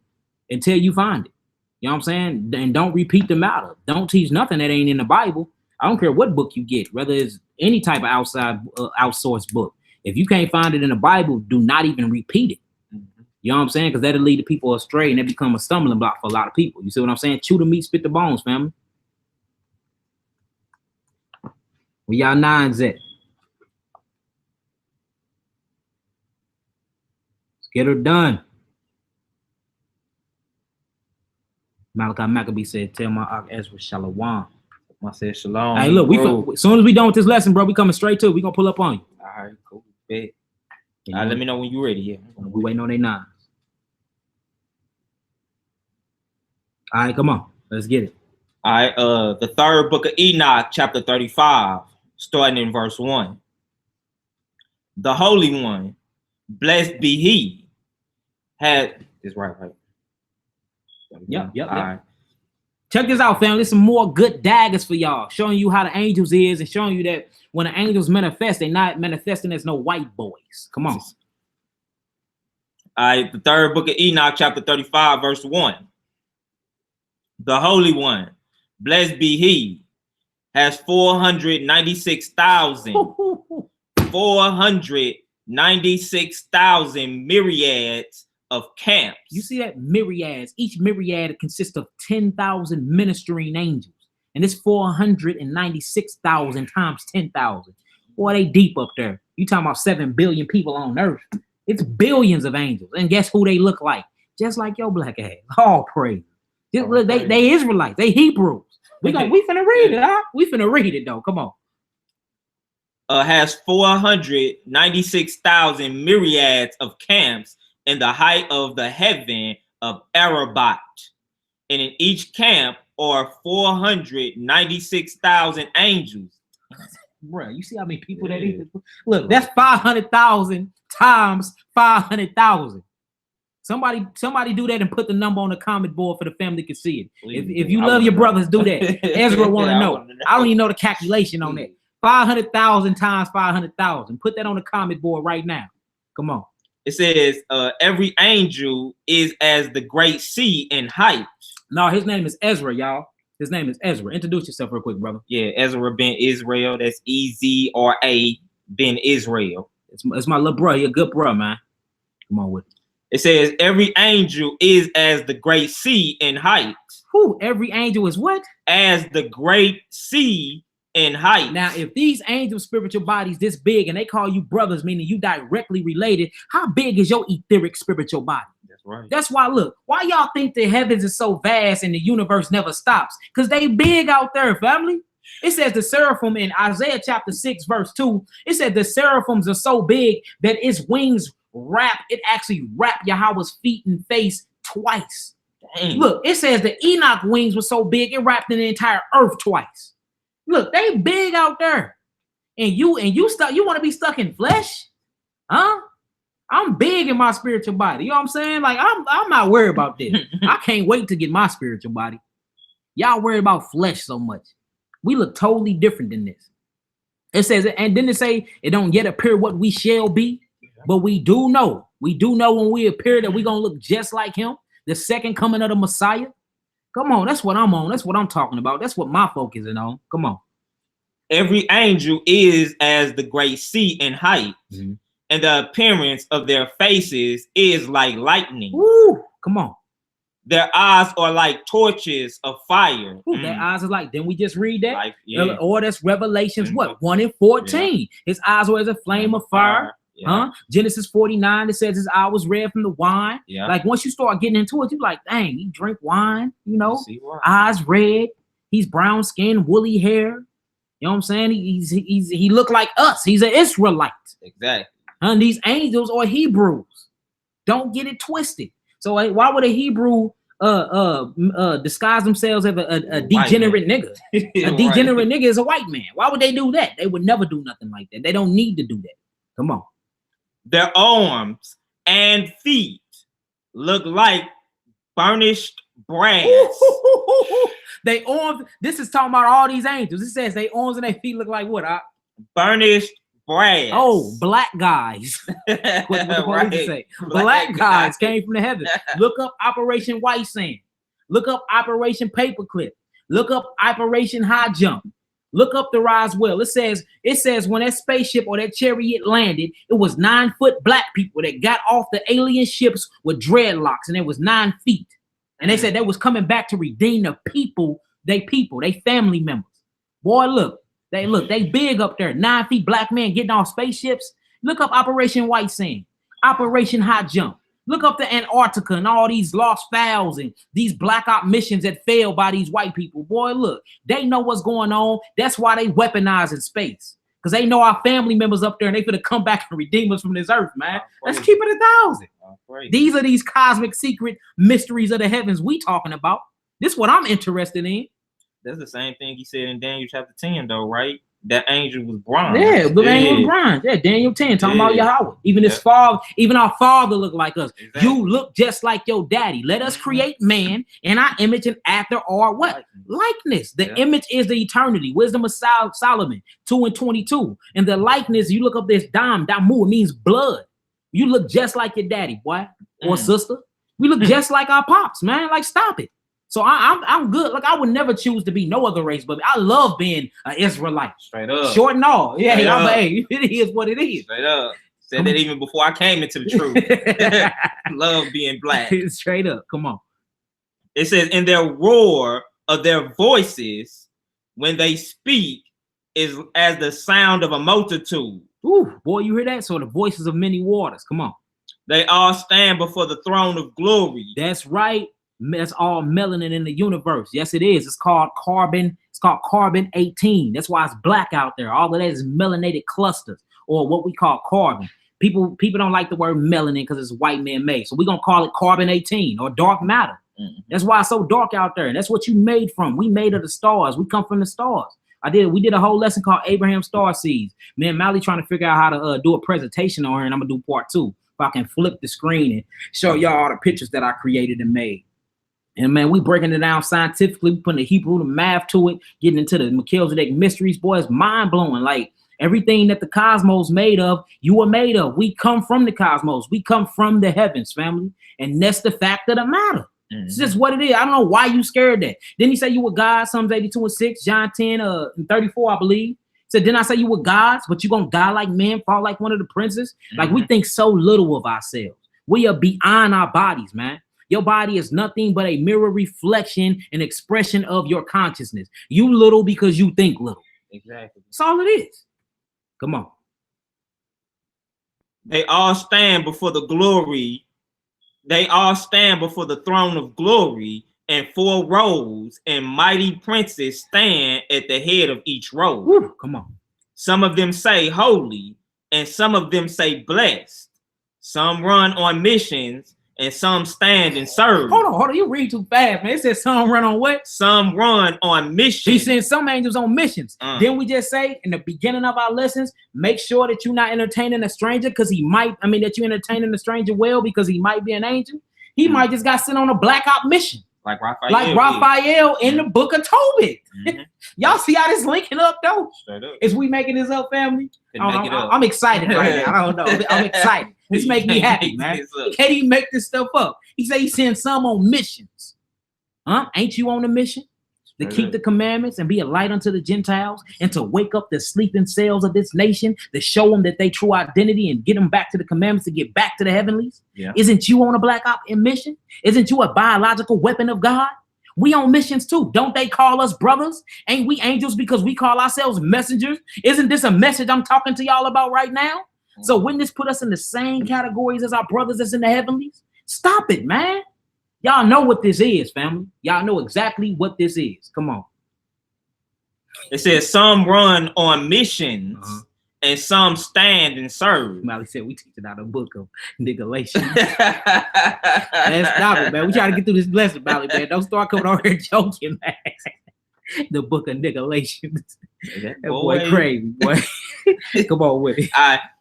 until you find it. You know what I'm saying? And don't repeat the matter. Don't teach nothing that ain't in the Bible. I don't care what book you get, whether it's any type of outsourced book. If you can't find it in the Bible, do not even repeat it. You know what I'm saying? Because that'll lead the people astray, and that become a stumbling block for a lot of people. You see what I'm saying? Chew the meat, spit the bones, family. Where y'all nines at? Let's get her done. Malachi Maccabee said, tell my Ezra Shalom. I said shalom. Hey, look, as soon as we done with this lesson, bro, we coming straight to it. We gonna pull up on you. All right, cool. Bet. Let me know when you're ready. Yeah. We waiting on their nines. All right, come on. Let's get it. All right, the third book of Enoch, chapter 35, starting in verse 1. The Holy One, blessed be he, had is right. Yep. All right. Check this out, family. There's some more good daggers for y'all, showing you how the angels is and showing you that when the angels manifest, they're not manifesting as no white boys. Come on. All right, the third book of Enoch, chapter 35, verse 1. The Holy One, blessed be he, has 496,000 myriads of camps. You see that? Myriads. Each myriad consists of 10,000 ministering angels. And it's 496,000 times 10,000. Boy, they deep up there. You talking about 7 billion people on earth. It's billions of angels. And guess who they look like? Just like your black ass. All praise. They Israelites. They Hebrews. We finna read it, huh? We finna read it though. Come on. Has 496,000 myriads of camps in the height of the heaven of Arabat. And in each camp are 496,000 angels. Bruh, you see how many people that is? Look, that's 500,000 times 500,000. Somebody do that and put the number on the comment board for the family to see it. If you love your brothers, do that. Ezra want to know. I don't even know the calculation on that. 500,000 times 500,000. Put that on the comment board right now. Come on. It says every angel is as the great sea in height. No, his name is Ezra, y'all. His name is Ezra. Introduce yourself real quick, brother. Yeah, Ezra ben Israel. That's Ezra ben Israel. It's my little bro. He a good bro, man. Come on with it. It says every angel is as the great sea in height. Who? Every angel is what? As the great sea in height. Now, if these angel spiritual bodies this big and they call you brothers, meaning you directly related, how big is your etheric spiritual body? That's right. That's why, look, why y'all think the heavens is so vast and the universe never stops? Because they big out there, family. It says the seraphim in Isaiah chapter 6, verse 2, it said the seraphims are so big that its wings actually wrap Yahweh's feet and face twice. Dang. Look, it says the Enoch wings were so big, it wrapped in the entire earth twice. Look, they big out there. And you want to be stuck in flesh? Huh? I'm big in my spiritual body. You know what I'm saying? Like, I'm not worried about this. I can't wait to get my spiritual body. Y'all worry about flesh so much. We look totally different than this. It says, and then it say, it don't yet appear what we shall be, but we do know when we appear that we're going to look just like him, the second coming of the Messiah. Come on, that's what I'm on. That's what I'm talking about. That's what my focus is on. Come on. Every angel is as the great sea in height, and the appearance of their faces is like lightning. Woo! Come on. Their eyes are like torches of fire. Ooh, their eyes are like, didn't we just read that? Like, yeah. Or that's Revelations, what? 1 and 14. Yeah. His eyes were as a flame of fire. Yeah. Huh? Genesis 49, it says his eye was red from the wine. Yeah. Like once you start getting into it, you're like, dang, he drink wine, you know, eyes red, he's brown skin, woolly hair. You know what I'm saying? He looked like us. He's an Israelite. Exactly. And these angels are Hebrews. Don't get it twisted. So why would a Hebrew disguise themselves as a degenerate nigga? A degenerate nigga is a white man. Why would they do that? They would never do nothing like that. They don't need to do that. Come on. Their arms and feet look like burnished brass. They arms. This is talking about all these angels. It says they arms and their feet look like what? Burnished brass. Oh, black guys. What the police say? Black guys came from the heavens. Look up Operation White Sand. Look up Operation Paperclip. Look up Operation High Jump. Look up the Roswell. It says when that spaceship or that chariot landed, it was 9-foot black people that got off the alien ships with dreadlocks, and it was 9 feet. And they said they was coming back to redeem the people, they family members. Boy, look, they big up there. 9 feet black men getting off spaceships. Look up Operation White Sand, Operation Hot Jump. Look up the Antarctica and all these lost files and these black op missions that failed by these white people. Boy, look, they know what's going on. That's why they weaponize in space. Because they know our family members up there and they finna come back and redeem us from this earth, man. Let's keep it 1,000. These are these cosmic secret mysteries of the heavens we talking about. This is what I'm interested in. That's the same thing he said in Daniel chapter 10, though, right? That angel was bronze. Yeah, the angel was bronze. Yeah, Daniel 10, talking about Yahweh. Even his father, even our father looked like us. Exactly. You look just like your daddy. Let us create man in our image and after our what? Likeness. The image is the eternity. Wisdom of Solomon 2:22. And the likeness, you look up this damu, it means blood. You look just like your daddy, boy or sister. We look just like our pops, man. Like, stop it. So I'm good. Like, I would never choose to be no other race, but I love being an Israelite. Straight up. Short and all. Yeah, hey, it is what it is. Straight up. Said that even before I came into the truth. Love being black. Straight up. Come on. It says, in their roar of their voices, when they speak, is as the sound of a multitude. Ooh, boy, you hear that? So the voices of many waters. Come on. They all stand before the throne of glory. That's right. That's all melanin in the universe. Yes, it is. It's called carbon. It's called carbon 18. That's why it's black out there. All of that is melanated clusters, or what we call carbon. People don't like the word melanin because it's white man made. So we're gonna call it carbon 18 or dark matter. That's why it's so dark out there. And that's what you made from. We made of the stars. We come from the stars. We did a whole lesson called Abraham Star Seeds. Man, Mally trying to figure out how to do a presentation on her, and I'm gonna do part 2. If I can flip the screen and show y'all all the pictures that I created and made. And man, we breaking it down scientifically, putting the Hebrew, the math to it, getting into the Melchizedek mysteries. Boy, it's mind blowing. Like, everything that the cosmos made of, you were made of. We come from the cosmos. We come from the heavens, family. And that's the fact of the matter. It's just what it is. I don't know why you scared that. Didn't he say you were God? Psalms 82:6, John 10:34, I believe. Said, didn't I say you were gods, but you're going to die like men, fall like one of the princes? Like, we think so little of ourselves. We are beyond our bodies, man. Your body is nothing but a mirror reflection and expression of your consciousness. You little because you think little. Exactly. That's all it is. Come on. They all stand before the glory. They all stand before the throne of glory, and 4 rows and mighty princes stand at the head of each row. Woo, come on. Some of them say holy, and some of them say blessed. Some run on missions, and some stand and serve. Hold on. You read too fast, man. It says some run on what? Some run on missions. He sent some angels on missions. Then we just say in the beginning of our lessons, make sure that you're not entertaining a stranger because he might, that you're entertaining the stranger well because he might be an angel. He might just got sent on a black op mission. Like Raphael in the book of Tobit. Y'all see how this linking up though? Straight up. Is we making this up, family? I'm excited right now. I don't know. I'm excited. This make me happy, man. He can't even make this stuff up. He said he sent some on missions. Ain't you on a mission? To keep the commandments and be a light unto the Gentiles, and to wake up the sleeping cells of this nation, to show them that they true identity and get them back to the commandments, to get back to the heavenlies. Yeah. Isn't you on a black op in mission? Isn't you a biological weapon of God? We on missions too. Don't they call us brothers? Ain't we angels because we call ourselves messengers? Isn't this a message I'm talking to y'all about right now? So wouldn't this put us in the same categories as our brothers that's in the heavenlies? Stop it, man. Y'all know what this is, family. Y'all know exactly what this is. Come on. It says some run on missions and some stand and serve. Molly said we teaching out a book of niggalation. Man, stop it, man. We trying to get through this blessing, Molly, man. Don't start coming over here joking, man. The book of niggalation. That boy crazy, boy. Come on with it.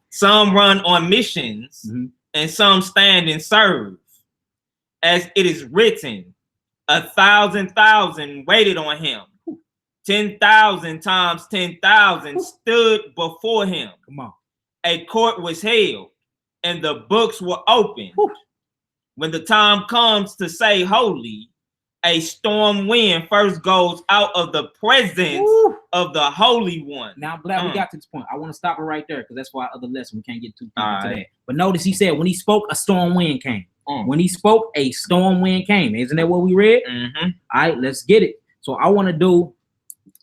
Some run on missions and some stand and serve. As it is written, 1,000,000 waited on him. 10,000 times 10,000 stood before him. Come on. A court was held, and the books were opened. When the time comes to say holy, a storm wind first goes out of the presence of the Holy One. Now, I'm glad we got to this point. I want to stop it right there because that's why other lesson we can't get too deep into that. But notice he said when he spoke, a storm wind came. When he spoke, a storm wind came. Isn't that what we read? All right, let's get it. So I want to do,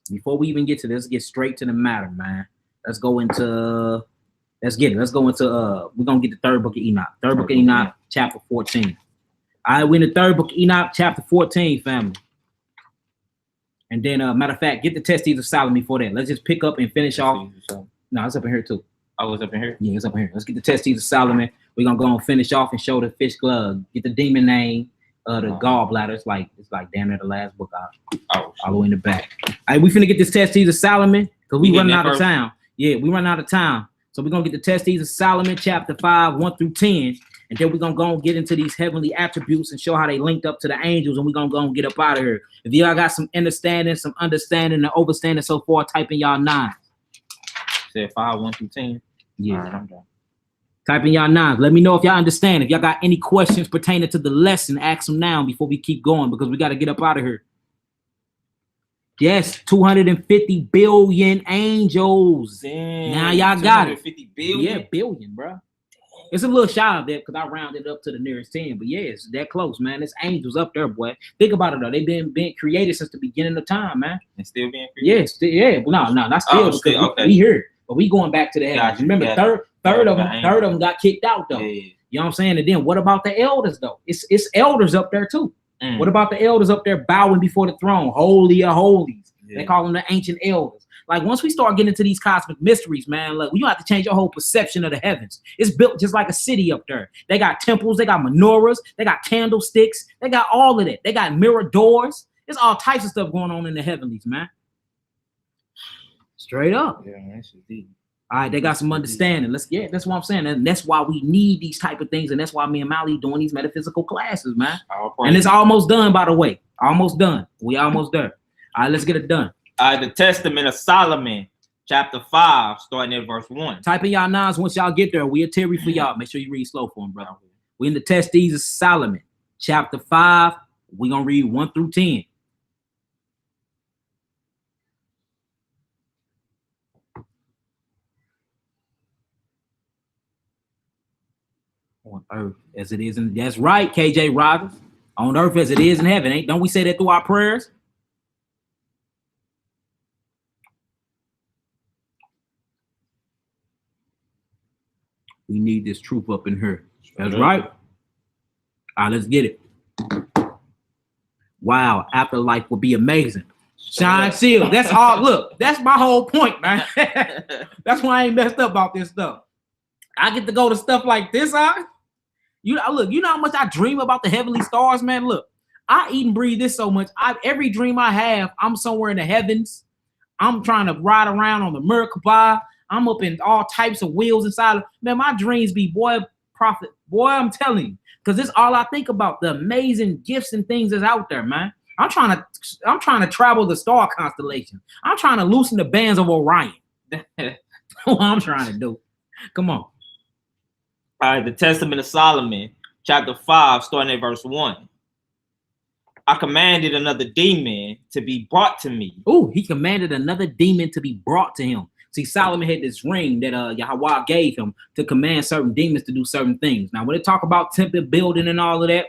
before we even get to this, let's get straight to the matter, man. Let's go into, we're going to get the third book of Enoch. Third book of Enoch, chapter 14. All right, we're in the third book of Enoch, chapter 14, family. And then, matter of fact, get the testes of Solomon before that. Let's just pick up and finish off. No, it's up in here too. Oh, it's up in here? Yeah, it's up in here. Let's get the testes of Solomon. We're going to go and finish off and show the fish glove. Get the demon name. the gallbladder. It's like damn near the last book all the way in the back. All right, we finna get this testes of Solomon because we running out of time. Yeah, we running out of time. So we're gonna get the testes of Solomon, chapter 5, 1 through 10. And then we're gonna go and get into these heavenly attributes and show how they linked up to the angels, and we're gonna go and get up out of here. If y'all got some understanding, and overstanding so forth, type in y'all 9. Said 5, 1 through 10. Yeah. All right, I'm done. Type in y'all 9. Let me know if y'all understand. If y'all got any questions pertaining to the lesson, ask them now before we keep going, because we got to get up out of here. Yes, 250 billion angels. Damn, now y'all got it. 250 billion? Yeah, billion, bro. It's a little shy of that because I rounded up to the nearest 10. But yeah, it's that close, man. It's angels up there, boy. Think about it, though. They've been created since the beginning of time, man. And still being created? Yes, yeah. No, not still. Okay. We here. But we going back to the heavens. Remember, third of them got kicked out, though. Yeah. You know what I'm saying? And then what about the elders, though? It's elders up there, too. What about the elders up there bowing before the throne? Holy of holies. Yeah. They call them the ancient elders. Like, once we start getting into these cosmic mysteries, man, look, you have to change your whole perception of the heavens. It's built just like a city up there. They got temples, they got menorahs, they got candlesticks, they got all of that. They got mirror doors. There's all types of stuff going on in the heavenlies, man. Straight up. Yeah, that's deep. All right, they got some understanding. That's what I'm saying. And that's why we need these type of things. And that's why me and Mali doing these metaphysical classes, man. And it's almost done, by the way. Almost done. We almost there. All right, let's get it done. The Testament of Solomon, chapter 5, starting at verse 1. Type in y'all 9s once y'all get there. We'll Terry for y'all. Make sure you read slow for them, bro. We're in the testes of Solomon, chapter 5. We're going to read 1 through 10. On earth as it is in, that's right, KJ Rogers. On earth as it is in heaven. Don't we say that through our prayers? We need this truth up in here. That's right. All right, let's get it. Wow, afterlife will be amazing. Shine Shield. That's all. Look, that's my whole point, man. That's why I ain't messed up about this stuff. I get to go to stuff like this, look, you know how much I dream about the heavenly stars, man. Look, I eat and breathe this so much. Every dream I have, I'm somewhere in the heavens. I'm trying to ride around on the Merkabah. I'm up in all types of wheels inside. Man, my dreams be, prophet. Boy, I'm telling you. Because this is all I think about, the amazing gifts and things that's out there, man. I'm trying to travel the star constellation. I'm trying to loosen the bands of Orion. That's what I'm trying to do. Come on. All right, the Testament of Solomon, chapter 5, starting at verse 1. I commanded another demon to be brought to me. Oh, he commanded another demon to be brought to him. See, Solomon had this ring that Yahweh gave him to command certain demons to do certain things. Now, when they talk about temple building and all of that,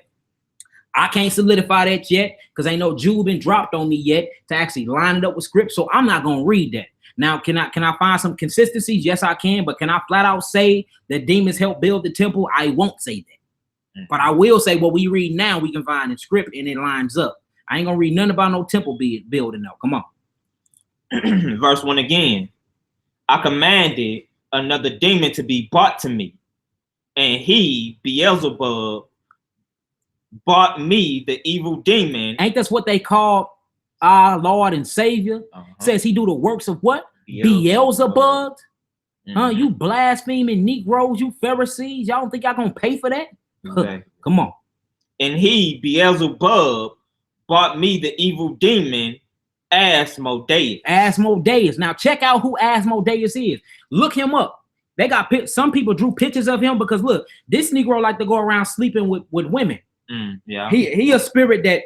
I can't solidify that yet because ain't no Jew been dropped on me yet to actually line it up with script. So I'm not gonna read that. Now, can I find some consistencies? Yes, I can. But can I flat out say that demons help build the temple? I won't say that. But I will say what we read now, we can find in script and it lines up. I ain't gonna read nothing about no temple building though. Come on. Verse 1 again. I commanded another demon to be brought to me, and he, Beelzebub, brought me the evil demon. Ain't that's what they call our Lord and Savior? Says he do the works of what? Beelzebub. You blaspheming Negroes, you Pharisees. Y'all don't think y'all gonna pay for that? Okay. Come on. And he, Beelzebub, brought me the evil demon, Asmodeus. Asmodeus. Now check out who Asmodeus is. Look him up. They got some people drew pictures of him because look, this Negro like to go around sleeping with women. Yeah. He a spirit that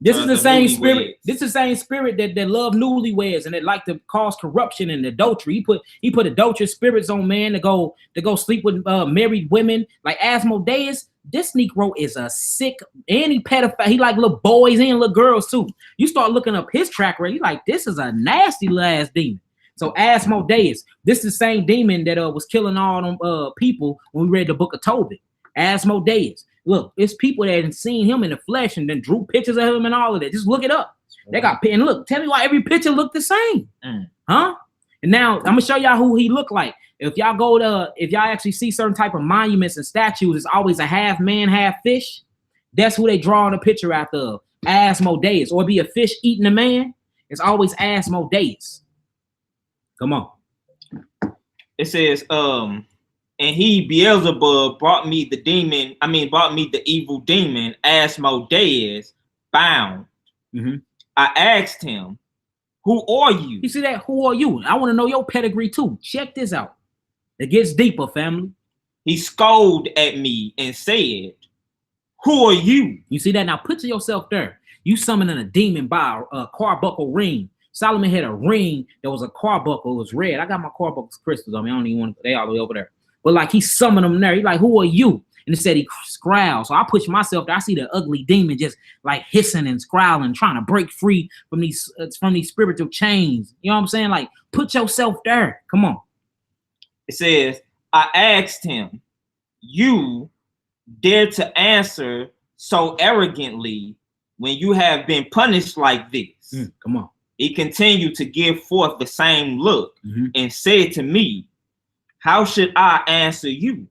this is the same spirit. This is the same spirit that love newlyweds and that like to cause corruption and adultery. He put adulterous spirits on man to go sleep with married women. Like Asmodeus, this Negro is a sick and he pedophile. He like little boys and little girls too. You start looking up his track record, you like this is a nasty last demon. So Asmodeus, this is the same demon that was killing all them people when we read the book of Tobit. Asmodeus. Look, it's people that had seen him in the flesh and then drew pictures of him and all of that. Just look it up. They got and look, tell me why every picture looked the same. Huh? And now I'm gonna show y'all who he looked like. If y'all actually see certain type of monuments and statues, it's always a half man, half fish. That's who they drawing a picture after of. Asmodeus. Or be a fish eating a man. It's always Asmodeus. Come on. It says, and he, Beelzebub, brought me the evil demon, Asmodeus, bound. Mm-hmm. I asked him, who are you? You see that? Who are you? I want to know your pedigree too. Check this out. It gets deeper, family. He scolded at me and said, who are you? You see that? Now picture yourself there. You summoning a demon by a carbuncle ring. Solomon had a ring that was a carbuncle. It was red. I got my carbuncles crystals on me. I don't even want to, they all the way over there. But like he summoned them there. He like, who are you? And it said he scowled. So I push myself there. I see the ugly demon just like hissing and scowling, trying to break free from these spiritual chains. You know what I'm saying? Like, put yourself there. Come on. It says, I asked him, you dare to answer so arrogantly when you have been punished like this? Come on. He continued to give forth the same look and said to me, how should I answer you?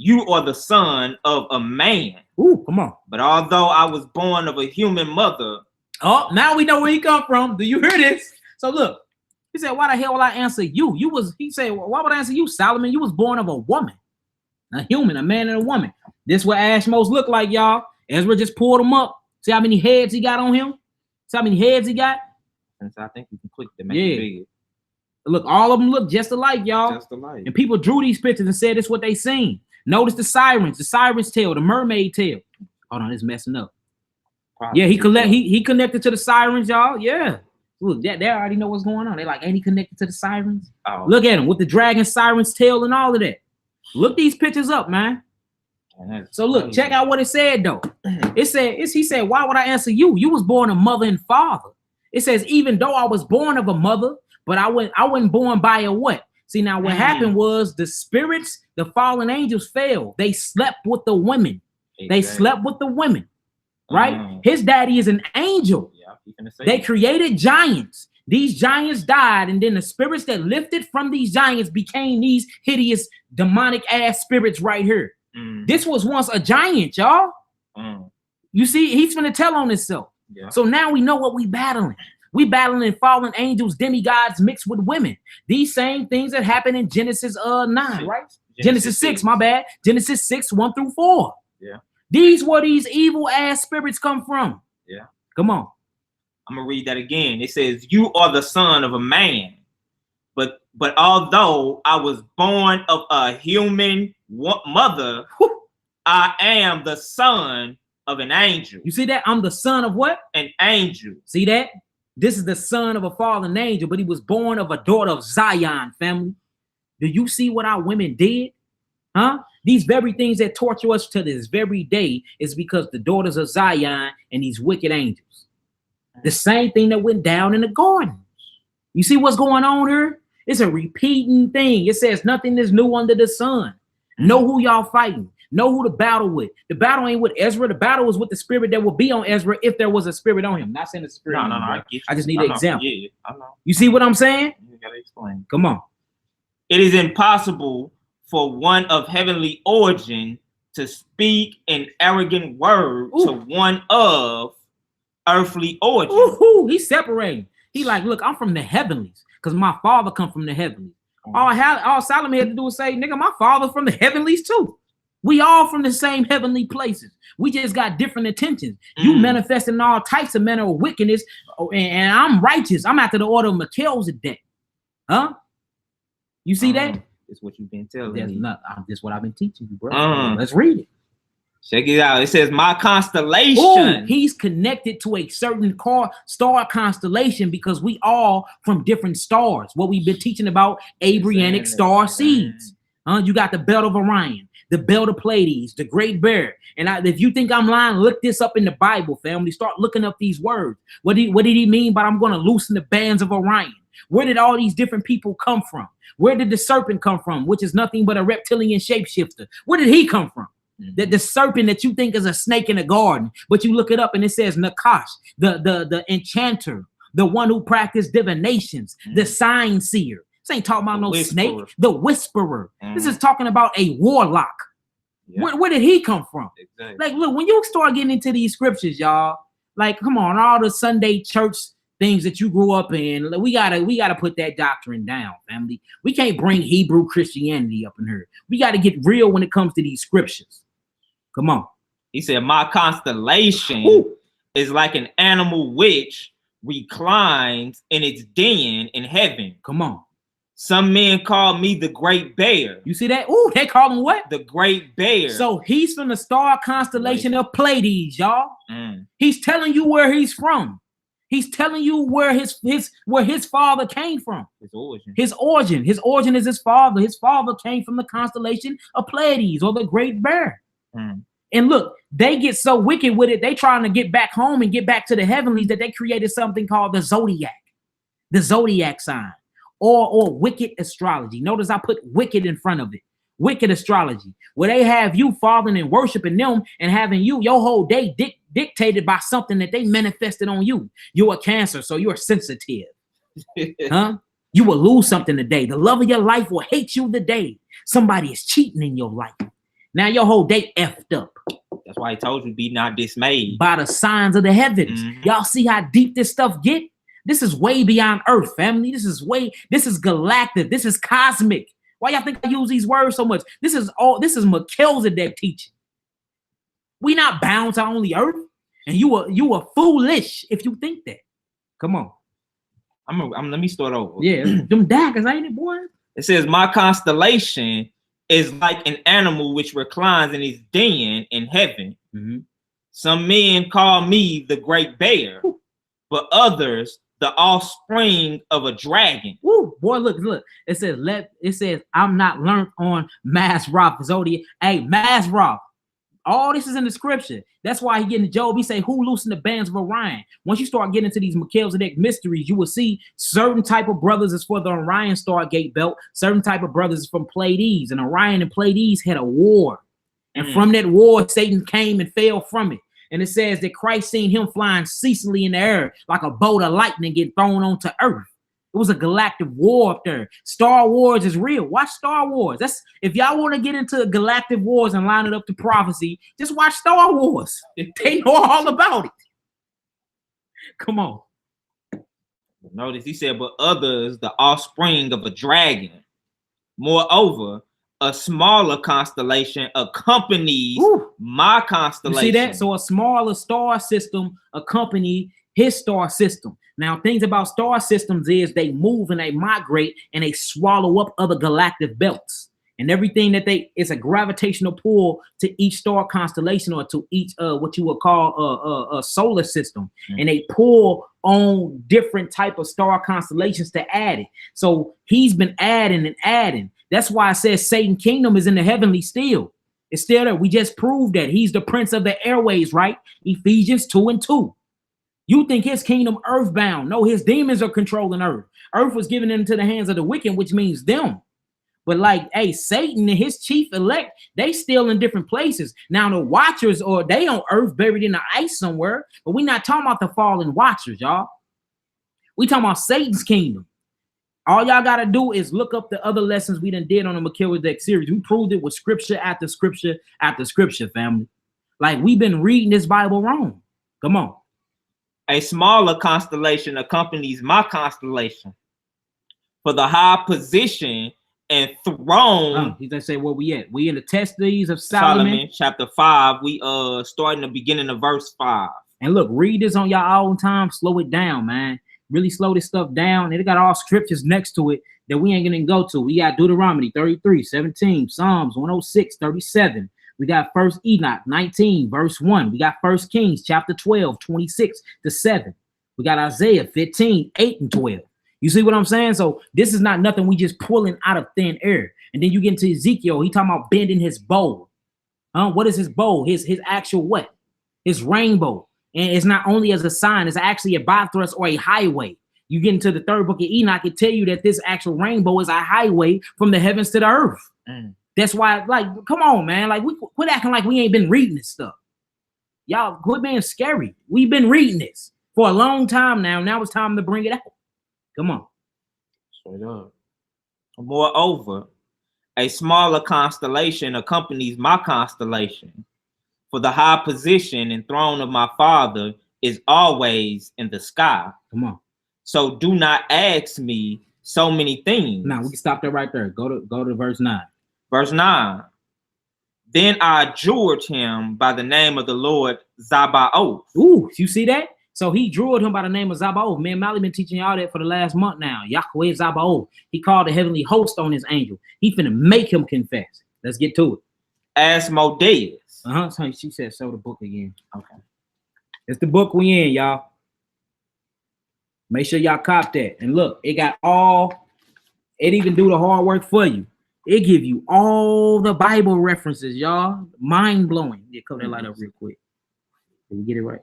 You are the son of a man. Ooh, come on. But although I was born of a human mother. Oh, now we know where he come from. Do you hear this? So look, he said, why the hell will I answer you? He said, well, why would I answer you, Solomon? You was born of a woman, a human, a man and a woman. This what Ashmos look like, y'all. Ezra just pulled him up. See how many heads he got on him? See how many heads he got? And so I think you can click to make it big. Look, all of them look just alike, y'all. Just alike. And people drew these pictures and said it's what they seen. Notice the siren's tail, the mermaid tail. Hold on, it's messing up. Probably. Yeah, he connected to the sirens, y'all. Yeah. Look, they already know what's going on. They like, ain't he connected to the sirens? Oh. Look at him with the dragon siren's tail and all of that. Look these pictures up, man. So look, check out what it said though. He said, why would I answer you? You was born of mother and father. It says, even though I was born of a mother, but I wasn't born by a what? See, now what happened was the spirits, the fallen angels fell. They slept with the women. Exactly. They slept with the women, right? His daddy is an angel. Yeah, they created giants. These giants died, and then the spirits that lifted from these giants became these hideous demonic ass spirits right here. This was once a giant, y'all. You see, he's gonna tell on himself. Yeah. So now we know what we battling. We battling fallen angels, demigods mixed with women. These same things that happen in Genesis 9, right? Genesis 6, my bad. Genesis 6, 1 through 4. Yeah. These were these evil ass spirits come from. Yeah. Come on. I'm gonna read that again. It says, you are the son of a man. But although I was born of a human mother, I am the son of an angel. You see that? I'm the son of what? An angel. See that? This is the son of a fallen angel, but he was born of a daughter of Zion, family. Do you see what our women did? Huh? These very things that torture us to this very day is because the daughters of Zion and these wicked angels. The same thing that went down in the garden. You see what's going on here? It's a repeating thing. It says nothing is new under the sun. Know who y'all fighting. Know who to battle with. The battle ain't with Ezra. The battle is with the spirit that will be on Ezra if there was a spirit on him. Not saying the spirit. No, I just need an example. Yeah, I know. You see what I'm saying? You gotta explain. Come on. It is impossible for one of heavenly origin to speak an arrogant word to one of earthly origin. He's separating. He like, look, I'm from the heavenlies because my father come from the heavenlies. All Solomon had to do was say, nigga, my father from the heavenlies too. We all from the same heavenly places. We just got different intentions. You manifesting all types of manner of wickedness, and I'm righteous. I'm after the order of Melchizedek. Huh? You see that? It's what you've been telling me. That's what I've been teaching you, bro. Let's read it. Check it out. It says, my constellation. He's connected to a certain star constellation because we all from different stars. What we've been teaching about Abrahamic star seeds. You got the belt of Orion, the belt of Pleiades, the Great Bear. And if you think I'm lying, look this up in the Bible, family. Start looking up these words. What did he mean by I'm going to loosen the bands of Orion? Where did all these different people come from? Where did the serpent come from, which is nothing but a reptilian shapeshifter? Where did he come from? The serpent that you think is a snake in a garden, but you look it up and it says Nakash, the enchanter, the one who practiced divinations, the sign seer. This ain't talking about no snake, the whisperer. This is talking about a warlock. Yeah. Where did he come from? Exactly. Like, look, when you start getting into these scriptures, y'all, like, come on, all the Sunday church things that you grew up in, we gotta put that doctrine down, family. We can't bring Hebrew Christianity up in here. We got to get real when it comes to these scriptures. Come on. He said, my constellation is like an animal which reclines in its den in heaven. Come on. Some men call me the great bear. You see that? Ooh, they call him what? The great bear. So he's from the star constellation of Pleiades, y'all. Mm. He's telling you where he's from. He's telling you where his father came from. His origin. His origin. His origin is his father. His father came from the constellation of Pleiades, or the great bear. Mm. And look, they get so wicked with it, they trying to get back home and get back to the heavenlies, that they created something called the zodiac sign, or wicked astrology. Notice I put wicked in front of it. Wicked astrology, where they have you falling and worshiping them and having your whole day dictated by something that they manifested on you. You're a Cancer, so you're sensitive. Huh? You will lose something today. The love of your life will hate you today. Somebody is cheating in your life. Now your whole day effed up. That's why he told you, be not dismayed. By the signs of the heavens. Mm-hmm. Y'all see how deep this stuff get? This is way beyond earth, family. This is galactic. This is cosmic. Why y'all think I use these words so much? This is Melchizedek teaching. We not bound to only earth. And you are foolish if you think that. Come on. Let me start over. Yeah, them daggers, ain't it, boy? It says, my constellation is like an animal which reclines in his den in heaven. Mm-hmm. Some men call me the great bear, but others the offspring of a dragon. Woo, boy, look. It says, I'm not learned on Masroth Zodiac. Hey, Masroth. All this is in the scripture. That's why he get in Job. He say, who loosened the bands of Orion? Once you start getting into these Melchizedek mysteries, you will see certain type of brothers is for the Orion Stargate belt. Certain type of brothers is from Pleiades. And Orion and Pleiades had a war. And from that war, Satan came and fell from it. And it says that Christ seen him flying ceaselessly in the air like a bolt of lightning get thrown onto earth. It was a galactic war up there. Star Wars is real. Watch Star Wars. That's if y'all want to get into galactic wars and line it up to prophecy, just watch Star Wars. They know all about it. Come on. Notice he said, but others the offspring of a dragon. Moreover, a smaller constellation accompanies my constellation. You see that? So a smaller star system accompanies his star system. Now, things about star systems is they move and they migrate and they swallow up other galactic belts. And everything that it's a gravitational pull to each star constellation, or to each what you would call a solar system. Mm-hmm. And they pull on different type of star constellations to add it. So he's been adding and adding. That's why I said Satan's kingdom is in the heavenly still. It's still there. We just proved that he's the prince of the airways, right? Ephesians 2:2. You think his kingdom earthbound? No, his demons are controlling earth. Earth was given into the hands of the wicked, which means them. But like, hey, Satan and his chief elect, they still in different places. Now the watchers, or they on earth buried in the ice somewhere, but we're not talking about the fallen watchers, y'all. We talking about Satan's kingdom. All y'all got to do is look up the other lessons we done did on the Melchizedek series. We proved it with scripture after scripture after scripture, family. Like, we've been reading this Bible wrong. Come on. A smaller constellation accompanies my constellation. For the high position and throne. He's gonna say where we at. We in the testes of Solomon. Chapter 5. We starting the beginning of verse 5. And look, read this on your own time. Slow it down, man. Really slow this stuff down. And it got all scriptures next to it that we ain't gonna go to. We got Deuteronomy 33:17, Psalms 106:37. We got First Enoch 19, verse 1. We got First Kings chapter 12, 26-7. We got Isaiah 15, 8 and 12. You see what I'm saying? So this is not nothing we just pulling out of thin air. And then you get into Ezekiel, he talking about bending his bow. What is his bow? His actual what? His rainbow. And it's not only as a sign, it's actually a bythrust or a highway. You get into the third book of Enoch, it tell you that this actual rainbow is a highway from the heavens to the earth. That's why, like, come on, man. Like, we quit acting like we ain't been reading this stuff. Y'all quit being scary. We've been reading this for a long time now. Now it's time to bring it out. Come on. Straight up. Moreover, A smaller constellation accompanies my constellation, for the high position and throne of my Father is always in the sky. Come on. So do not ask me so many things. Now we can stop there right there. Go to verse 9. Verse 9. Then I adjured him by the name of the Lord Zabaoth. Ooh, you see that? So he drew him by the name of Zabaoth. Man, Mally been teaching y'all that for the last month now. Yahweh Zabaoth. He called the heavenly host on his angel. He finna make him confess. Let's get to it. Asmodeus. So she said, show the book again. Okay. It's the book we in, y'all. Make sure y'all cop that. And look, it got all, it even do the hard work for you. It give you all the Bible references, y'all. Mind blowing. Yeah, cover that light up real quick. Did we get it right?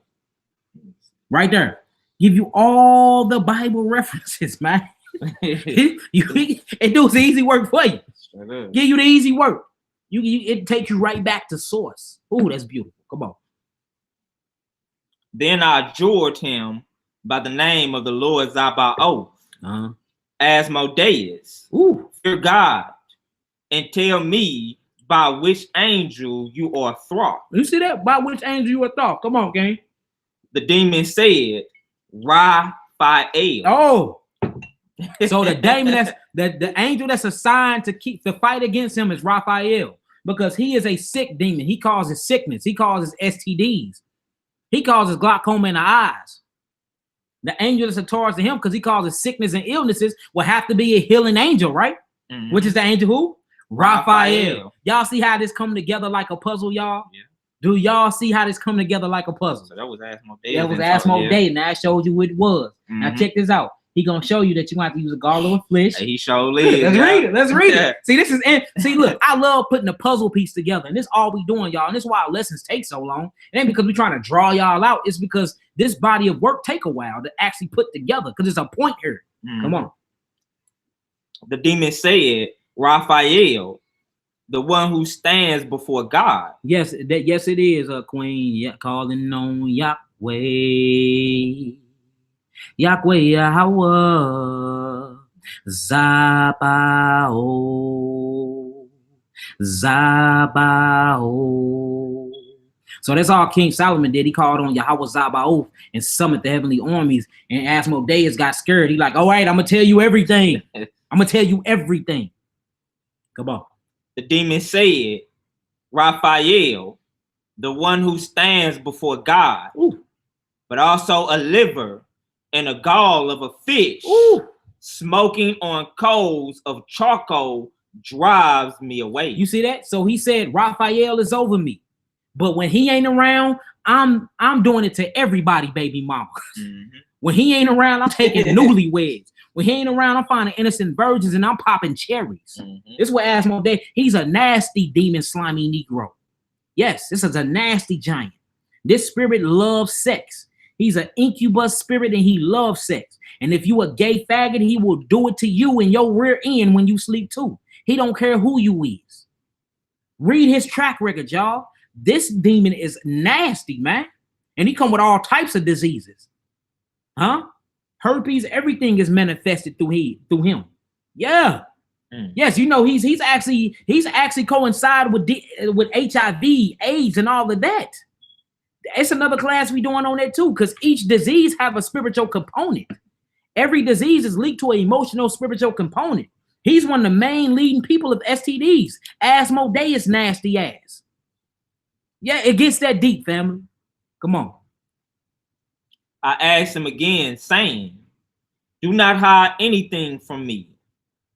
Right there. Give you all the Bible references, man. It does easy work for you. Sure give you the easy work. It takes you right back to source. Ooh, that's beautiful. Come on. Then I adjured him by the name of the Lord Zabaoth, Asmodeus. Ooh. Fear God, and tell me by which angel you are thrall. You see that? By which angel you are thrall? Come on, gang. The demon said, Raphael. Oh. So the demon that's the angel that's assigned to fight against him is Raphael, because he is a sick demon. He causes sickness. He causes STDs. He causes glaucoma in the eyes. The angel that's attached to him, because he causes sickness and illnesses, will have to be a healing angel, right? Mm-hmm. Which is the angel who? Raphael. Y'all see how this come together like a puzzle, y'all? Yeah. Do y'all see how this come together like a puzzle? So that was Asmodeus. That was Asmodeus. Now I showed you what it was. Mm-hmm. Now check this out. He gonna show you that you gonna have to use a garland of flesh. Hey, he surely is. Let's read it. Let's read it. See, this is see. Look, I love putting the puzzle piece together, and this is all we doing, y'all. And this is why our lessons take so long. It ain't because we're trying to draw y'all out. It's because this body of work take a while to actually put together. Because it's a point here. Mm. Come on. The demon said, Raphael, the one who stands before God. Yes, yes, it is a queen. Yeah, calling on Yahweh. Yahweh Yahweh Zabaoth Zabaoth. So that's all King Solomon did. He called on Yahweh Zabaoth and summoned the heavenly armies. And Asmodeus got scared. He like, all right, I'm gonna tell you everything. I'm gonna tell you everything. Come on. The demon said, Raphael, the one who stands before God. Ooh. But also a liver and a gall of a fish. Ooh. Smoking on coals of charcoal drives me away. You see that? So he said, Raphael is over me. But when he ain't around, I'm doing it to everybody, baby mama. Mm-hmm. When he ain't around, I'm taking newlyweds. When he ain't around, I'm finding innocent virgins and I'm popping cherries. Mm-hmm. This is what Asmodeus, he's a nasty demon, slimy Negro. Yes, this is a nasty giant. This spirit loves sex. He's an incubus spirit and he loves sex. And if you a gay faggot, he will do it to you in your rear end when you sleep too. He don't care who you is. Read his track record, y'all. This demon is nasty, man. And he come with all types of diseases. Huh? Herpes, everything is manifested through him. Yeah. Mm. Yes, you know, he's actually coincide with HIV, AIDS, and all of that. It's another class we doing on that too, because each disease have a spiritual component. Every disease is linked to an emotional spiritual component. He's one of the main leading people of STDs. Asmodeus nasty ass. Yeah, it gets that deep, family. Come on. I asked him again, saying, do not hide anything from me,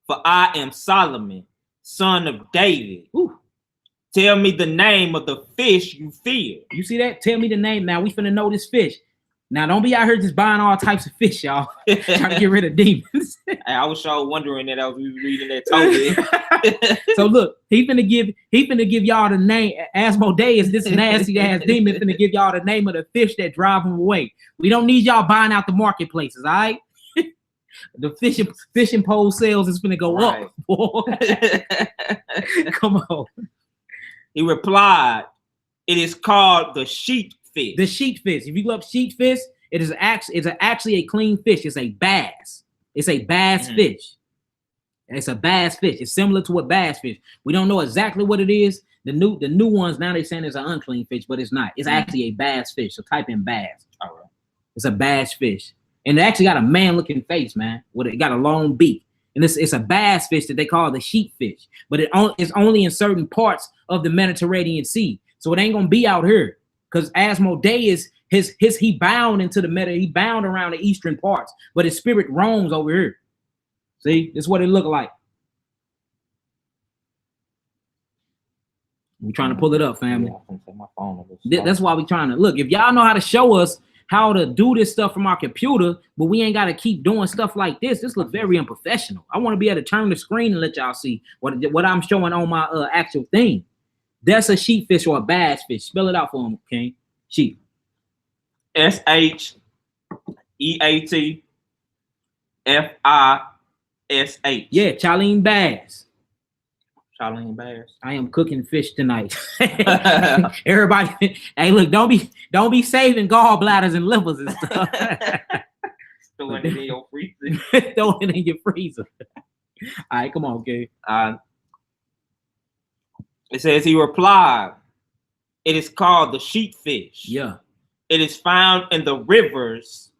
for I am Solomon, son of David. Ooh. Tell me the name of the fish you fear. You see that? Tell me the name. Now we finna know this fish. Now don't be out here just buying all types of fish, y'all. Trying to get rid of demons. I was sure wondering that as we was reading that totally. So look, he finna give y'all the name. Asmodeus, this nasty ass demon, finna give y'all the name of the fish that drive him away. We don't need y'all buying out the marketplaces, all right? The fishing pole sales is finna go up. Boy. Come on. He replied, it is called the sheet fish. The sheet fish. If you look up sheet fish, it's actually a clean fish. It's a bass. It's a bass fish. It's a bass fish. It's similar to a bass fish. We don't know exactly what it is. The new ones now they're saying it's an unclean fish, but it's not. It's actually a bass fish. So type in bass. All right. It's a bass fish, and it actually got a man-looking face, man. With it got a long beak, and it's a bass fish that they call the sheep fish. But it's only in certain parts of the Mediterranean Sea, so it ain't gonna be out here because Asmodeus he bound into he bound around the eastern parts, but his spirit roams over here. See, this is what it look like. We trying to pull it up, family. Yeah, my phone That's why we trying to look. If y'all know how to show us how to do this stuff from our computer, but we ain't got to keep doing stuff like this. This looks very unprofessional. I want to be able to turn the screen and let y'all see what I'm showing on my actual thing. That's a sheep fish or a bass fish. Spell it out for him, King. Sheep. SHEATFISH. Yeah, Charlene Bass. Charlene Bass. I am cooking fish tonight. Everybody, hey, look, don't be saving gallbladders and livers and stuff. Throwing it in your freezer. Throw it in your freezer. All right, come on, okay. It says he replied, "It is called the sheepfish. Yeah. It is found in the rivers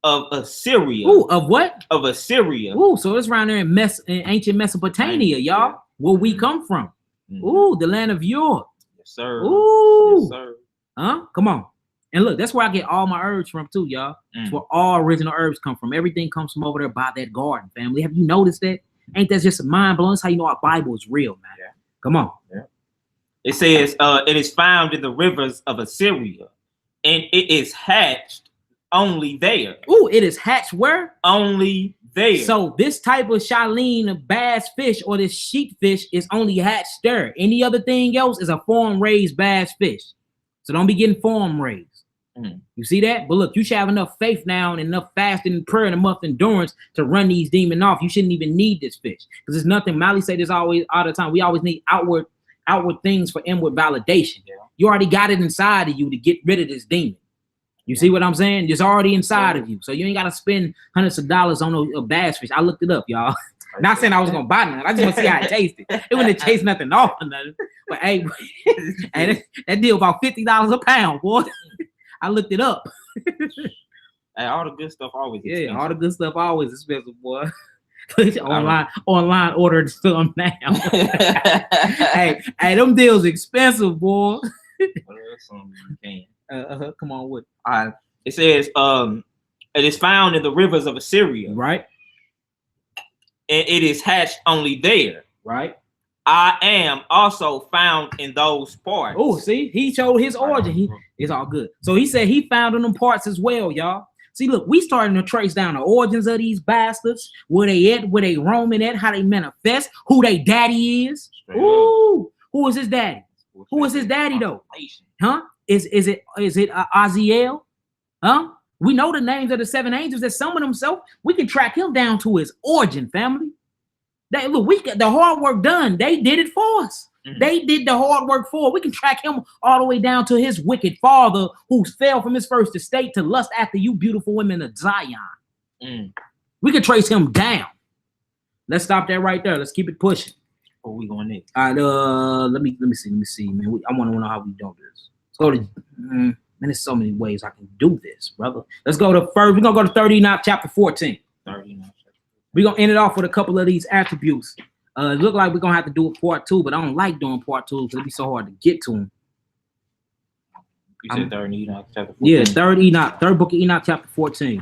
of Assyria." Ooh, of what? Of Assyria. Ooh, so it's around there in ancient Mesopotamia, y'all. Where we come from. Ooh, the land of Europe. Yes, sir. Ooh. Yes, sir. Huh? Come on. And look, that's where I get all my herbs from too, y'all. That's where all original herbs come from. Everything comes from over there by that garden, family. Have you noticed that? Ain't that just mind blowing? That's how you know our Bible is real, man. Yeah. Come on. Yeah. It says it is found in the rivers of Assyria, and it is hatched only there. Ooh, it is hatched where? Only there. So this type of Charlene bass fish or this sheep fish is only hatched there. Any other thing else is a farm raised bass fish. So don't be getting farm raised. You see that? But look, you should have enough faith now and enough fasting and prayer and enough endurance to run these demons off. You shouldn't even need this fish because there's nothing. Mally say this always all the time. We always need outward things for inward validation. Yeah. You already got it inside of you to get rid of this demon. You see what I'm saying? It's already inside of you. So you ain't got to spend hundreds of dollars on a bass fish. I looked it up, y'all. Not saying I was going to buy none. I just want to see how it tasted. It wouldn't chase nothing off or nothing. But hey, that deal about $50 a pound, boy. I looked it up. Hey, all the good stuff always expensive. Yeah, all the good stuff always expensive, boy. online order some now. hey, them deals expensive, boy. Come on with it. It says it is found in the rivers of Assyria, right? And it is hatched only there, right? I am also found in those parts. Oh, see, he showed his origin. It's all good. So he said he found in them parts as well, y'all. See, look, we starting to trace down the origins of these bastards, where they at, where they roaming at, how they manifest, who they daddy is. Ooh, who is his daddy? Who is his daddy though? Huh? Is it Aziel? Huh? We know the names of the 7 angels that summoned himself. We can track him down to his origin, family. Look, we got the hard work done. They did it for us. They did the hard work for us. We can track him all the way down to his wicked father who fell from his first estate to lust after you beautiful women of Zion. We can trace him down. Let's stop that right there. Let's keep it pushing. Where we going next? All right, let me see, man. I want to know how we do this. Let's go to man. There's so many ways I can do this, brother. Let's go to first. We're gonna go to 39, chapter 14. 39. We're gonna end it off with a couple of these attributes. It look like we're gonna have to do a part 2, but I don't like doing part 2 because it'd be so hard to get to them. You said 3rd Enoch, chapter 14. Yeah, 3rd book of Enoch, chapter 14.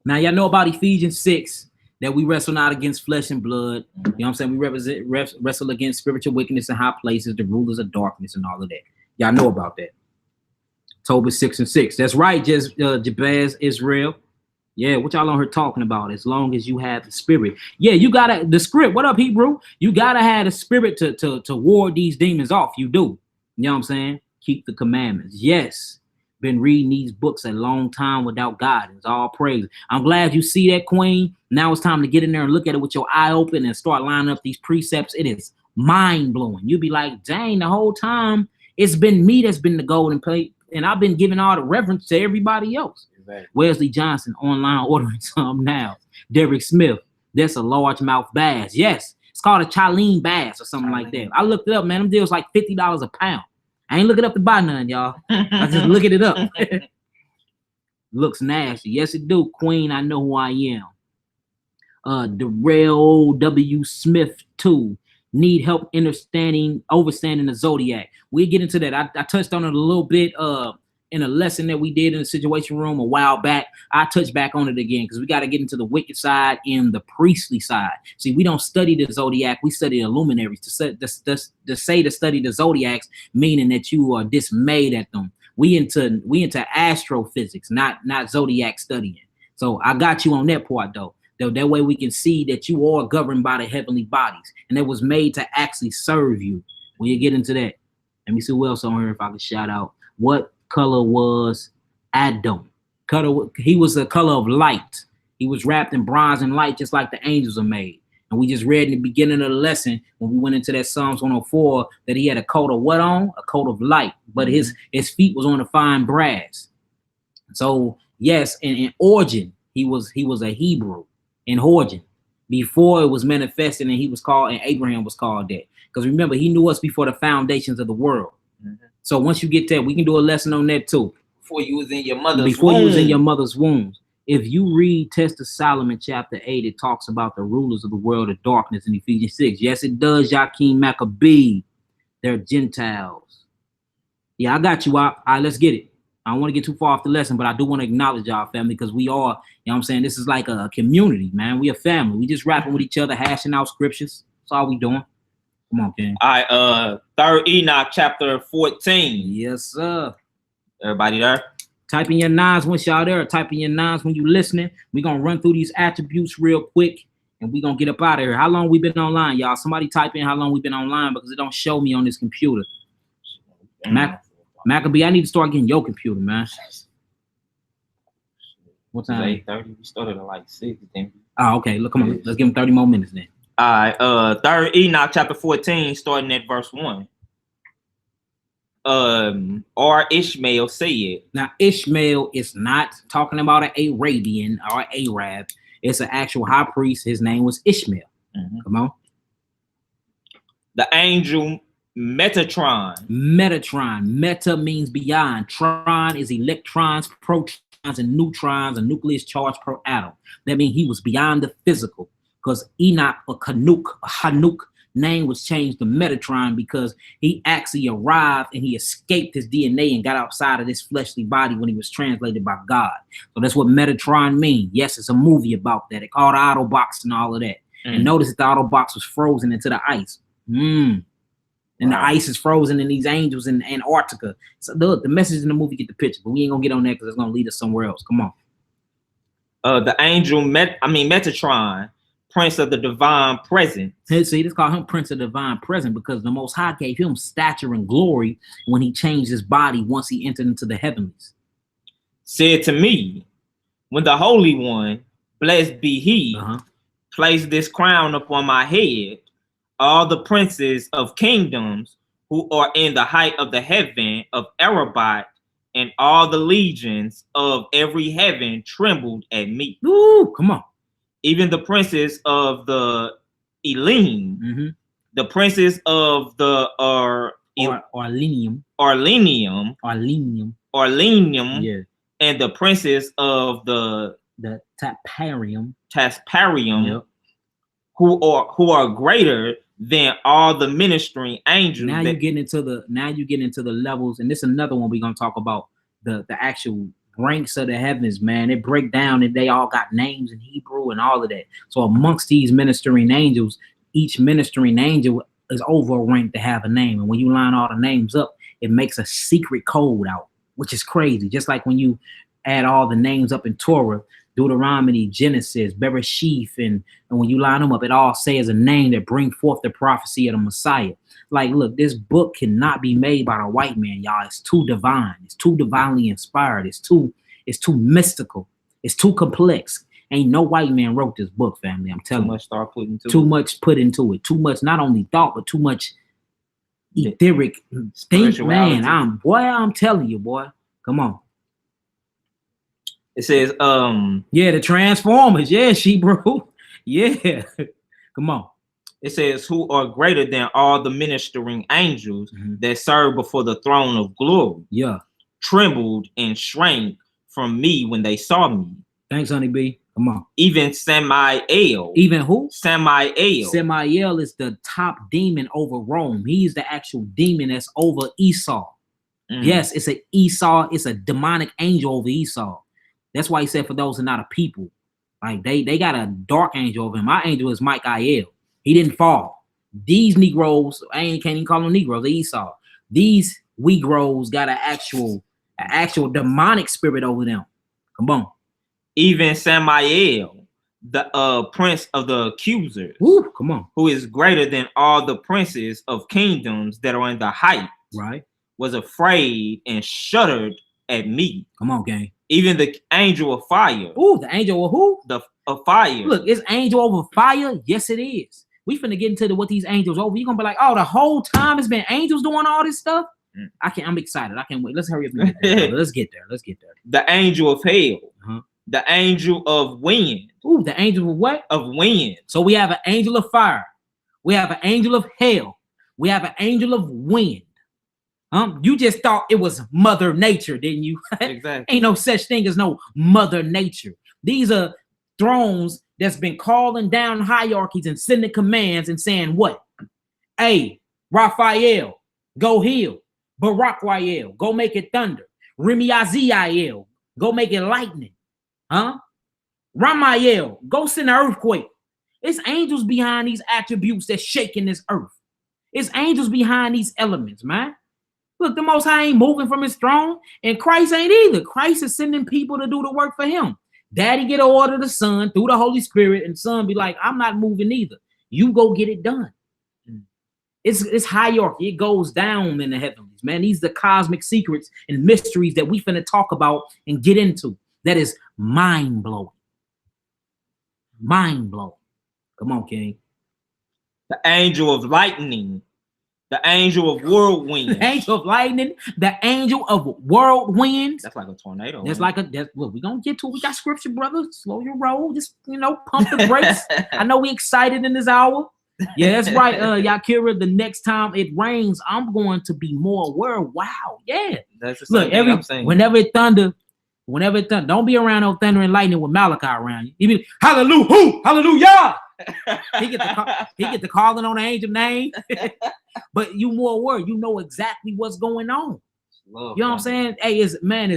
Now y'all know about Ephesians 6 that we wrestle not against flesh and blood. You know what I'm saying? We wrestle against spiritual wickedness in high places, the rulers of darkness, and all of that. Y'all know about that. Tobit 6 and 6. That's right, Jabez, Israel. Yeah, what y'all on here talking about? As long as you have the spirit. Yeah, you gotta the script. What up, Hebrew? You gotta have the spirit to ward these demons off. You do. You know what I'm saying? Keep the commandments. Yes. Been reading these books a long time without guidance. All praise. I'm glad you see that, Queen. Now it's time to get in there and look at it with your eye open and start lining up these precepts. It is mind-blowing. You'll be like, dang, the whole time it's been me that's been the golden plate, and I've been giving all the reverence to everybody else. Exactly. Wesley Johnson online ordering some now. Derek Smith, That's a largemouth bass. Yes, it's called a Chilean bass or something like that. I looked it up, man. Them deals like $50 a pound. I ain't looking up to buy none, y'all. I just looking it up. Looks nasty. Yes, it do. Queen, I know who I am. Darrell W. Smith, too. Need help overstanding the zodiac. We'll get into that. I touched on it a little bit in a lesson that we did in the situation room a while back. I touched back on it again because we got to get into the wicked side and the priestly side. See, we don't study the zodiac. We study the luminaries. To say to study the zodiacs, meaning that you are dismayed at them. We into astrophysics, not zodiac studying. So I got you on that part though. That way we can see that you are governed by the heavenly bodies, and it was made to actually serve you. When you get into that, let me see who else on here if I can shout out. What color was Adam? He was a color of light. He was wrapped in bronze and light, just like the angels are made. And we just read in the beginning of the lesson when we went into that Psalms 104 that he had a coat of what on? A coat of light, but his feet was on the fine brass. So yes, in origin, he was a Hebrew. In origin, before it was manifested, and he was called, and Abraham was called that. Because remember, he knew us before the foundations of the world. So once you get that, we can do a lesson on that too. Before you was in your mother's Before you was in your mother's womb. If you read Test of Solomon chapter 8, it talks about the rulers of the world of darkness in Ephesians 6. Yes, it does. Joachim Maccabee. They're Gentiles. Yeah, I got you out. All right, let's get it. I don't want to get too far off the lesson, but I do want to acknowledge y'all family because we are, you know what I'm saying? This is like a community, man. We a family. We just rapping with each other, hashing out scriptures. That's all we doing. Come on, King. All right, 3rd Enoch chapter 14. Yes, sir. Everybody there? Type in your nines once y'all there. Type in your nines when you listening. We're going to run through these attributes real quick, and we're going to get up out of here. How long we been online, y'all? Somebody type in how long we been online because it don't show me on this computer. Maccabee, I need to start getting your computer, man. What time? 8:30. We started at like 6. Then. Oh, okay. Look, come on. Let's give him 30 more minutes then. All right. 3rd Enoch chapter 14, starting at verse 1. Or Ishmael said. Now, Ishmael is not talking about an Arabian or Arab. It's an actual high priest. His name was Ishmael. Come on. The angel Metatron. Meta means beyond. Tron is electrons, protons, and neutrons, a nucleus charge per atom. That means he was beyond the physical. Because Enoch or Hanuk name was changed to Metatron because he actually arrived and he escaped his DNA and got outside of this fleshly body when he was translated by God. So that's what Metatron means. Yes, it's a movie about that. It called Autobox and all of that. And notice that the Autobox was frozen into the ice. And the ice is frozen in these angels in Antarctica. So look, the message in the movie get the picture, but we ain't gonna get on that because it's gonna lead us somewhere else. Come on. The angel Metatron, Prince of the Divine Presence. Hey, see, this called him Prince of the Divine Presence because the Most High gave him stature and glory when he changed his body once he entered into the heavenlies. Said to me, when the Holy One, blessed be he, placed this crown upon my head, all the princes of kingdoms who are in the height of the heaven of Arabat and all the legions of every heaven trembled at me. Ooh, come on. Even the princes of the Elim, the princes of the Arlenium, yeah, and the princes of the Tasparium, yep, who are greater than all the ministering angels. Now you get into the levels, and this is another one we're gonna talk about the actual ranks of the heavens, man. They break down and they all got names in Hebrew and all of that. So amongst these ministering angels, each ministering angel is over ranked to have a name. And when you line all the names up, it makes a secret code out, which is crazy. Just like when you add all the names up in Torah, Deuteronomy, Genesis, Bereshith, and when you line them up, it all says a name that brings forth the prophecy of the Messiah. Like, look, this book cannot be made by a white man, y'all. It's too divine. It's too divinely inspired. It's too mystical. It's too complex. Ain't no white man wrote this book, family. I'm telling you. Too much put into it. Too much, not only thought, but too much etheric think, man. I'm telling you, boy. Come on. It says, yeah, the Transformers. Yeah, she bro. Yeah. Come on. It says, who are greater than all the ministering angels that serve before the throne of glory. Yeah. Trembled and shrank from me when they saw me. Thanks, Honey B. Come on. Even Samael. Even who? Samael. Samael is the top demon over Rome. He's the actual demon that's over Esau. Yes, it's a Esau. It's a demonic angel over Esau. That's why he said, for those who are not a people. Like they got a dark angel over him. My angel is Michael. He didn't fall. These Negroes, can't even call them Negroes, they Esau. These Negroes got an actual demonic spirit over them. Come on. Even Samael, the prince of the accusers. Woo, come on. Who is greater than all the princes of kingdoms that are in the height. Right. Was afraid and shuddered at me. Come on, gang. Even the angel of fire. Ooh, the angel of who? Of fire. Look, is angel over fire? Yes, it is. We finna get into what these angels over. You're gonna be like, oh, the whole time it's been angels doing all this stuff. I'm excited. I can't wait. Let's hurry up and get there. Let's get there. The angel of hell. The angel of wind. Ooh, the angel of what? Of wind. So we have an angel of fire. We have an angel of hell. We have an angel of wind. You just thought it was Mother Nature, didn't you? Exactly. Ain't no such thing as no Mother Nature. These are thrones that's been calling down hierarchies and sending commands and saying what? Hey, Raphael, go heal. Barakwael, go make it thunder. Remiaziel, go make it lightning. Ramael, go send an earthquake. It's angels behind these attributes that's shaking this earth. It's angels behind these elements, man. Look, the Most High ain't moving from his throne, and Christ ain't either. Christ is sending people to do the work for him. Daddy get an order to the Son through the Holy Spirit, and Son be like, I'm not moving either. You go get it done. It's hierarchy. It goes down in the heavenlies, man. These are the cosmic secrets and mysteries that we finna talk about and get into. That is mind-blowing. Mind-blowing. Come on, King. The angel of lightning. The angel of whirlwind. The angel of lightning. The angel of whirlwinds. That's like a tornado. That's like look, we're gonna get to it. We got scripture, brother. Slow your roll. Just, pump the brakes. I know we excited in this hour. Yeah, that's right. Yakira, the next time it rains, I'm going to be more aware. Wow, yeah. That's the same thing I'm saying. Whenever it thunder, don't be around no thunder and lightning with Malachi around you. Even hallelujah. He get the calling on the angel name. But you more aware, you know exactly what's going on. Love, you know what I'm saying? Hey, it's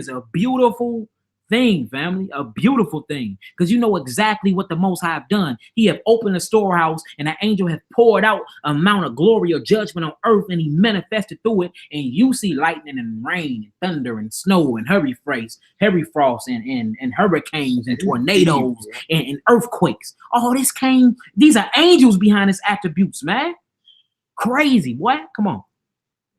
a beautiful thing, family, a beautiful thing, because you know exactly what the Most High have done. He have opened a storehouse, and an angel have poured out an amount of glory or judgment on earth, and he manifested through it. And you see lightning and rain and thunder and snow and heavy frost and hurricanes and tornadoes and earthquakes. All this came. These are angels behind his attributes, man. Crazy, what? Come on.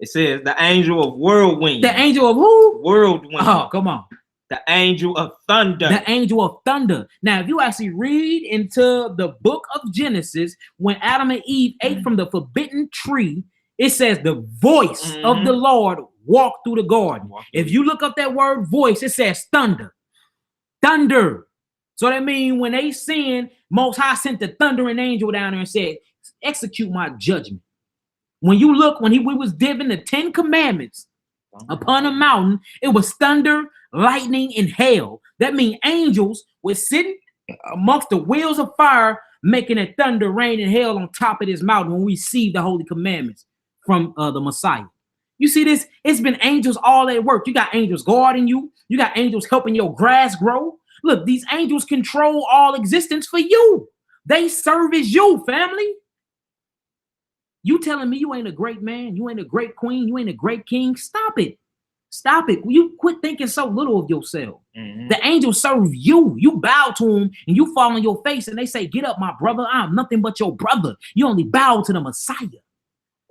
It says the angel of whirlwind. The angel of who? Whirlwind. Oh, come on. The angel of thunder. The angel of thunder. Now, if you actually read into the book of Genesis, when Adam and Eve ate from the forbidden tree, it says the voice of the Lord walked through the garden. If you look up that word voice, it says thunder. Thunder. So that means when they sinned, Most High sent the thundering angel down there and said, execute my judgment. When you look, when we was given the 10 commandments upon a mountain, it was thunder, lightning, and hail. That means angels were sitting amongst the wheels of fire, making it thunder, rain, and hail on top of this mountain when we receive the holy commandments from the Messiah. You see this? It's been angels all at work. You got angels guarding you. You got angels helping your grass grow. Look, these angels control all existence for you. They service you, family. You telling me you ain't a great man, you ain't a great queen, you ain't a great king? Stop it. Stop it. You quit thinking so little of yourself. The angels serve you. You bow to them and you fall on your face and they say, get up, my brother. I'm nothing but your brother. You only bow to the Messiah.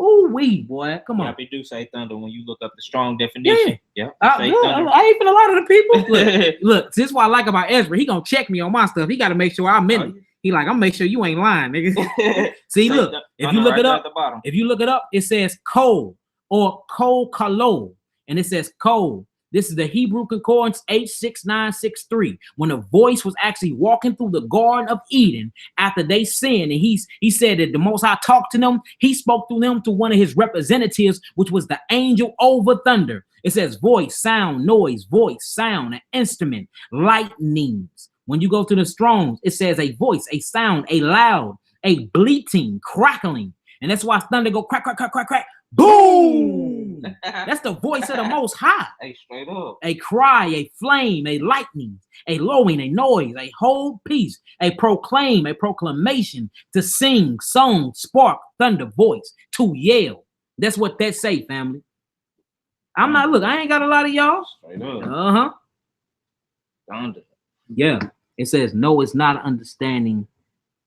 Ooh, wee, boy. Come on. Yeah, we do say thunder when you look up the strong definition. Yeah. I ain't for a lot of the people. Look, this is what I like about Ezra. He gonna check me on my stuff. He got to make sure I'm in it. He like, I'm make sure you ain't lying, nigga. See, look, if you look it up, it says coal or coal kalo, and it says coal. This is the Hebrew Concordance H6963. When a voice was actually walking through the Garden of Eden after they sinned, and he said that the Most High talked to them, he spoke through them to one of his representatives, which was the angel over thunder. It says voice, sound, noise, voice, sound, an instrument, lightnings. When you go to the Strongs, it says a voice, a sound, a loud, a bleating, crackling. And that's why thunder go crack, crack, crack, crack, crack. Boom! That's the voice of the Most High. Hey, straight up. A cry, a flame, a lightning, a lowing, a noise, a whole piece, a proclaim, a proclamation, to sing, song, spark, thunder, voice, to yell. That's what that say, family. I'm not, look, I ain't got a lot of y'all. Straight up. Uh-huh. Thunder. Yeah. It says, no, it's not understanding.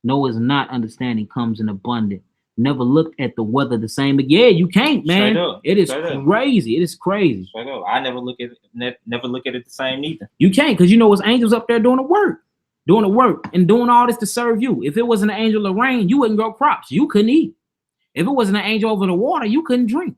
No, it's not understanding comes in abundance. Never looked at the weather the same. But yeah, you can't, man. It is crazy. It is crazy. Straight up. I never look at it, never look at it the same either. You can't, because you know it's angels up there doing the work and doing all this to serve you. If it wasn't an angel of rain, you wouldn't grow crops. You couldn't eat. If it wasn't an angel over the water, you couldn't drink.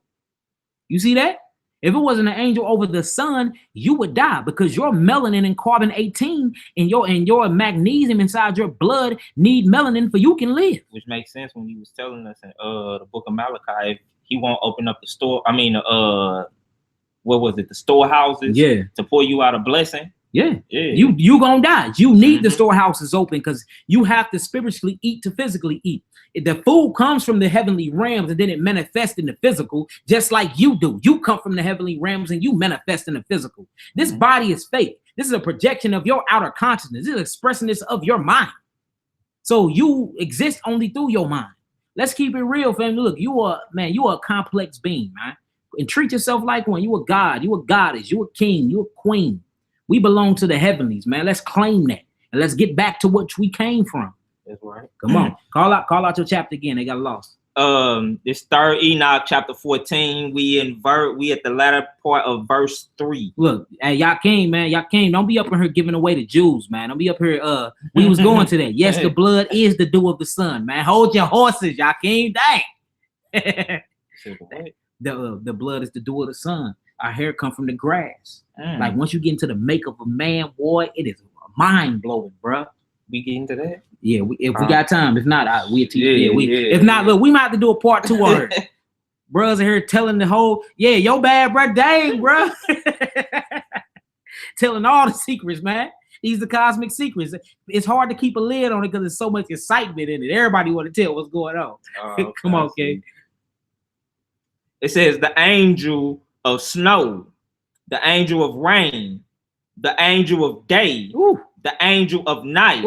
You see that? If it wasn't an angel over the sun, you would die, because your melanin and carbon 18 and your magnesium inside your blood need melanin for you can live. Which makes sense when he was telling us in the book of Malachi, if he won't open up the store. I mean, what was it? The storehouses. Yeah. To pour you out a blessing. Yeah. Yeah. You gonna die. You need the storehouses open, because you have to spiritually eat to physically eat. The food comes from the heavenly realms, and then it manifests in the physical, just like you do. You come from the heavenly realms and you manifest in the physical. This body is fake. This is a projection of your outer consciousness. This is expressiveness of your mind. So you exist only through your mind. Let's keep it real, family. Look, you are a complex being, man. And treat yourself like one. You a god, you a goddess, you a king, you a queen. We belong to the heavenlies, man. Let's claim that. And let's get back to what we came from. That's right. Come on. Call out your chapter again. They got lost. This 3rd Enoch, chapter 14. We at the latter part of verse 3. Look, hey, Yakim, man. Yakim, don't be up in here giving away the Jews, man. Don't be up here. We was going to that. Yes, the blood is the dew of the sun, man. Hold your horses, Yakim. Dang. The blood is the dew of the sun. Our hair come from the grass. Like once you get into the makeup of man, boy, it is mind blowing, bro. We get into that? Yeah, if we got time. If not, we'll teach. If not, look, we might have to do a part 2 on her. Brothers are here telling the whole, yo bad, bro. Dang, bro. Telling all the secrets, man. These are the cosmic secrets. It's hard to keep a lid on it because there's so much excitement in it. Everybody want to tell what's going on. Okay, come on, King. It says the angel of snow, the angel of rain, the angel of day, the angel of night,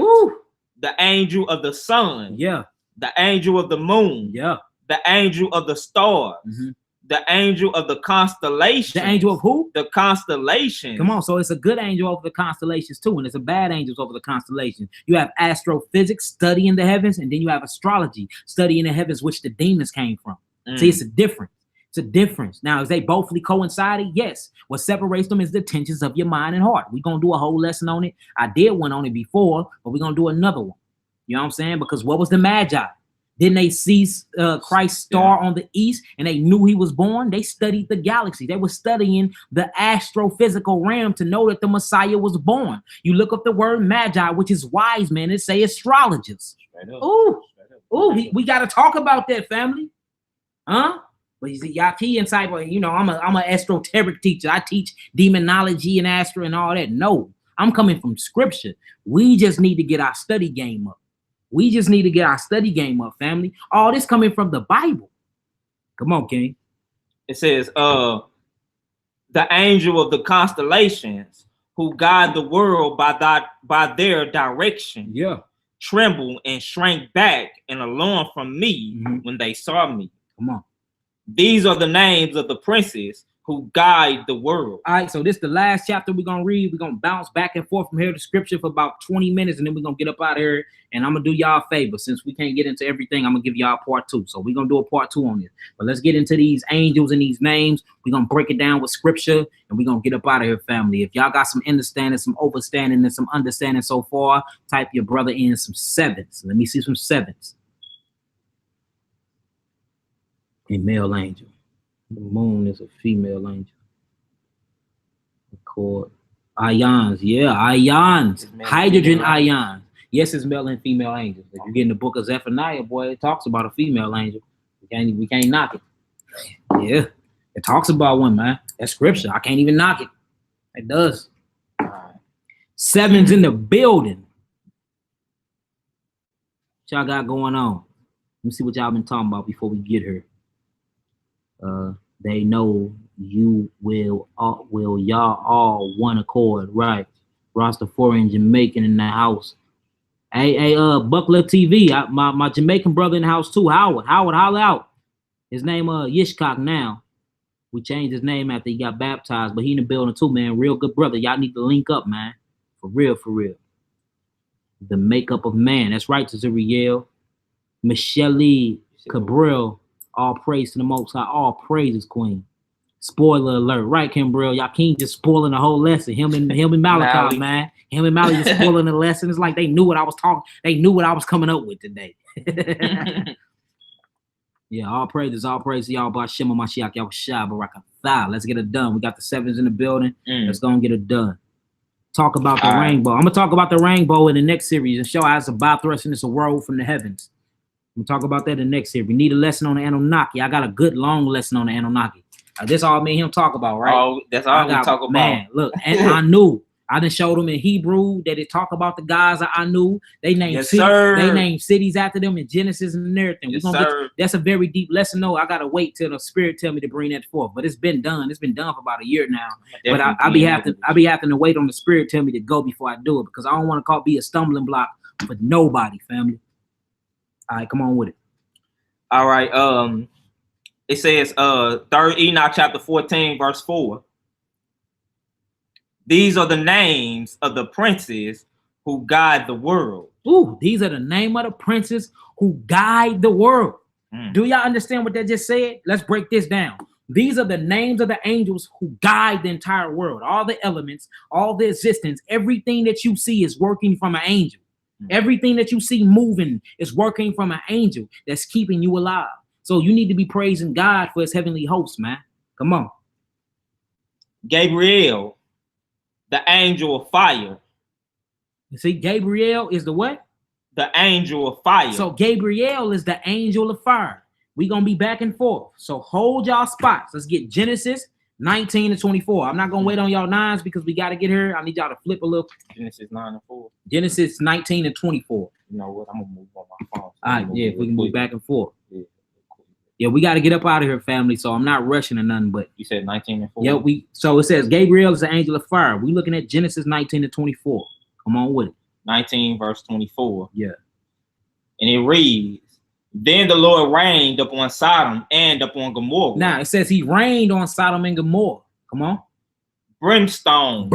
the angel of the sun, the angel of the moon, the angel of the stars, the angel of the constellations. The angel of who? The constellations. Come on, so it's a good angel over the constellations too, and it's a bad angel over the constellations. You have astrophysics studying the heavens, and then you have astrology studying the heavens, which the demons came from. See, it's a difference. It's a difference. Now, is they both coinciding? Yes. What separates them is the tensions of your mind and heart. We're going to do a whole lesson on it. I did one on it before, but we're going to do another one. You know what I'm saying? Because what was the Magi? Didn't they see Christ's star on the east and they knew he was born? They studied the galaxy. They were studying the astrophysical realm to know that the Messiah was born. You look up the word Magi, which is wise men, and say astrologers. We got to talk about that, family. Huh? But you see, y'all key inside, I'm an esoteric teacher. I teach demonology and astro and all that. No, I'm coming from scripture. We just need to get our study game up. Family. All this coming from the Bible. Come on, King. It says, the angel of the constellations who guide the world by their direction. Trembled and shrank back in alarm from me when they saw me. Come on. These are the names of the princes who guide the world. All right, so this is the last chapter we're going to read. We're going to bounce back and forth from here to scripture for about 20 minutes, and then we're going to get up out of here, and I'm going to do y'all a favor. Since we can't get into everything, I'm going to give y'all part 2. So we're going to do a part 2 on this. But let's get into these angels and these names. We're going to break it down with scripture, and we're going to get up out of here, family. If y'all got some understanding, some overstanding, and some understanding so far, type your brother in some 7s. Let me see some 7s. A male angel. The moon is a female angel. Cord. Ions, yeah, ions. It's male and Hydrogen female ions. Yes, it's male and female angels. If you get in the book of Zephaniah, boy, it talks about a female angel. We can't knock it. Yeah, it talks about one, man. That's scripture. I can't even knock it. It does. All right. 7's in the building. What y'all got going on? Let me see what y'all been talking about before we get here. They know you will y'all all one accord, right? Rastafarian Jamaican in the house. Hey, Buckler TV. My Jamaican brother in the house too. Howard, holla out. His name Yishkak now. We changed his name after he got baptized, but he in the building too, man. Real good brother. Y'all need to link up, man. For real. The makeup of man. That's right, Zuriel. Michelle Cabral. All praise to the Most High. All praises, Queen. Spoiler alert, right, Kimbrell? Y'all can't just spoiling the whole lesson. Him and Malachi, man. Him and Malachi just spoiling the lesson. It's like they knew what I was talking. They knew what I was coming up with today. Yeah, all praises to y'all. Bashima Mashiach, y'all Shah Barakatha. Let's get it done. We got the 7's in the building. Let's go and get it done. Talk about the rainbow. I'm gonna talk about the rainbow in the next series and show how it's a bythrust and it's a world from the heavens. We'll talk about that in the next series. We need a lesson on the Anunnaki. I got a good long lesson on the Anunnaki. This all me and him talk about, right? Oh, that's all we talk about. Man, look, and I knew. I done showed them in Hebrew that it talk about the guys that I knew. They named cities after them in Genesis and everything. Yes, that's a very deep lesson. No, I gotta wait till the Spirit tell me to bring that forth. But it's been done. It's been done for about a year now. But I be having to wait on the Spirit tell me to go before I do it because I don't want to be a stumbling block for nobody, family. All right, come on with it. All right. It says 3rd Enoch chapter 14 verse 4. These are the names of the princes who guide the world. Ooh, these are the name of the princes who guide the world. Do y'all understand what that just said? Let's break this down. These are the names of the angels who guide the entire world. All the elements, all the existence, everything that you see is working from an angel. Everything that you see moving is working from an angel that's keeping you alive. So you need to be praising God for his heavenly hosts, man. Come on. Gabriel, the angel of fire. You see, Gabriel is the what? The angel of fire. So Gabriel is the angel of fire. We're going to be back and forth. So hold y'all spots. Let's get Genesis 19 to 24. I'm not going to wait on y'all 9s because we got to get here. I need y'all to flip a little. Genesis 9 and 4. Genesis 19 and 24. You know what? I'm going to move on my phone. All right, yeah, we can move back and forth. Yeah, we got to get up out of here, family. So I'm not rushing or nothing, but you said 19 and 4. Yeah, so it says Gabriel is the angel of fire. We looking at Genesis 19 to 24. Come on with it. 19 verse 24. Yeah. And it reads, then the Lord rained upon Sodom and upon Gomorrah. Now it says he rained on Sodom and Gomorrah. Come on. Brimstone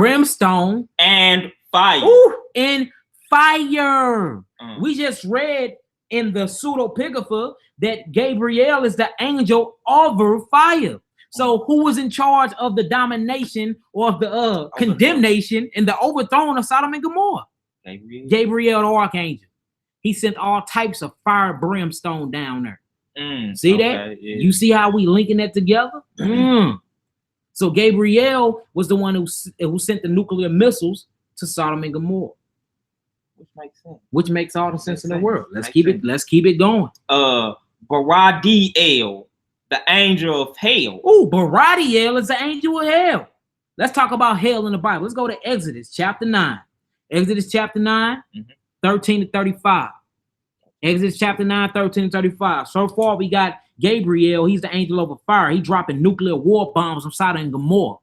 and fire. Ooh, and fire. We just read in the pseudepigrapha that Gabriel is the angel over fire. So who was in charge of the domination or of the condemnation and the overthrow of Sodom and Gomorrah? Gabriel, the archangel. He sent all types of fire brimstone down there. See that? Yeah. You see how we linking that together? So Gabriel was the one who sent the nuclear missiles to Sodom and Gomorrah. Which makes sense. Which makes all the sense in the world. Let's keep it going. Baradiel, the angel of hell. Ooh, Baradiel is the angel of hell. Let's talk about hell in the Bible. Let's go to Exodus chapter 9. Exodus chapter 9, 13 to 35. Exodus chapter 9, 13 to 35. So far, we got Gabriel. He's the angel over fire. He dropping nuclear war bombs on Sodom and Gomorrah.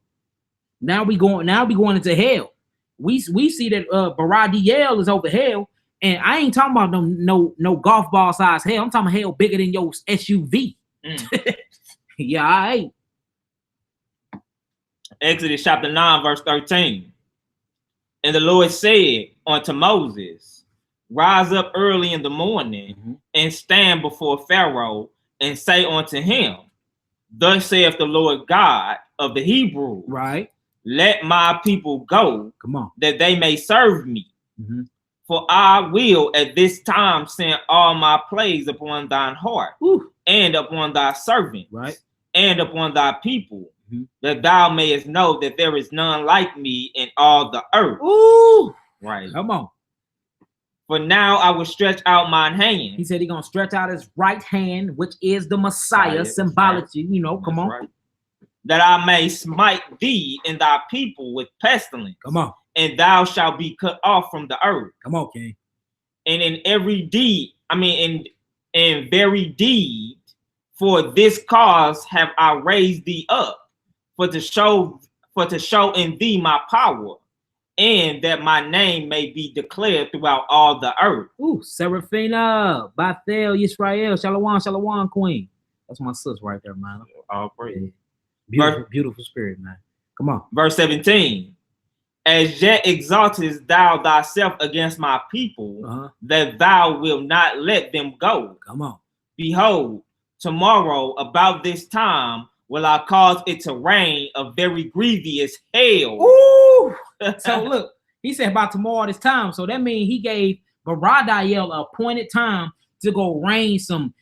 Now we going into hell. We see that Baradiel is over hell, and I ain't talking about no golf ball size hell. I'm talking about hell bigger than your SUV. Yeah, I ain't. Exodus chapter 9, verse 13. And the Lord said unto Moses, rise up early in the morning and stand before Pharaoh and say unto him, thus saith the Lord God of the Hebrews, right? Let my people go, come on, that they may serve me. For I will at this time send all my plagues upon thine heart, and upon thy servant, right, and upon thy people, that thou mayest know that there is none like me in all the earth. Ooh, Right. come on. For now I will stretch out mine hand. He said he's gonna stretch out his right hand, which is the Messiah, That's symbolically, you know, come That's on. right. That I may smite thee and thy people with pestilence. Come on. And thou shalt be cut off from the earth. Come on, King. And in every deed, in very deed, for this cause have I raised thee up, for to show in thee my power, and that my name may be declared throughout all the earth. Ooh, Seraphina, Bethel, Yisrael, Shalom, Shalom, Queen. That's my sis right there, man. All praise. Beautiful, beautiful spirit, man. Come on. Verse 17. As yet exaltest thou thyself against my people, that thou wilt not let them go. Come on. Behold, tomorrow about this time will I cause it to rain a very grievous hail. Ooh. So look, he said about tomorrow this time. So that means he gave Baradiel an appointed time to go rain some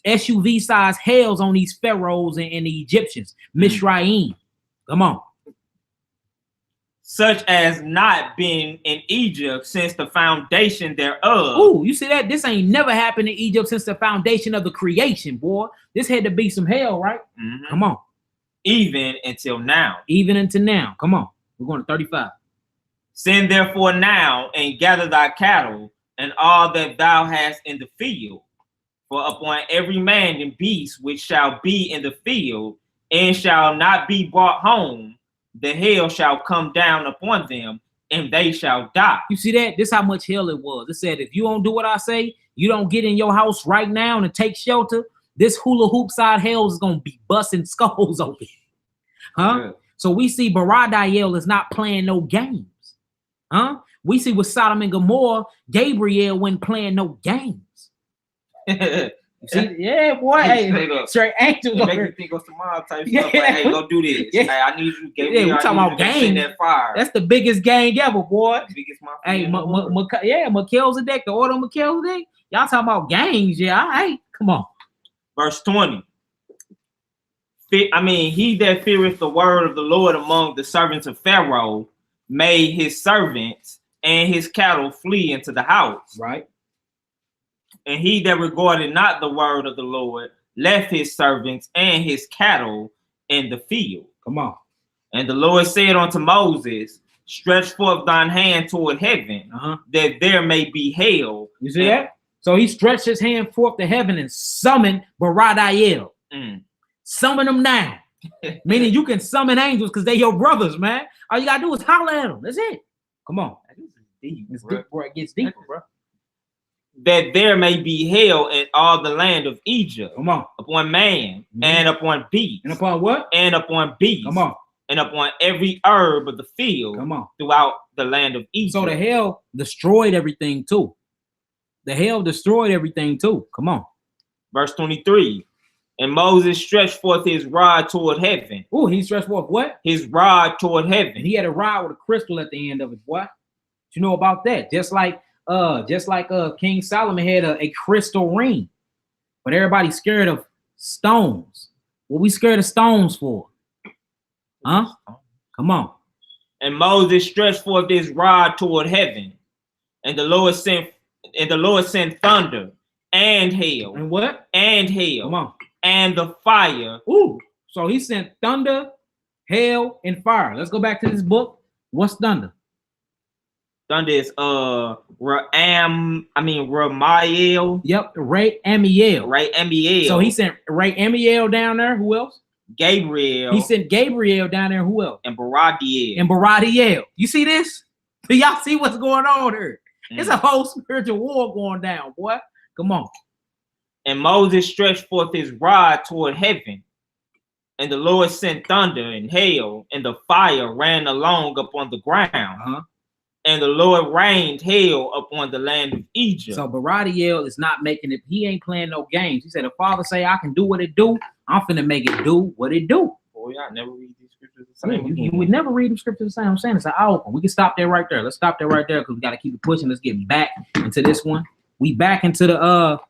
SUV size hails on these pharaohs and the Egyptians. Mishraim. Come on. Such as not been in Egypt since the foundation thereof. Ooh, you see that? This ain't never happened in Egypt since the foundation of the creation, boy. This had to be some hell, right? Come on. Even until now. Even until now. Come on. We're going to 35. Send therefore now and gather thy cattle and all that thou hast in the field. For upon every man and beast which shall be in the field and shall not be brought home, the hail shall come down upon them, and they shall die. You see that? This is how much hell it was. It said, if you don't do what I say, you don't get in your house right now and take shelter, this hula hoop side hell is going to be busting skulls open. Yeah. So we see Baradiel is not playing no games. We see with Sodom and Gomorrah, Gabriel wasn't playing no games. See, yeah, boy. Hey, straight angels. Make you think of some mob type stuff. Like, hey, go do this. Yeah. Hey, I need you. Gabriel, Yeah, we talking about gang. That fire. That's the biggest gang ever, boy. Biggest Hey, Melchizedek, the order of Melchizedek. Y'all talking about gangs, yeah. All right, come on. Verse 20. He that feareth the word of the Lord among the servants of Pharaoh made his servants and his cattle flee into the house. Right. And he that regarded not the word of the Lord left his servants and his cattle in the field. Come on. And the Lord said unto Moses, stretch forth thine hand toward heaven, that there may be hail. You see that? So he stretched his hand forth to heaven and summoned Baradiel. Summon them now. Meaning you can summon angels because they're your brothers, man. All you gotta do is holler at them. That's it. Come on. It's deep, bro. It gets deeper, bro. That there may be hail in all the land of Egypt. Come on. Upon man and upon beast. And upon what? And upon beast. Come on. And upon every herb of the field. Come on. Throughout the land of Egypt. So the hail destroyed everything too. The hail destroyed everything too. Come on. Verse 23. And Moses stretched forth his rod toward heaven. Oh, he stretched forth what? His rod toward heaven. And he had a rod with a crystal at the end of it. What? You know about that? Just like King Solomon had a crystal ring. But everybody's scared of stones. What we scared of stones for? Huh? Come on. And Moses stretched forth his rod toward heaven, and the Lord sent thunder and hail. And what? And hail. Come on. And the fire. Ooh. So he sent thunder, hail, and fire. Let's go back to this book. What's thunder? Thunder is Ramiel. Yep, Amiel. Amiel. So he sent Amiel down there. Who else? Gabriel. He sent Gabriel down there. Who else? And Baradiel. And Baradiel. You see this? Do y'all see what's going on here? It's a whole spiritual war going down, boy. Come on. And Moses stretched forth his rod toward heaven, and the Lord sent thunder and hail, and the fire ran along upon the ground. And the Lord rained hail upon the land of Egypt. So Baradiel is not making it. He ain't playing no games. He said, the Father say, I can do what it do. I'm finna make it do what it do. Boy, I never read these scriptures the same. You would never read the scriptures the same. I'm saying it's an eye open. We can stop there right there. Let's stop there right there because we got to keep it pushing. Let's get back into this one. We back into third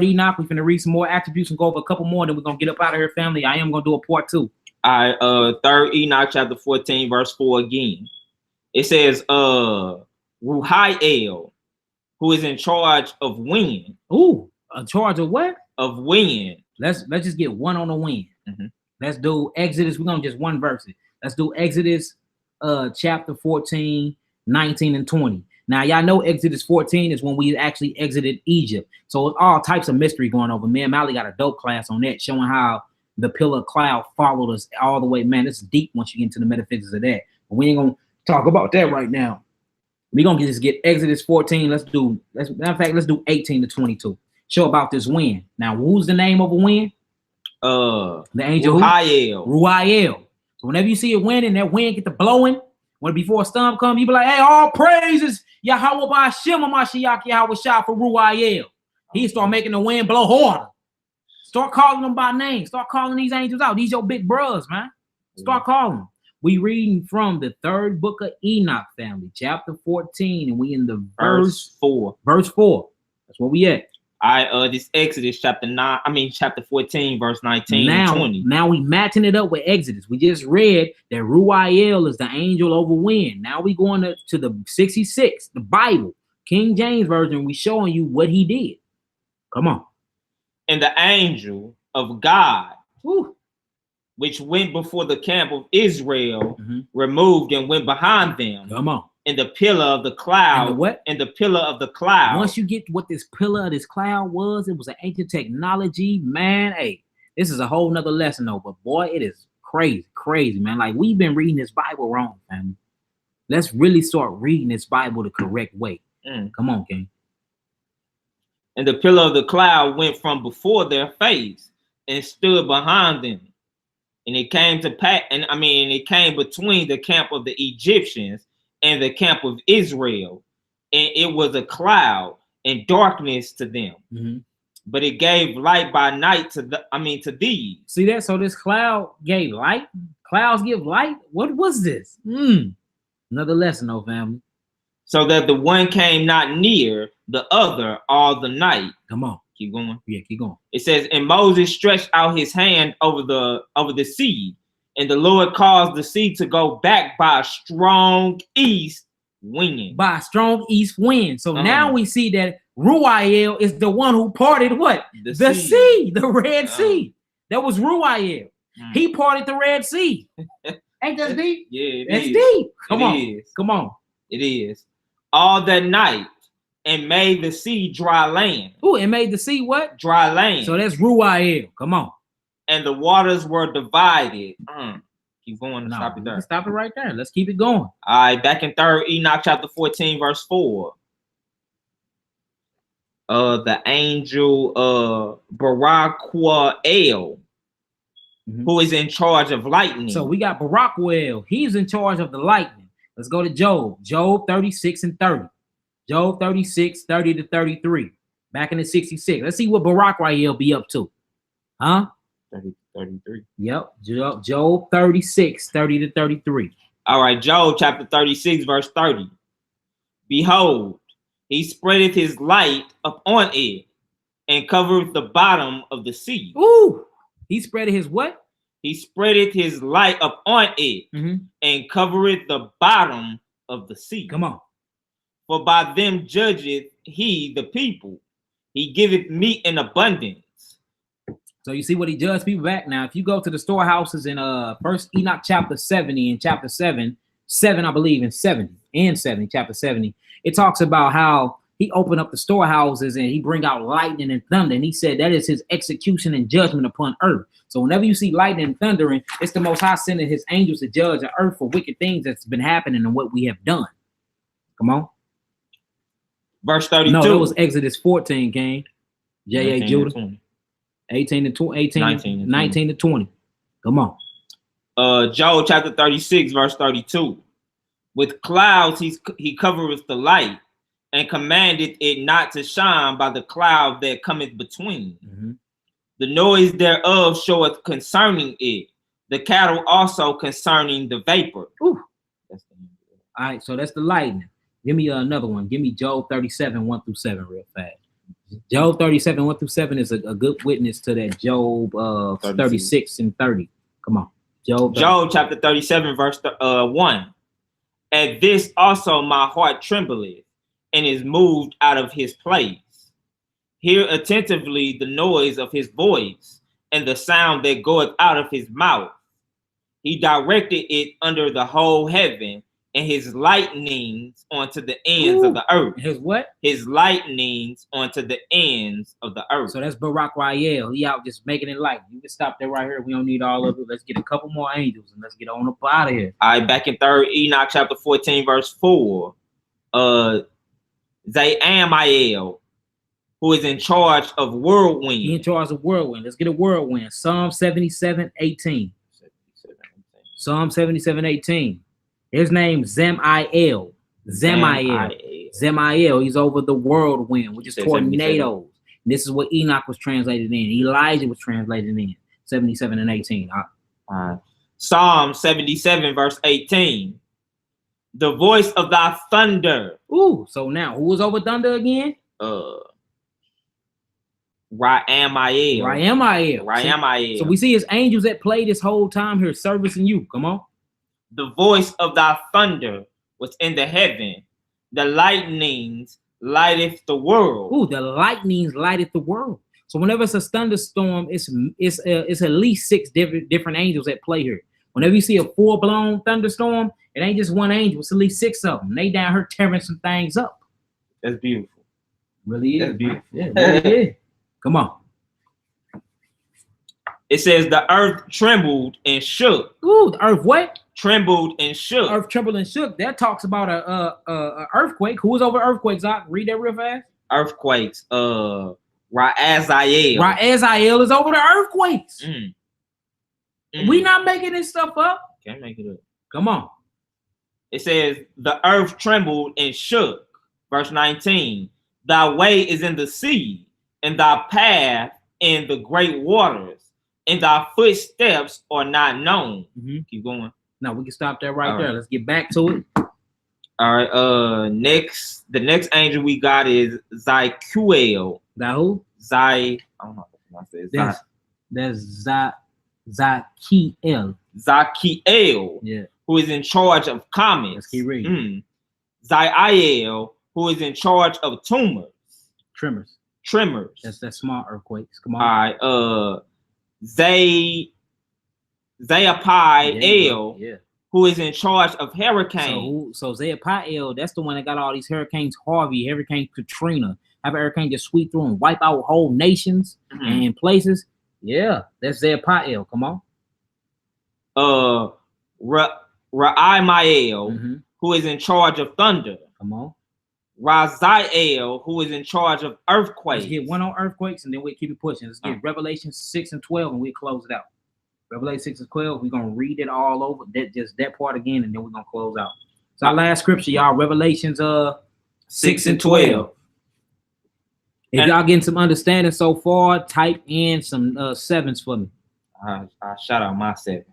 Enoch. We're finna read some more attributes and go over a couple more. Then we're gonna get up out of here, family. I am gonna do a part 2. Third Enoch chapter 14, verse 4 again. It says, Ruhael, who is in charge of wind. Ooh, in charge of what? Of wind. Let's just get one on the wind. Mm-hmm. Let's do Exodus. We're gonna just one verse it. Let's do Exodus chapter 14, 19, and 20. Now, y'all know Exodus 14 is when we actually exited Egypt. So it's all types of mystery going over. Me and Mally got a dope class on that, showing how the pillar of cloud followed us all the way. Man, it's deep once you get into the metaphysics of that. But we ain't gonna talk about that right now. We're gonna just get Exodus 14. Let's do 18 to 22. Show about this wind. Now, who's the name of a wind? The angel Ruhael. So whenever you see a wind and that wind get to blowing, when before a storm comes, you be like, hey, all praises Yahweh Ba'Shem Mashiach Yahweh Shah for Ruhael. He start making the wind blow harder. Start calling them by name. Start calling these angels out. These your big bros, man. Start calling them. We reading from the third book of Enoch, family, chapter 14, and we in the verse 4. Verse 4. That's where we at. This Exodus chapter 14, verse 19 and 20. Now we matching it up with Exodus. We just read that Ruhael is the angel over wind. Now we going to the 66, the Bible, King James Version. We showing you what he did. Come on. And the angel of God, which went before the camp of Israel, removed and went behind them. Come on. And the pillar of the cloud. And the what? And the pillar of the cloud. Once you get what this pillar of this cloud was, it was an ancient technology, man. Hey, this is a whole nother lesson though. But boy, it is crazy, man. Like, we've been reading this Bible wrong, family. Let's really start reading this Bible the correct way. Come on, King. And the pillar of the cloud went from before their face and stood behind them. And it came to pass, it came between the camp of the Egyptians and the camp of Israel, and it was a cloud and darkness to them, but it gave light by night to these. See that? So this cloud gave light. Clouds give light. What was this? Another lesson, though, family. So that the one came not near the other all the night. Come on, keep going. Yeah, keep going. It says, and Moses stretched out his hand over the sea. And the Lord caused the sea to go back by a strong east wind. By a strong east wind. So now we see that Ruhael is the one who parted what? The sea, the Red Sea. That was Ruhael. He parted the Red Sea. Ain't that deep? Yeah, that's deep. Come on. It is. All that night and made the sea dry land. Ooh, it made the sea what? Dry land. So that's Ruhael. Come on. And the waters were divided. Keep going. Stop it there. Stop it right there. Let's keep it going. All right, back in 3rd Enoch chapter 14, verse 4. The angel Baraquael, who is in charge of lightning. So we got Baraquael. He's in charge of the lightning. Let's go to Job. Job 36 and 30. Job 36, 30 to 33. Back in the 66. Let's see what Baraquael be up to. Huh? 30 to 33. Yep. Job 36, 30 to 33. All right. Job chapter 36, verse 30. Behold, he spreadeth his light upon it and covereth the bottom of the sea. Ooh. He spreaded his what? He spreadeth his light upon it and covereth the bottom of the sea. Come on. For by them judgeth he the people. He giveth meat in abundance. So you see what he judged people back. Now, if you go to the storehouses in First Enoch chapter 70 and chapter 7, I believe, in 70 and 70, chapter 70, it talks about how he opened up the storehouses and he bring out lightning and thunder. And he said that is his execution and judgment upon earth. So whenever you see lightning and thundering, it's the Most High sending his angels to judge the earth for wicked things that's been happening and what we have done. Come on. Verse 32. No, it was Exodus 14, King. J.A. Judah. 19 to 20. Come on. Job chapter 36, verse 32. With clouds he covereth the light, and commanded it not to shine by the cloud that cometh between. The noise thereof showeth concerning it, the cattle also concerning the vapor. All right, so that's the lightning. Give me another one. Give me Job 37, 1 through 7 real fast. Job 37, 1 through 7 is a good witness to that Job 36 and 30. Come on. Job chapter 37, verse 1. At this also my heart trembleth, and is moved out of his place. Hear attentively the noise of his voice, and the sound that goeth out of his mouth. He directed it under the whole heaven, and his lightnings onto the ends of the earth. His what? His lightnings onto the ends of the earth. So that's Barak Rael. He out just making it light. You can stop there right here. We don't need all of it. Let's get a couple more angels and let's get on up out of here. All right, back in 3rd Enoch chapter 14, verse 4. Zayamael, who is in charge of whirlwind. He in charge of whirlwind. Let's get a whirlwind. Psalm 77:18. Psalm 77:18. His name Zemiel. Zemiel. He's over the whirlwind, which is tornadoes. This is what Enoch was translated in. Elijah was translated in 77 and 18. Psalm 77, verse 18. The voice of thy thunder. Ooh, so now who was over thunder again? Ra'amael. So we see his angels that play this whole time here servicing you. Come on. The voice of thy thunder was in the heaven. The lightnings lighteth the world. Ooh, the lightnings lighteth the world. So whenever it's a thunderstorm, it's at least 6 different angels that play here. Whenever you see a full-blown thunderstorm, it ain't just one angel. It's at least 6 of them. They down here tearing some things up. That's beautiful. Really is. That's beautiful. Yeah, really is. Come on. It says the earth trembled and shook. Ooh, the earth what? Trembled and shook. Earth trembled and shook. That talks about a earthquake. Who was over earthquakes? I read that real fast. Earthquakes. Ra'azael. Ra'azael is over the earthquakes. We not making this stuff up. Can't make it up. Come on. It says the earth trembled and shook. Verse 19. Thy way is in the sea, and thy path in the great waters, and thy footsteps are not known. Keep going. No, we can stop there right there. Let's get back to it. All right. The next angel we got is Zykuel. That who? I don't know how to pronounce it. That's Zakiel. Zakiel. Yeah. Who is in charge of comets. Let's keep reading. Zaiel, who is in charge of tumors. Tremors. That's small earthquakes. Come on. All right. Zayapiel, who is in charge of hurricanes. So Zayapiel, that's the one that got all these hurricanes. Harvey, Hurricane Katrina. Have a hurricane just sweep through and wipe out whole nations and places. Yeah, that's Zayapiel. Come on. Ra'amael, who is in charge of thunder. Come on. Raziel, who is in charge of earthquakes. Let's get one on earthquakes and then we'll keep it pushing. Let's get Revelation 6 and 12 and we'll close it out. Revelation 6 and 12, we're going to read it all over, that part again, and then we're going to close out. So our last scripture, y'all, Revelations 6 and 12. If y'all getting some understanding so far, type in some 7s for me. I shout out my 7.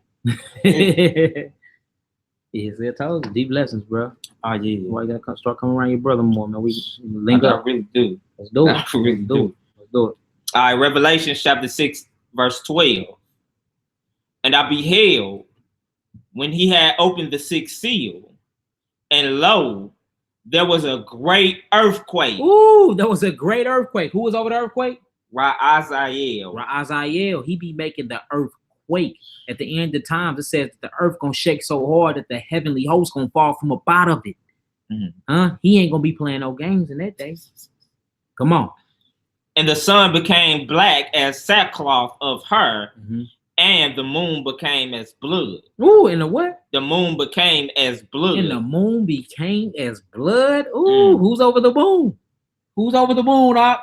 Yes, I told you. Deep lessons, bro. Oh, yeah. Why you gotta start coming around your brother more, man? We link up. I really do. Let's do it. I really do. Let's do it. All right, Revelation chapter 6, verse 12. And I beheld when he had opened the 6th seal, and lo, there was a great earthquake. Ooh, there was a great earthquake. Who was over the earthquake? Ra'azael. Ra'azael. He be making the earthquake. At the end of times, it says that the earth gonna shake so hard that the heavenly host gonna fall from up out of it. He ain't gonna be playing no games in that day. Come on. And the sun became black as sackcloth of her, and the moon became as blood. Ooh, and the what? The moon became as blood. And the moon became as blood. Ooh, who's over the moon? Who's over the moon, Doc?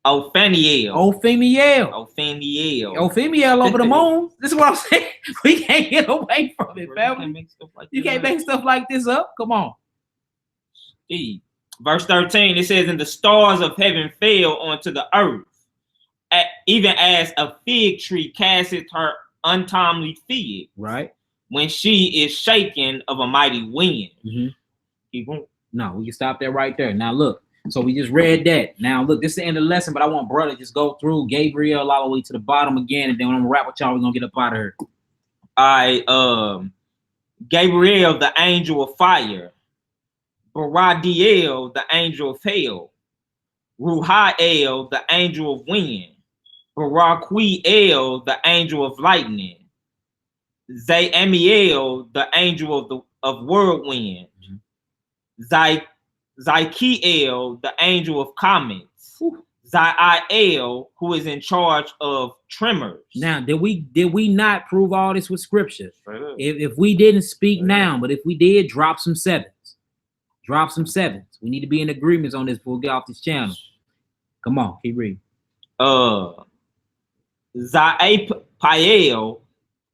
Ophaniel. Ophaniel over the moon. This is what I'm saying. We can't get away from it, family. You can't make stuff like this up. Come on. Verse 13, it says, and the stars of heaven fell onto the earth, even as a fig tree casteth her untimely fig. Right. When she is shaken of a mighty wind. No, we can stop there right there. Now look. So we just read that. Now, look, this is the end of the lesson, but I want brother to just go through Gabriel all the way to the bottom again, and then when I'm gonna wrap with y'all, we're gonna get up out of here. Gabriel, the angel of fire. Baradiel, the angel of hail. Ruhael, the angel of wind. Baraquiel, the angel of lightning. Zamiel, the angel of whirlwind. Zykiel, the angel of comets. Zaiel, who is in charge of tremors. Now, did we not prove all this with scripture? If we didn't speak now, but if we did, drop some sevens. Drop some sevens. We need to be in agreements on this before we get off this channel. Come on, keep reading. Zaipael,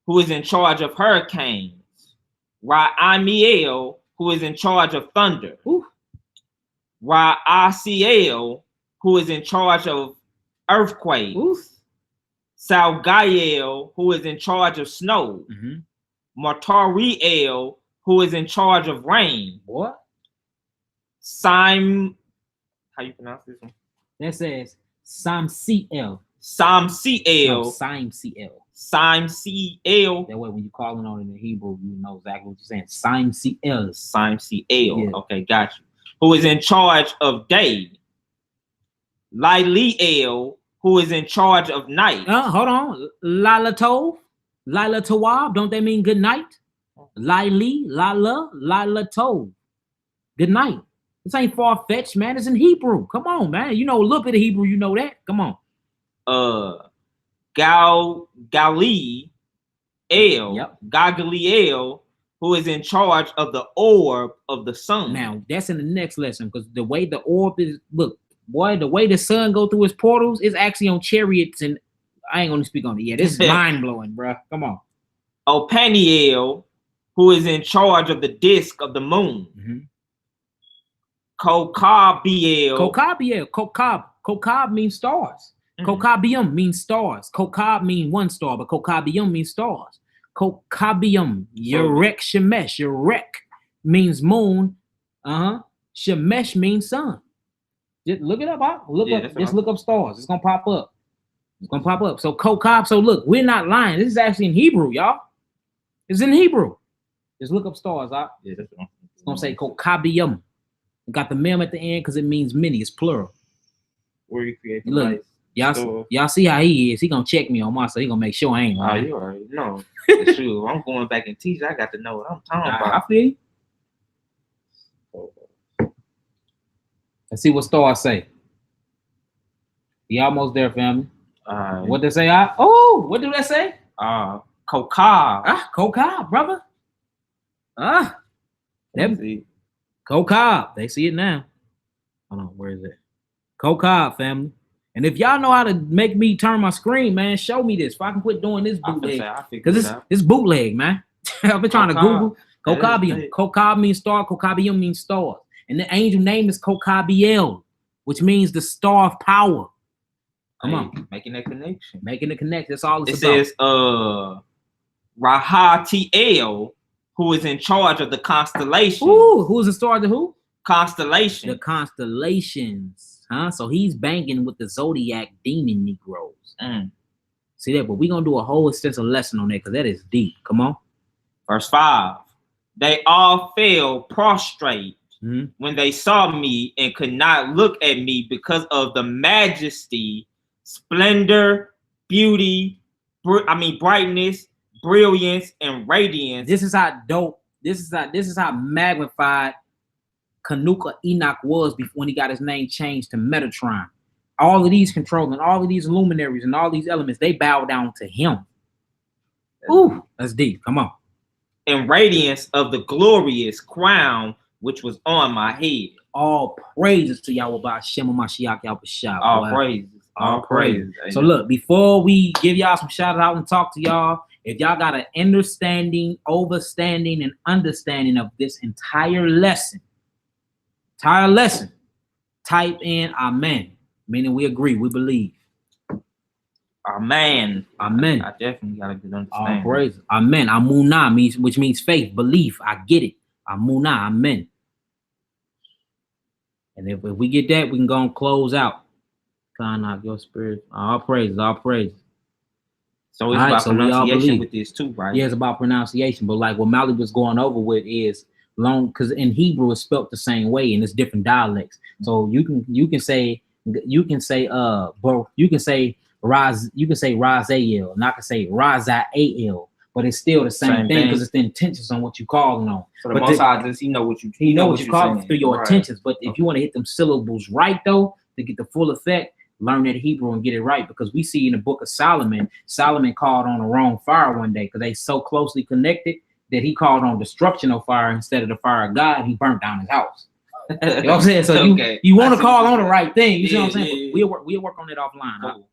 who is in charge of hurricanes. Ra'amiel, who is in charge of thunder. Ra'asiel, who is in charge of earthquakes. Salgael, who is in charge of snow. Martariel, who is in charge of rain. What? How you pronounce this one? That says Samciel. Samciel. Samciel. That way, when you calling on it in Hebrew, you know exactly what you're saying. Samciel. Samciel. Yeah. Okay, got you. Who is in charge of day. Liliel, who is in charge of night. Hold on. Lila Towab. Don't they mean good night? Lila Tov. Good night. This ain't far-fetched, man. It's in Hebrew. Come on, man. You know a little bit of Hebrew. You know that. Come on. Galiel, Gagaliel, who is in charge of the orb of the sun. Now, that's in the next lesson, because the way the orb is, look, boy, the way the sun go through his portals is actually on chariots, and I ain't gonna speak on it. Yeah, this is mind-blowing, bro. Come on. Opaniel, who is in charge of the disk of the moon. Kokabiel. Kokab means stars. Kokabium means stars. Kokab means one star, but Kokabium means stars. Kokabium. Yerek Shemesh. Yerek means moon. Shemesh means sun. Just look it up. Look up stars. It's gonna pop up. So Kokab. So look, we're not lying. This is actually in Hebrew, y'all. It's in Hebrew. Just look up stars, huh? Yeah, that's what it's gonna say Kokabium. Got the mem at the end because it means many. It's plural. Where you create the look, y'all see how he is. He gonna check me on my, so he gonna make sure I ain't lying. Oh, you already know. It's true. I'm going back and teach. I got to know what I'm talking about. I feel you. Let's see what stars say. We almost there, family. What they say? What do they say? Kokab. Kokab, brother. Kokab. They see it now. Hold on, where is it? Kokab, family. And if y'all know how to make me turn my screen, man, show me this. If I can quit doing this bootleg. Because it's bootleg, man. I've been trying to Google. Kokabium. Kokab means star. Kokabium means stars. And the angel name is Kokabiel, which means the star of power. Come on. Making that connection. That's all it's about. It says Rahatiel, who is in charge of the constellations. Who's in charge of who? Constellation. The constellations. So he's banging with the zodiac demon Negroes. See that? But we're going to do a whole extensive lesson on that because that is deep. Come on. Verse 5. They all fell prostrate when they saw me and could not look at me because of the majesty, splendor, beauty, brightness, brilliance, and radiance. This is how dope. This is how magnified Kanuka Enoch was before when he got his name changed to Metatron. All of these controlling, all of these luminaries, and all these elements, they bow down to him. That's deep. Come on. And radiance of the glorious crown which was on my head. All praises to Yahweh Shema Mashiach Yahweh. All praises. So look, before we give y'all some shout out and talk to y'all, if y'all got an understanding, overstanding, and understanding of this entire lesson, type in amen, meaning we agree, we believe. Amen. I definitely got a good understanding. All praise. Amen. Amunah which means faith, belief. I get it. Amunah. Amen. And if we get that, we can go and close out. Knock your spirit. All praises, all praises. So it's about pronunciation with this too, right? Yeah, it's about pronunciation. But like what Mally was going over with is long, because in Hebrew it's spelt the same way and it's different dialects. So you can say Razael, and I can say Razael, but it's still the same thing because it's the intentions on what you calling on. So the Most High does he know what you call through your intentions. But if you want to hit them syllables right though, to get the full effect, learn that Hebrew and get it right, because we see in the book of Solomon called on the wrong fire one day because they so closely connected that he called on destruction of fire instead of the fire of God. He burnt down his house. You know what I'm saying? So you want to call on the right thing. You see what I'm saying? Yeah. We'll work on it offline. Cool.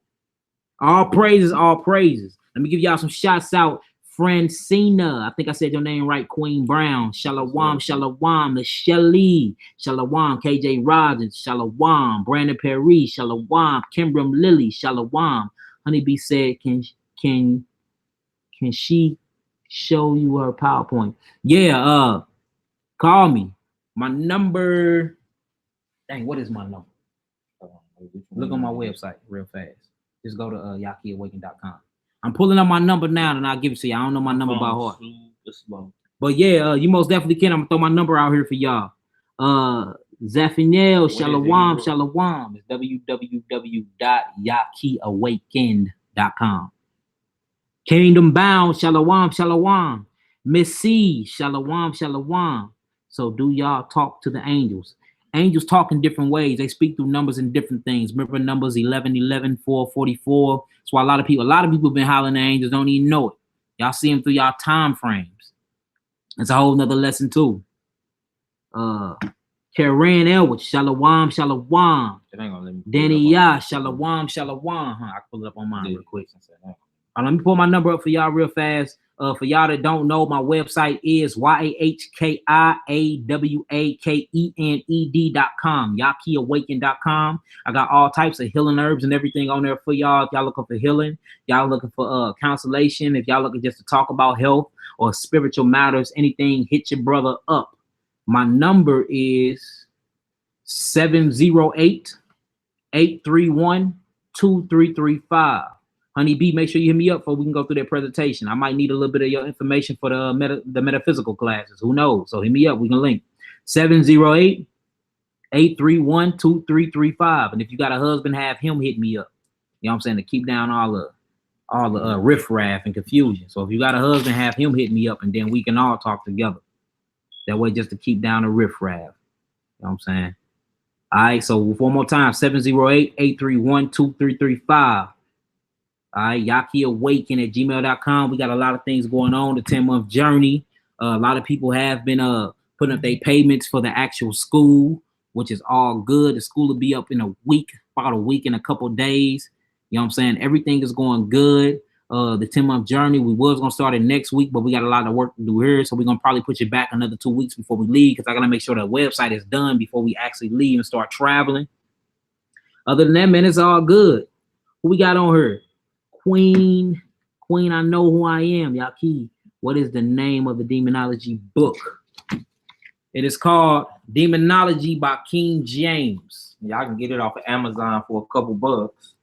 All praises, all praises. Let me give y'all some shots out. Francina, I think I said your name right. Queen Brown, Shalom, Shalom, the Shelly, Shalom, KJ Rogers, Shalom, Brandon Perry, Shalom, Kimbram Lily, Shalom. Honeybee said, can she show you her PowerPoint? Yeah, call me. My number, dang, what is my number? Look on my website real fast. Just go to yakiawaken.com. I'm pulling up my number now and I'll give it to you. I don't know my number by heart. But yeah, you most definitely can. I'm gonna throw my number out here for y'all. Zaphiniel, Shalom, Shalom. It's www.yakiawakened.com. Kingdom Bound, Shalom, Shalom. Missy, Shalom, Shalom. So do y'all talk to the angels? Angels talk in different ways. They speak through numbers and different things. Remember numbers 11, 11, 4, 44. That's why a lot of people have been hollering at angels, don't even know it. Y'all see them through y'all time frames. It's a whole nother lesson too. Karen Elwood, Shalom, Shalom. Danny Yah, Shalom, Shalom. I pull it up on mine real quick. Let me pull my number up for y'all real fast. For y'all that don't know, my website is yakiawakened.com, yakiawaken.com. I got all types of healing herbs and everything on there for y'all. If y'all looking for healing, y'all looking for consolation, if y'all looking just to talk about health or spiritual matters, anything, hit your brother up. My number is 708-831-2335. Honey B, make sure you hit me up before we can go through that presentation. I might need a little bit of your information for the metaphysical classes. Who knows? So hit me up. We can link. 708-831-2335. And if you got a husband, have him hit me up. You know what I'm saying? To keep down all the riffraff and confusion. So if you got a husband, have him hit me up, and then we can all talk together. That way, just to keep down the riffraff. You know what I'm saying? All right. So one more time, 708-831-2335. All right, yakiawaken@gmail.com. We got a lot of things going on. The 10-month journey. A lot of people have been putting up their payments for the actual school, which is all good. The school will be up in about a week and a couple days. You know what I'm saying? Everything is going good. The 10-month journey, we was gonna start it next week, but we got a lot of work to do here, so we're gonna probably put you back another 2 weeks before we leave, because I gotta make sure the website is done before we actually leave and start traveling. Other than that, man, it's all good. Who we got on here? Queen, I know who I am. Yaki, what is the name of the demonology book? It is called Demonology by King James. Y'all can get it off of Amazon for a couple bucks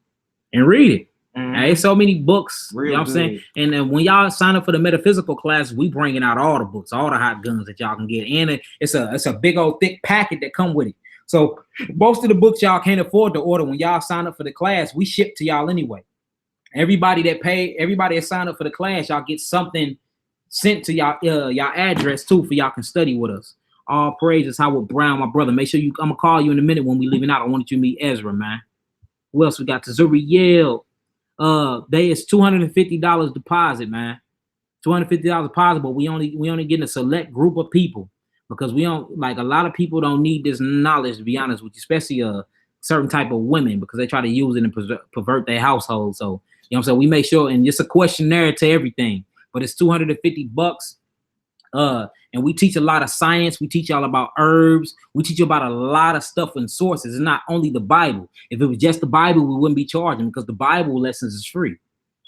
and read it. There's so many books. Real, you know what I'm saying? And then when y'all sign up for the metaphysical class, we bringing out all the books, all the hot guns that y'all can get. And it's a big old thick packet that come with it. So most of the books y'all can't afford to order. When y'all sign up for the class, we ship to y'all anyway. Everybody that signed up for the class, y'all get something sent to y'all address too, for y'all can study with us. All praises, Howard Brown, my brother. Make sure I'm gonna call you in a minute when we leaving out. I wanted you to meet Ezra, man. Who else we got? Zuriel. They is $250 deposit, man. $250 deposit, but we only getting a select group of people, because we don't, like, a lot of people don't need this knowledge, to be honest with you, especially certain type of women, because they try to use it and pervert their household. So, you know what I'm saying? We make sure, and it's a questionnaire to everything, but it's $250. And we teach a lot of science. We teach y'all about herbs. We teach you about a lot of stuff and sources. It's not only the Bible. If it was just the Bible, we wouldn't be charging, because the Bible lessons is free.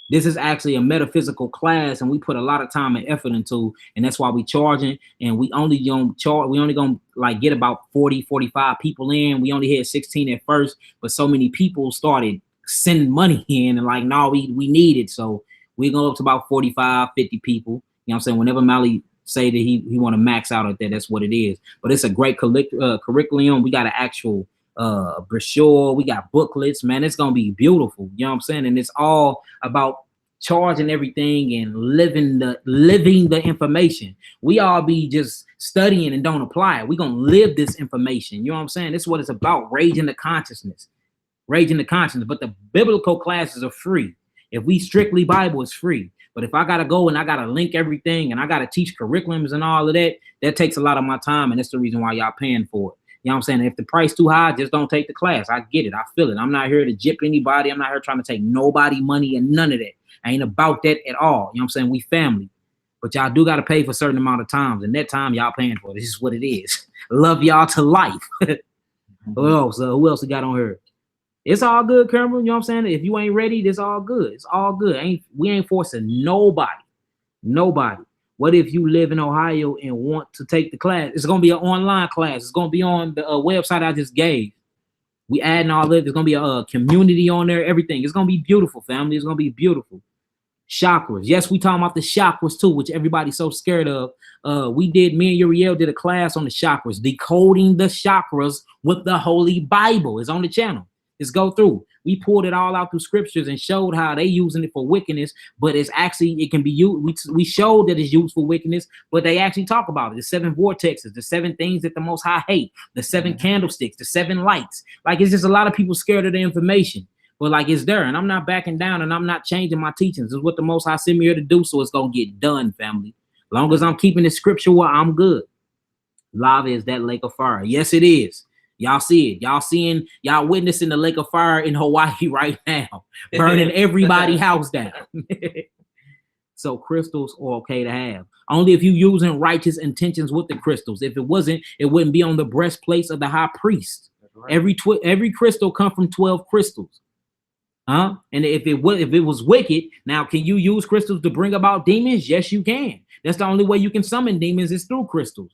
This is actually a metaphysical class, and we put a lot of time and effort into, and that's why we charging. And we only gonna charge. We only gonna like get about 40, 45 people in. We only had 16 at first, but so many people started sending money in, and like, no, we need it. So we go up to about 45, 50 people. You know what I'm saying? Whenever Mally say that he want to max out at that, that's what it is. But it's a great curriculum. We got an actual brochure, we got booklets, man. It's gonna be beautiful, you know what I'm saying? And it's all about charging everything and living the information. We all be just studying and don't apply it. We gonna live this information, you know what I'm saying? This is what it's about, raising the consciousness. But the biblical classes are free. If we strictly Bible, it's free. But if I gotta go and I gotta link everything and I gotta teach curriculums and all of that, that takes a lot of my time, and that's the reason why y'all paying for it. You know what I'm saying? If the price too high, just don't take the class. I get it. I feel it. I'm not here to gyp anybody. I'm not here trying to take nobody money and none of that. I ain't about that at all. You know what I'm saying? We family. But y'all do got to pay for a certain amount of times. And that time y'all paying for. This is what it is. Love y'all to life. Who else we got on here? It's all good, Cameron. You know what I'm saying? If you ain't ready, it's all good. It's all good. We ain't forcing nobody. Nobody. What if you live in Ohio and want to take the class? It's going to be an online class. It's going to be on the website I just gave. We adding all of it. There's going to be a community on there, everything. It's going to be beautiful, family. It's going to be beautiful. Chakras. Yes, we talking about the chakras too, which everybody's so scared of. Me and Uriel did a class on the chakras, decoding the chakras with the Holy Bible. It's on the channel. Just go through. We pulled it all out through scriptures and showed how they using it for wickedness, but it's actually, it can be used. We showed that it's used for wickedness, but they actually talk about it. The 7 vortexes, the 7 things that the Most High hate, the 7 candlesticks, the 7 lights. Like, it's just a lot of people scared of the information, but like, it's there, and I'm not backing down, and I'm not changing my teachings. It's what the Most High sent me here to do, so it's gonna get done, family. As long as I'm keeping the scripture, well, I'm good. Lava is that lake of fire. Yes, it is. Y'all see it. Y'all witnessing the lake of fire in Hawaii right now, burning everybody's house down. So crystals are okay to have. Only if you using righteous intentions with the crystals. If it wasn't, it wouldn't be on the breastplates of the high priest. Right. Every crystal come from 12 crystals. And if it was wicked, now can you use crystals to bring about demons? Yes, you can. That's the only way you can summon demons is through crystals.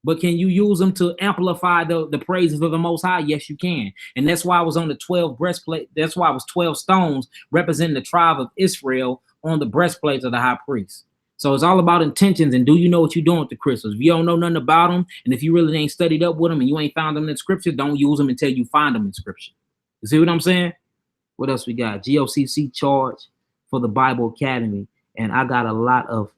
But can you use them to amplify the praises of the Most High? Yes, you can. And that's why I was on the 12 breastplate. That's why I was 12 stones representing the tribe of Israel on the breastplates of the high priest. So it's all about intentions. And do you know what you're doing with the crystals? If you don't know nothing about them, and if you really ain't studied up with them and you ain't found them in scripture, don't use them until you find them in scripture. You see what I'm saying? What else we got? GOCC charge for the Bible Academy. And I got a lot of,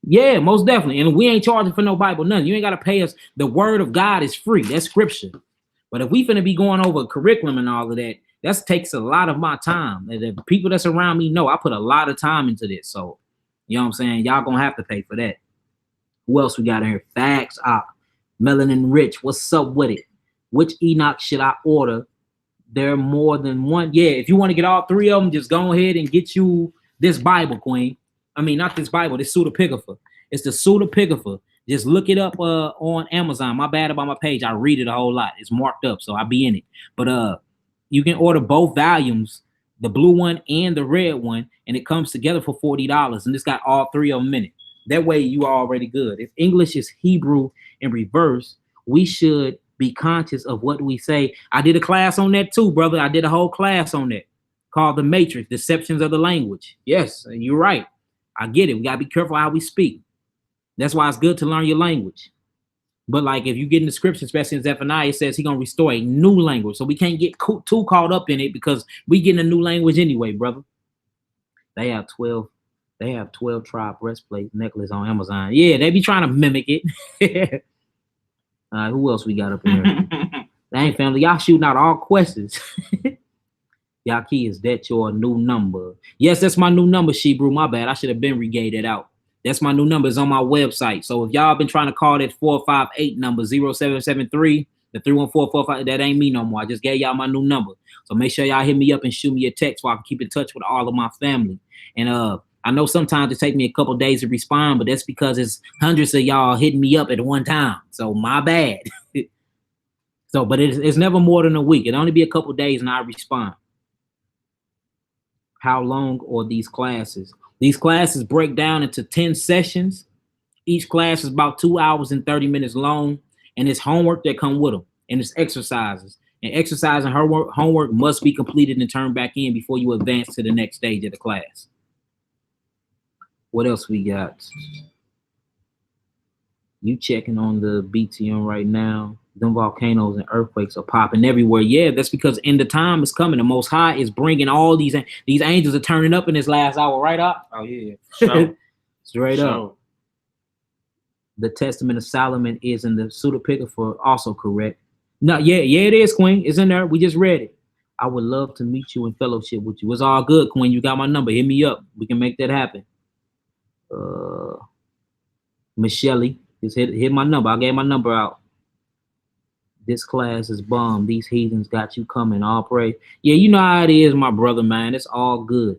yeah, most definitely. And we ain't charging for no Bible, nothing. You ain't got to pay us. The word of God is free. That's scripture. But if we finna be going over curriculum and all of that, that takes a lot of my time. And the people that's around me know I put a lot of time into this. So, you know what I'm saying? Y'all gonna have to pay for that. Who else we got in here? Facts Op. Melanin Rich. What's up with it? Which Enoch should I order? There are more than one. Yeah, if you want to get all 3 of them, just go ahead and get you this Bible, Queen. I mean, not this Bible, this pseudepigrapha. It's the pseudepigrapha. Just look it up on Amazon. My bad about my page. I read it a whole lot. It's marked up, so I be in it. But you can order both volumes, the blue one and the red one, and it comes together for $40. And it's got all 3 of them in it. That way you are already good. If English is Hebrew in reverse, we should be conscious of what we say. I did a class on that too, brother. I did a whole class on that called The Matrix, Deceptions of the Language. Yes, you're right. I get it. We got to be careful how we speak. That's why it's good to learn your language. But like if you get in the scripture, especially in Zephaniah, it says he's going to restore a new language. So we can't get too caught up in it because we getting a new language anyway, brother. They have 12 tribe breastplate necklace on Amazon. Yeah, they be trying to mimic it. Who else we got up in here? Dang, family, y'all shooting out all questions. Yaki, is that your new number? Yes, that's my new number, Shebrew. My bad. I should have been regave that out. That's my new number. It's on my website. So if y'all been trying to call that 458 number 0773, the 31445, that ain't me no more. I just gave y'all my new number. So make sure y'all hit me up and shoot me a text so I can keep in touch with all of my family. And I know sometimes it take me a couple days to respond, but that's because it's hundreds of y'all hitting me up at one time. So my bad. But it's never more than a week. It'll only be a couple days and I respond. How long are these classes? These classes break down into 10 sessions. Each class is about 2 hours and 30 minutes long, and it's homework that come with them, and it's exercises. And exercise and homework must be completed and turned back in before you advance to the next stage of the class. What else we got? You checking on the BTM right now. Them volcanoes and earthquakes are popping everywhere. Yeah, that's because end of time is coming. The Most High is bringing all these angels are turning up in this last hour, right up? Oh yeah, sure. Straight up. The Testament of Solomon is in the pseudepigrapha, also correct. No, yeah, it is, Queen. It's in there. We just read it. I would love to meet you in fellowship with you. It's all good, Queen. You got my number. Hit me up. We can make that happen. Michelle, just hit my number. I gave my number out. This class is bomb. These heathens got you coming. All praise. Yeah, you know how it is, my brother, man. It's all good.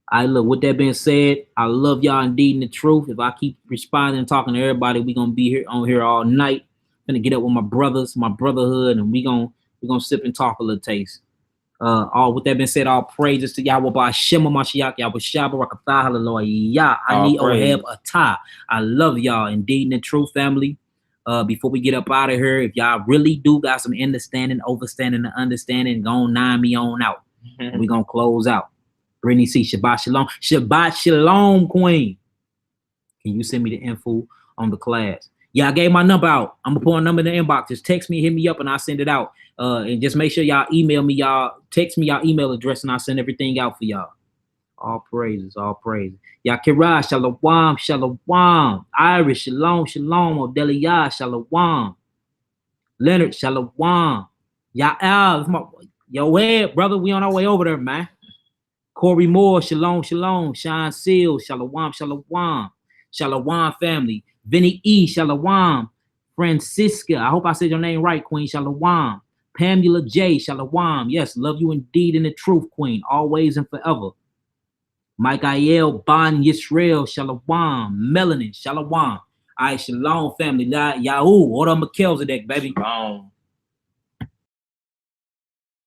I look, with that being said, I love y'all indeed in the truth. If I keep responding and talking to everybody, we're gonna be here all night. I'm gonna get up with my brothers, my brotherhood, and we're gonna sip and talk a little taste. All with that being said, all praises to Yahweh by Shema Mashiach, Yahweh Shabbat, Rakatah, Hallelujah. Ani Oheb Atah. I love y'all indeed in the truth, family. Before we get up out of here, if y'all really do got some understanding, overstanding, and understanding, go on 9 me on out. We're gonna close out. Brittany C, Shabbat Shalom. Shabbat Shalom, Queen. Can you send me the info on the class? Yeah, I gave my number out. I'm gonna put a number in the inbox. Just text me, hit me up, and I'll send it out. And just make sure y'all email me, text me y'all email address, and I'll send everything out for y'all. All praises, all praises. Yakira, Shalom, Shalom. Irish, Shalom, Shalom. Odelia, Shalom. Leonard, Shalom. Ya'al, yo, head, brother. We on our way over there, man. Corey Moore, Shalom, Shalom. Sean Seal, Shalom, Shalom. Shalom, family. Vinny E, Shalom. Francisca, I hope I said your name right, Queen. Shalom. Pamela J, Shalom. Yes, love you indeed in the truth, Queen. Always and forever. Michael Ban Yisrael, Shalom. Melanin, Shalom. All right, Shalom, family. Yahoo, order Melchizedek, baby.